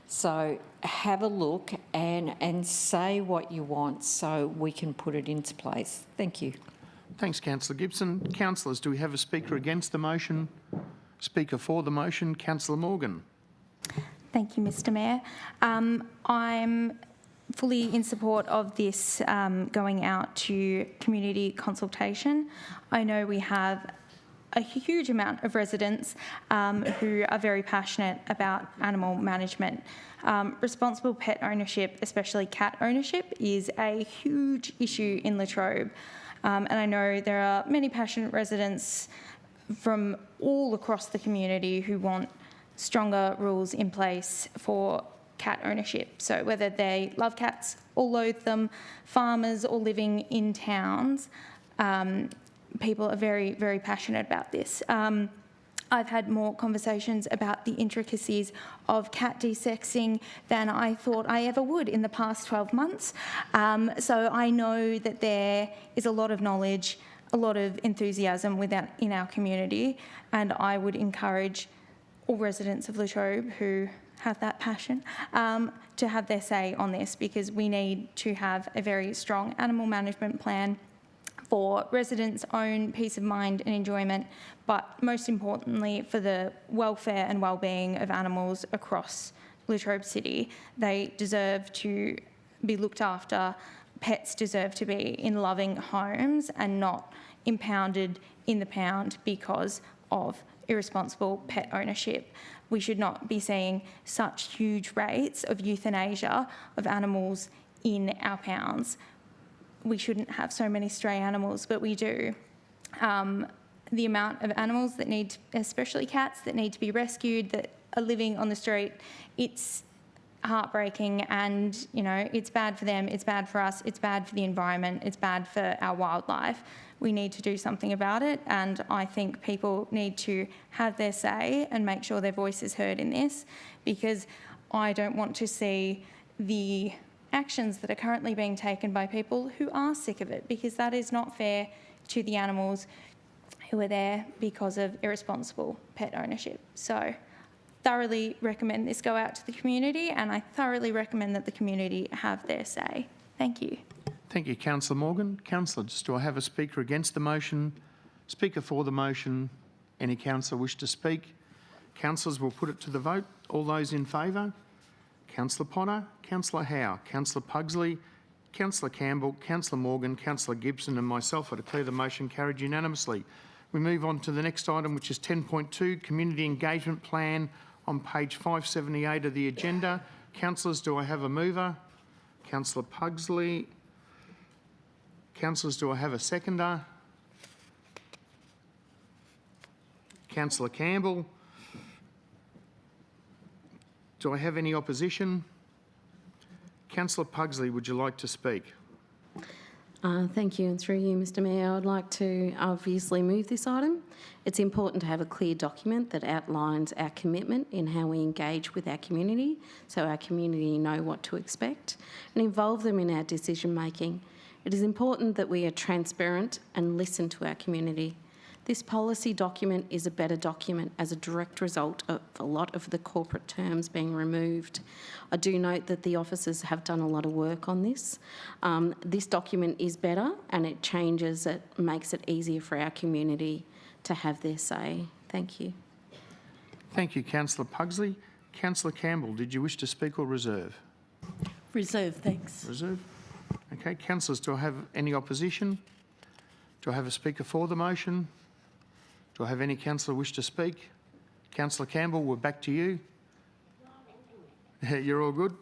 So have a look and say what you want so we can put it into place. Thank you. Thanks, Councillor Gibson. Councillors, do we have a speaker against the motion? Speaker for the motion, Councillor Morgan. Thank you, Mr Mayor. I'm fully in support of this going out to community consultation. I know we have a huge amount of residents who are very passionate about animal management. Responsible pet ownership, especially cat ownership, is a huge issue in Latrobe. And I know there are many passionate residents from all across the community who want stronger rules in place for cat ownership. So whether they love cats or loathe them, farmers or living in towns, people are very, very passionate about this. I've had more conversations about the intricacies of cat desexing than I thought I ever would in the past 12 months. So I know that there is a lot of knowledge, a lot of enthusiasm in our community, and I would encourage all residents of Latrobe who have that passion to have their say on this, because we need to have a very strong animal management plan for residents' own peace of mind and enjoyment, but most importantly for the welfare and well-being of animals across Latrobe City. They deserve to be looked after. Pets deserve to be in loving homes and not impounded in the pound because of irresponsible pet ownership. We should not be seeing such huge rates of euthanasia of animals in our pounds. We shouldn't have so many stray animals, but we do. The amount of animals that need, especially cats, that need to be rescued, that are living on the street, it's heartbreaking, and you know, it's bad for them, it's bad for us, it's bad for the environment, it's bad for our wildlife. We need to do something about it, and I think people need to have their say and make sure their voice is heard in this, because I don't want to see the actions that are currently being taken by people who are sick of it, because that is not fair to the animals who are there because of irresponsible pet ownership. So thoroughly recommend this go out to the community, and I thoroughly recommend that the community have their say. Thank you. Thank you, Councillor Morgan. Councillors, do I have a speaker against the motion? Speaker for the motion? Any councillor wish to speak? Councillors, will put it to the vote. All those in favour? Councillor Potter, Councillor Howe, Councillor Pugsley, Councillor Campbell, Councillor Morgan, Councillor Gibson and myself. I declare the motion carried unanimously. We move on to the next item, which is 10.2, Community Engagement Plan on page 578 of the agenda. Councillors, do I have a mover? Councillor Pugsley. Councillors, do I have a seconder? Councillor Campbell. Do I have any opposition? Councillor Pugsley, would you like to speak? Thank you, and through you, Mr Mayor, I'd like to obviously move this item. It's important to have a clear document that outlines our commitment in how we engage with our community, so our community know what to expect, and involve them in our decision making. It is important that we are transparent and listen to our community. This policy document is a better document as a direct result of a lot of the corporate terms being removed. I do note that the officers have done a lot of work on this. This document is better and it changes it, makes it easier for our community to have their say. Thank you. Thank you, Councillor Pugsley. Councillor Campbell, did you wish to speak or reserve? Reserve, thanks. Reserve. Okay, councillors, do I have any opposition? Do I have a speaker for the motion? Do I have any councillor wish to speak? Councillor Campbell, we're back to you. You're all good?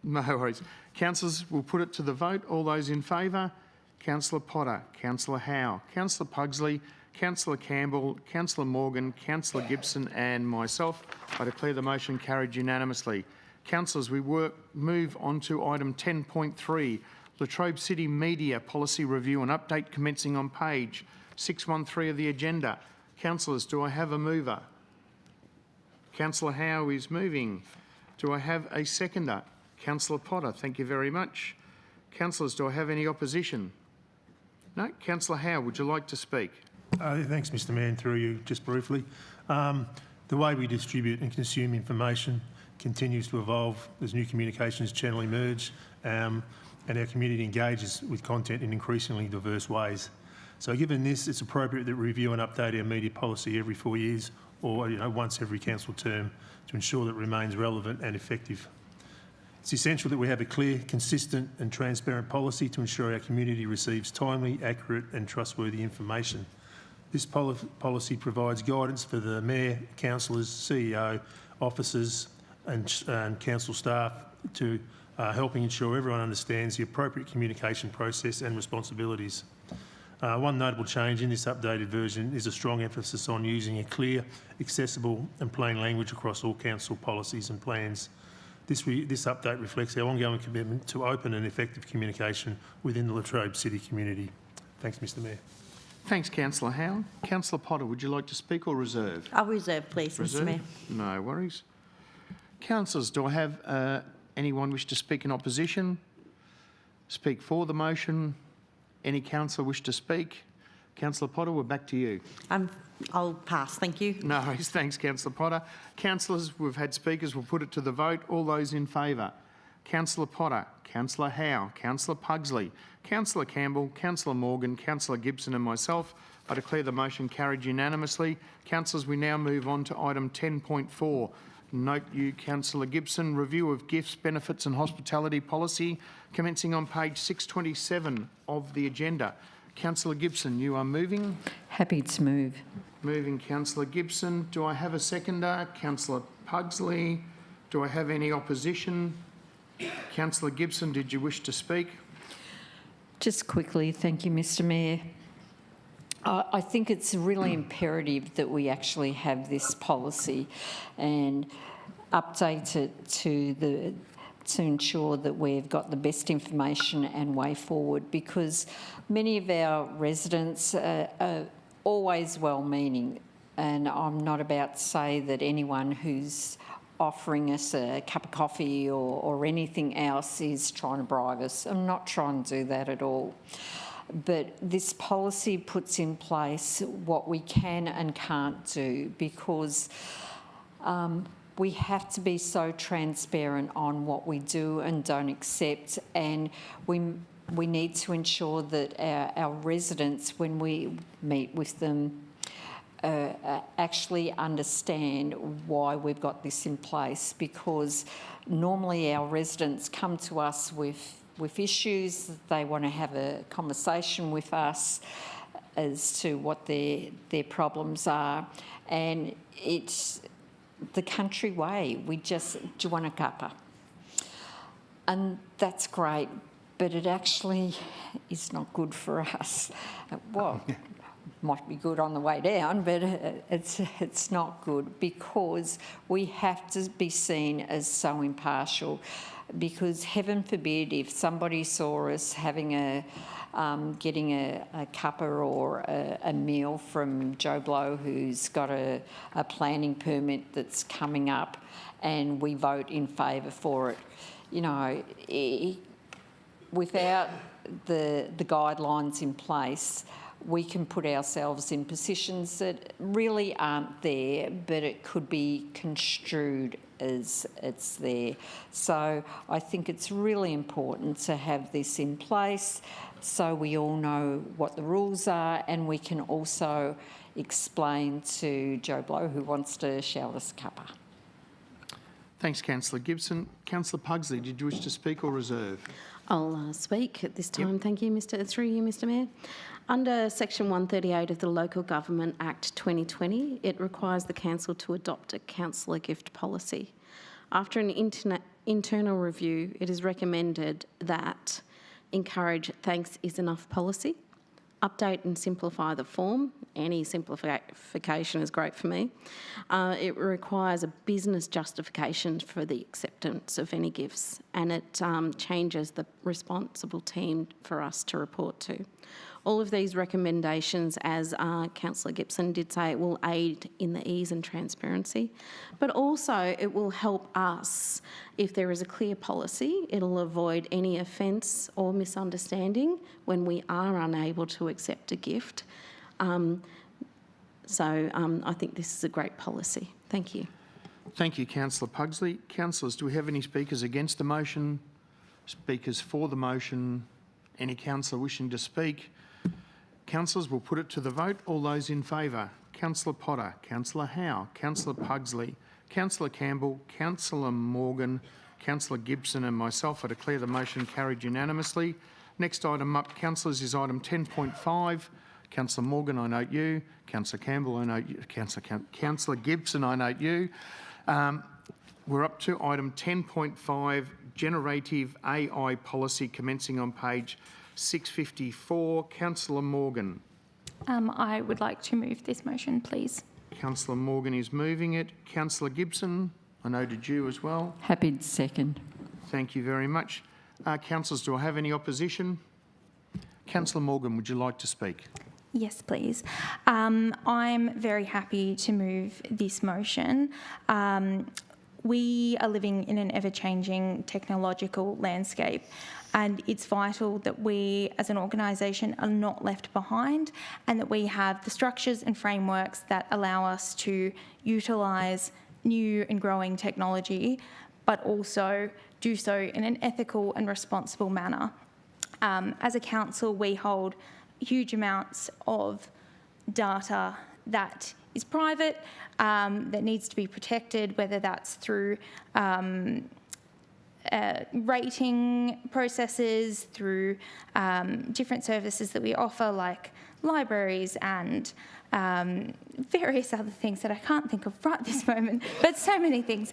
No worries. Councillors, we'll put it to the vote. All those in favour? Councillor Potter, Councillor Howe, Councillor Pugsley, Councillor Campbell, Councillor Morgan, Councillor Gibson and myself. I declare the motion carried unanimously. Councillors, we move on to item 10.3, Latrobe City Media Policy Review and Update, commencing on page 613 of the agenda. Councillors, do I have a mover? Councillor Howe is moving. Do I have a seconder? Councillor Potter, thank you very much. Councillors, do I have any opposition? No? Councillor Howe, would you like to speak? Thanks, Mr Mayor, and through you, just briefly. The way we distribute and consume information continues to evolve as new communications channel emerge, and our community engages with content in increasingly diverse ways. So given this, it's appropriate that we review and update our media policy every 4 years or once every council term to ensure that it remains relevant and effective. It's essential that we have a clear, consistent and transparent policy to ensure our community receives timely, accurate and trustworthy information. This policy provides guidance for the Mayor, councillors, CEO, officers and council staff to helping ensure everyone understands the appropriate communication process and responsibilities. One notable change in this updated version is a strong emphasis on using a clear, accessible and plain language across all council policies and plans. This update reflects our ongoing commitment to open and effective communication within the Latrobe City community. Thanks, Mr Mayor. Thanks, Councillor Howe. Councillor Potter, would you like to speak or reserve? I'll reserve, please, Reserve? Mr Mayor. No worries. Councillors, do I have anyone wish to speak in opposition? Speak for the motion? Any councillor wish to speak? Councillor Potter, we're back to you. I'll pass, thank you. No worries, thanks, Councillor Potter. Councillors, we've had speakers, we'll put it to the vote. All those in favour? Councillor Potter, Councillor Howe, Councillor Pugsley, Councillor Campbell, Councillor Morgan, Councillor Gibson and myself. I declare the motion carried unanimously. Councillors, we now move on to item 10.4. Note you, Councillor Gibson, review of gifts, benefits and hospitality policy, commencing on page 627 of the agenda. Councillor Gibson, you are moving. Happy to move. Moving, Councillor Gibson. Do I have a seconder? Councillor Pugsley. Do I have any opposition? Councillor Gibson, did you wish to speak? Just quickly, thank you, Mr Mayor. I think it's really imperative that we actually have this policy and update it to ensure that we've got the best information and way forward, because many of our residents are always well-meaning, and I'm not about to say that anyone who's offering us a cup of coffee or anything else is trying to bribe us. I'm not trying to do that at all. But this policy puts in place what we can and can't do, because we have to be so transparent on what we do and don't accept, and we need to ensure that our residents, when we meet with them, actually understand why we've got this in place, because normally our residents come to us with issues. They want to have a conversation with us as to what their problems are, and it's the country way. We just, do you want a cuppa? And that's great, but it actually is not good for us. Well, might be good on the way down, but it's not good, because we have to be seen as so impartial. Because heaven forbid if somebody saw us having getting a cuppa or a meal from Joe Blow, who's got a planning permit that's coming up, and we vote in favour for it. You know, without the guidelines in place, we can put ourselves in positions that really aren't there, but it could be construed as it's there. So I think it's really important to have this in place so we all know what the rules are, and we can also explain to Joe Blow, who wants to shout us a cuppa. Thanks, Councillor Gibson. Councillor Pugsley, did you wish to speak or reserve? I'll speak at this time. Yep. Thank you, through you, Mr Mayor. Under Section 138 of the Local Government Act 2020, it requires the council to adopt a councillor gift policy. After an internal review, it is recommended that encourage thanks is enough policy, update and simplify the form. Any simplification is great for me. It requires a business justification for the acceptance of any gifts, and it changes the responsible team for us to report to. All of these recommendations, as Councillor Gibson did say, will aid in the ease and transparency, but also it will help us. If there is a clear policy, it'll avoid any offence or misunderstanding when we are unable to accept a gift. I think this is a great policy. Thank you. Thank you, Councillor Pugsley. Councillors, do we have any speakers against the motion? Speakers for the motion? Any councillor wishing to speak? Councillors, will put it to the vote. All those in favour? Councillor Potter, Councillor Howe, Councillor Pugsley, Councillor Campbell, Councillor Morgan, Councillor Gibson and myself. I declare the motion carried unanimously. Next item up, councillors, is item 10.5. Councillor Morgan, I note you. Councillor Campbell, I note you. Councillor Gibson, I note you. We're up to item 10.5, Generative AI Policy, commencing on page 654. Councillor Morgan. I would like to move this motion, please. Councillor Morgan is moving it. Councillor Gibson, I noted you as well. Happy to second. Thank you very much. Councillors, do I have any opposition? Councillor Morgan, would you like to speak? Yes, please. I'm very happy to move this motion. We are living in an ever-changing technological landscape, and it's vital that we as an organisation are not left behind, and that we have the structures and frameworks that allow us to utilise new and growing technology, but also do so in an ethical and responsible manner. As a council, we hold huge amounts of data that is private, that needs to be protected, whether that's through rating processes, through different services that we offer, like libraries and various other things that I can't think of right this moment, but so many things.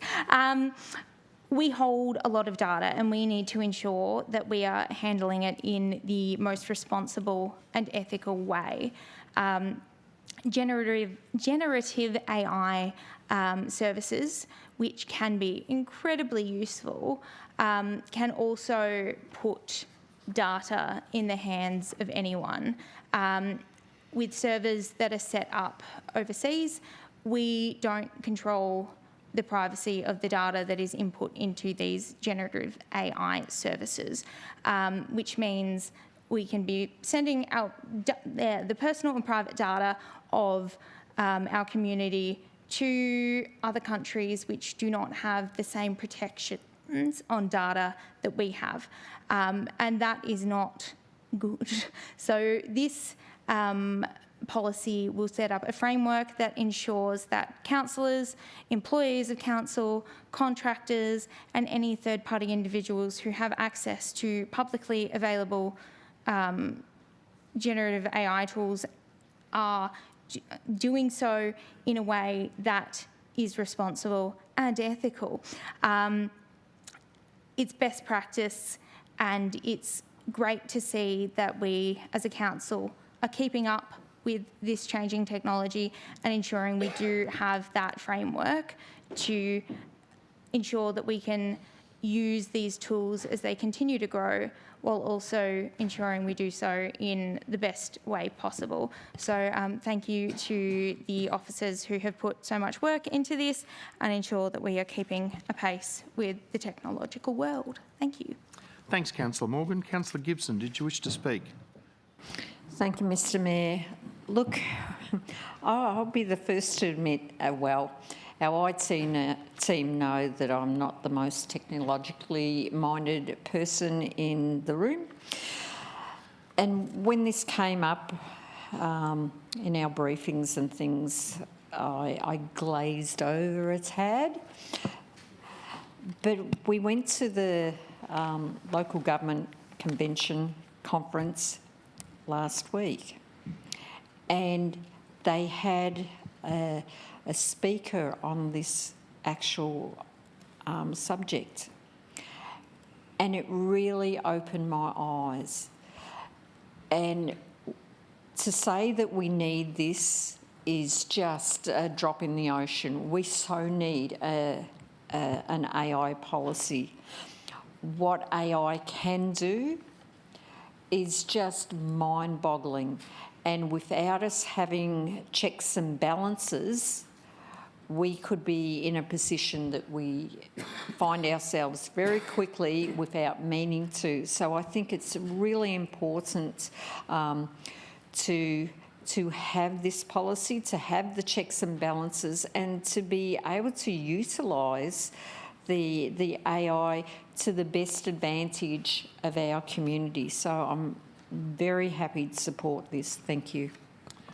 We hold a lot of data, and we need to ensure that we are handling it in the most responsible and ethical way. Generative AI services, which can be incredibly useful, can also put data in the hands of anyone. With servers that are set up overseas, we don't control the privacy of the data that is input into these generative AI services, which means we can be sending out the personal and private data of our community to other countries which do not have the same protections on data that we have, and that is not good. So this policy will set up a framework that ensures that councillors, employees of council, contractors and any third-party individuals who have access to publicly available generative AI tools are doing so in a way that is responsible and ethical. It's best practice, and it's great to see that we as a council are keeping up with this changing technology and ensuring we do have that framework to ensure that we can use these tools as they continue to grow, while also ensuring we do so in the best way possible. So thank you to the officers who have put so much work into this and ensure that we are keeping apace with the technological world. Thank you. Thanks, Councillor Morgan. Councillor Gibson, did you wish to speak? Thank you, Mr Mayor. Look, I'll be the first to admit, our IT team know that I'm not the most technologically minded person in the room. And when this came up in our briefings and things, I glazed over a tad. But we went to the local government convention conference last week, and they had a speaker on this actual subject, and it really opened my eyes. And to say that we need this is just a drop in the ocean. We so need an AI policy. What AI can do is just mind-boggling, and without us having checks and balances, we could be in a position that we find ourselves very quickly without meaning to. So I think it's really important to have this policy, to have the checks and balances, and to be able to utilise the AI to the best advantage of our community. So I'm very happy to support this. Thank you.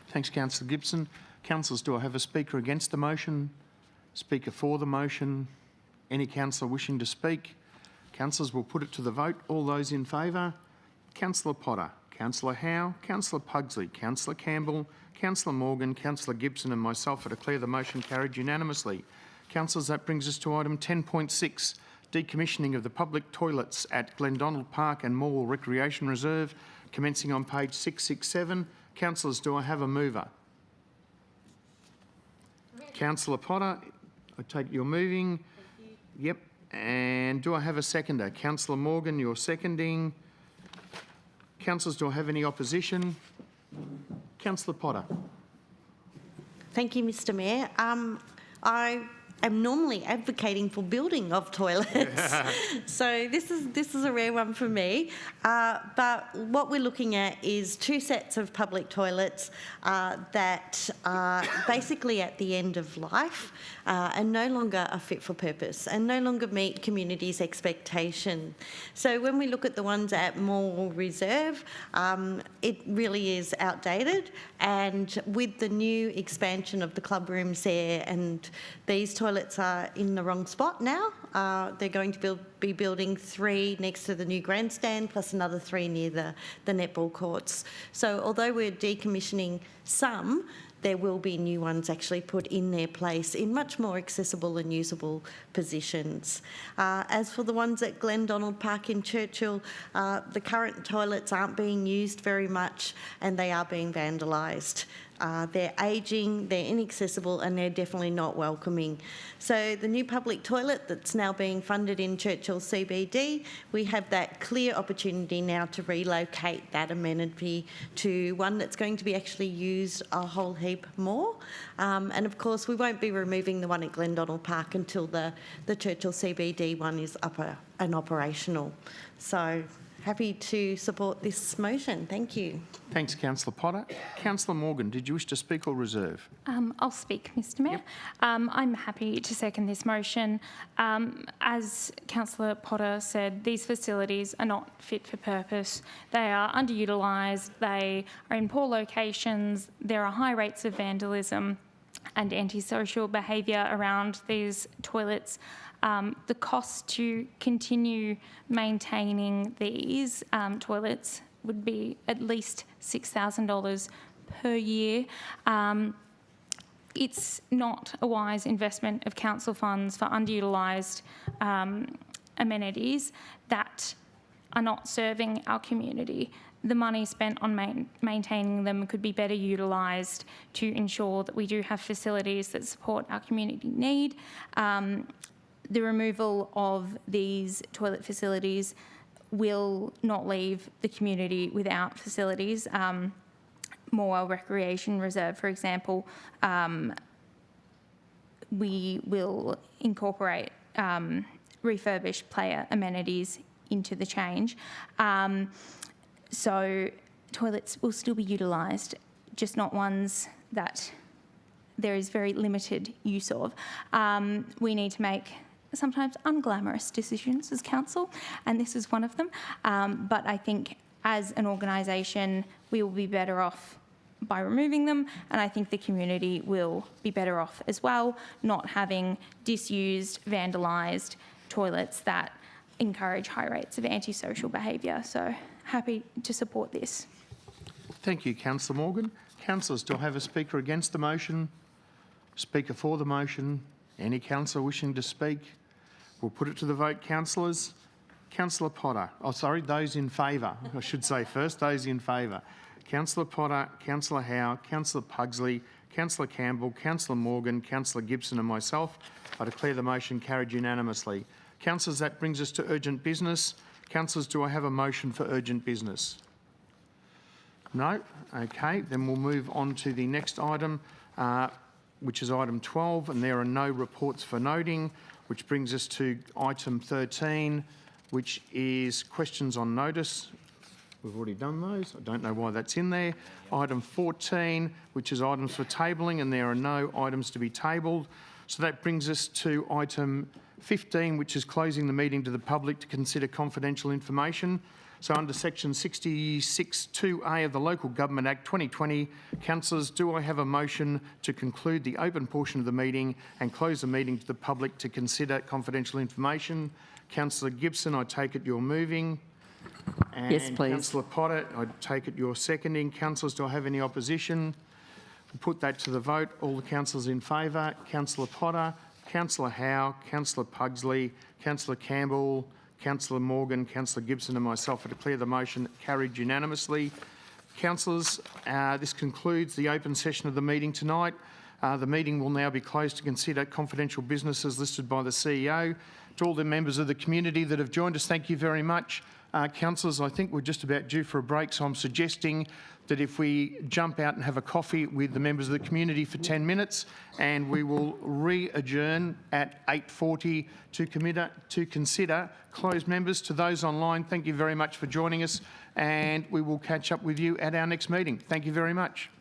Thanks, Councillor Gibson. Councillors, do I have a speaker against the motion? Speaker for the motion? Any councillor wishing to speak? Councillors, will put it to the vote. All those in favour? Councillor Potter, Councillor Howe, Councillor Pugsley, Councillor Campbell, Councillor Morgan, Councillor Gibson and myself, I declare the motion carried unanimously. Councillors, that brings us to item 10.6, decommissioning of the public toilets at Glendonald Park and Morwell Recreation Reserve, commencing on page 667. Councillors, do I have a mover? Councillor Potter, I take you're moving. Yep. And do I have a seconder? Councillor Morgan, you're seconding. Councillors, do I have any opposition? Councillor Potter. Thank you, Mr Mayor. I am normally advocating for building of toilets, so this is a rare one for me. But what we're looking at is two sets of public toilets that are basically at the end of life and no longer are fit for purpose and no longer meet communities' expectation. So when we look at the ones at Morwell Reserve, it really is outdated, and with the new expansion of the club rooms there, and these toilets are in the wrong spot now. They're going to be building 3 next to the new grandstand, plus another 3 near the netball courts. So although we're decommissioning some, there will be new ones actually put in their place in much more accessible and usable positions. As for the ones at Glendonald Park in Churchill, the current toilets aren't being used very much and they are being vandalised. They're ageing, they're inaccessible, and they're definitely not welcoming. So the new public toilet that's now being funded in Churchill CBD, we have that clear opportunity now to relocate that amenity to one that's going to be actually used a whole heap more. And of course, we won't be removing the one at Glendonald Park until the Churchill CBD one is up and operational. So happy to support this motion. Thank you. Thanks, Councillor Potter. Councillor Morgan, did you wish to speak or reserve? I'll speak, Mr Mayor. I'm happy to second this motion. As Councillor Potter said, these facilities are not fit for purpose. They are underutilised, they are in poor locations, there are high rates of vandalism and antisocial behaviour around these toilets. The cost to continue maintaining these toilets would be at least $6,000 per year. It's not a wise investment of council funds for underutilised amenities that are not serving our community. the money spent on maintaining them could be better utilised to ensure that we do have facilities that support our community need. The removal of these toilet facilities will not leave the community without facilities. Morwell Recreation Reserve, for example, we will incorporate refurbished player amenities into the change. So toilets will still be utilised, just not ones that there is very limited use of. We need to make sometimes unglamorous decisions as council, and this is one of them. But I think as an organisation, we will be better off by removing them, and I think the community will be better off as well, not having disused, vandalised toilets that encourage high rates of antisocial behaviour. So happy to support this. Thank you, Councillor Morgan. Councillors, do I have a speaker against the motion? Speaker for the motion? Any councillor wishing to speak? We'll put it to the vote, councillors. Councillor Potter. Oh, sorry, those in favour. I should say first, those in favour. Councillor Potter, Councillor Howe, Councillor Pugsley, Councillor Campbell, Councillor Morgan, Councillor Gibson and myself. I declare the motion carried unanimously. Councillors, that brings us to urgent business. Councillors, do I have a motion for urgent business? No? Okay, then we'll move on to the next item, which is item 12, and there are no reports for noting, which brings us to item 13, which is questions on notice. We've already done those. I don't know why that's in there. Item 14, which is items for tabling, and there are no items to be tabled. So that brings us to item 15, which is closing the meeting to the public to consider confidential information. So under section 66(2)(a) of the Local Government Act 2020, councillors, do I have a motion to conclude the open portion of the meeting and close the meeting to the public to consider confidential information? Councillor Gibson, I take it you're moving. And yes, please. Councillor Potter, I take it you're seconding. Councillors, do I have any opposition? We'll put that to the vote. All the councillors in favour. Councillor Potter, Councillor Howe, Councillor Pugsley, Councillor Campbell, Councillor Morgan, Councillor Gibson and myself, I declare the motion carried unanimously. Councillors, this concludes the open session of the meeting tonight. The meeting will now be closed to consider confidential businesses listed by the CEO. To all the members of the community that have joined us, thank you very much. Councillors, I think we're just about due for a break, so I'm suggesting that if we jump out and have a coffee with the members of the community for 10 minutes, and we will re-adjourn at 8:40 to consider closed members. To those online, thank you very much for joining us, and we will catch up with you at our next meeting. Thank you very much.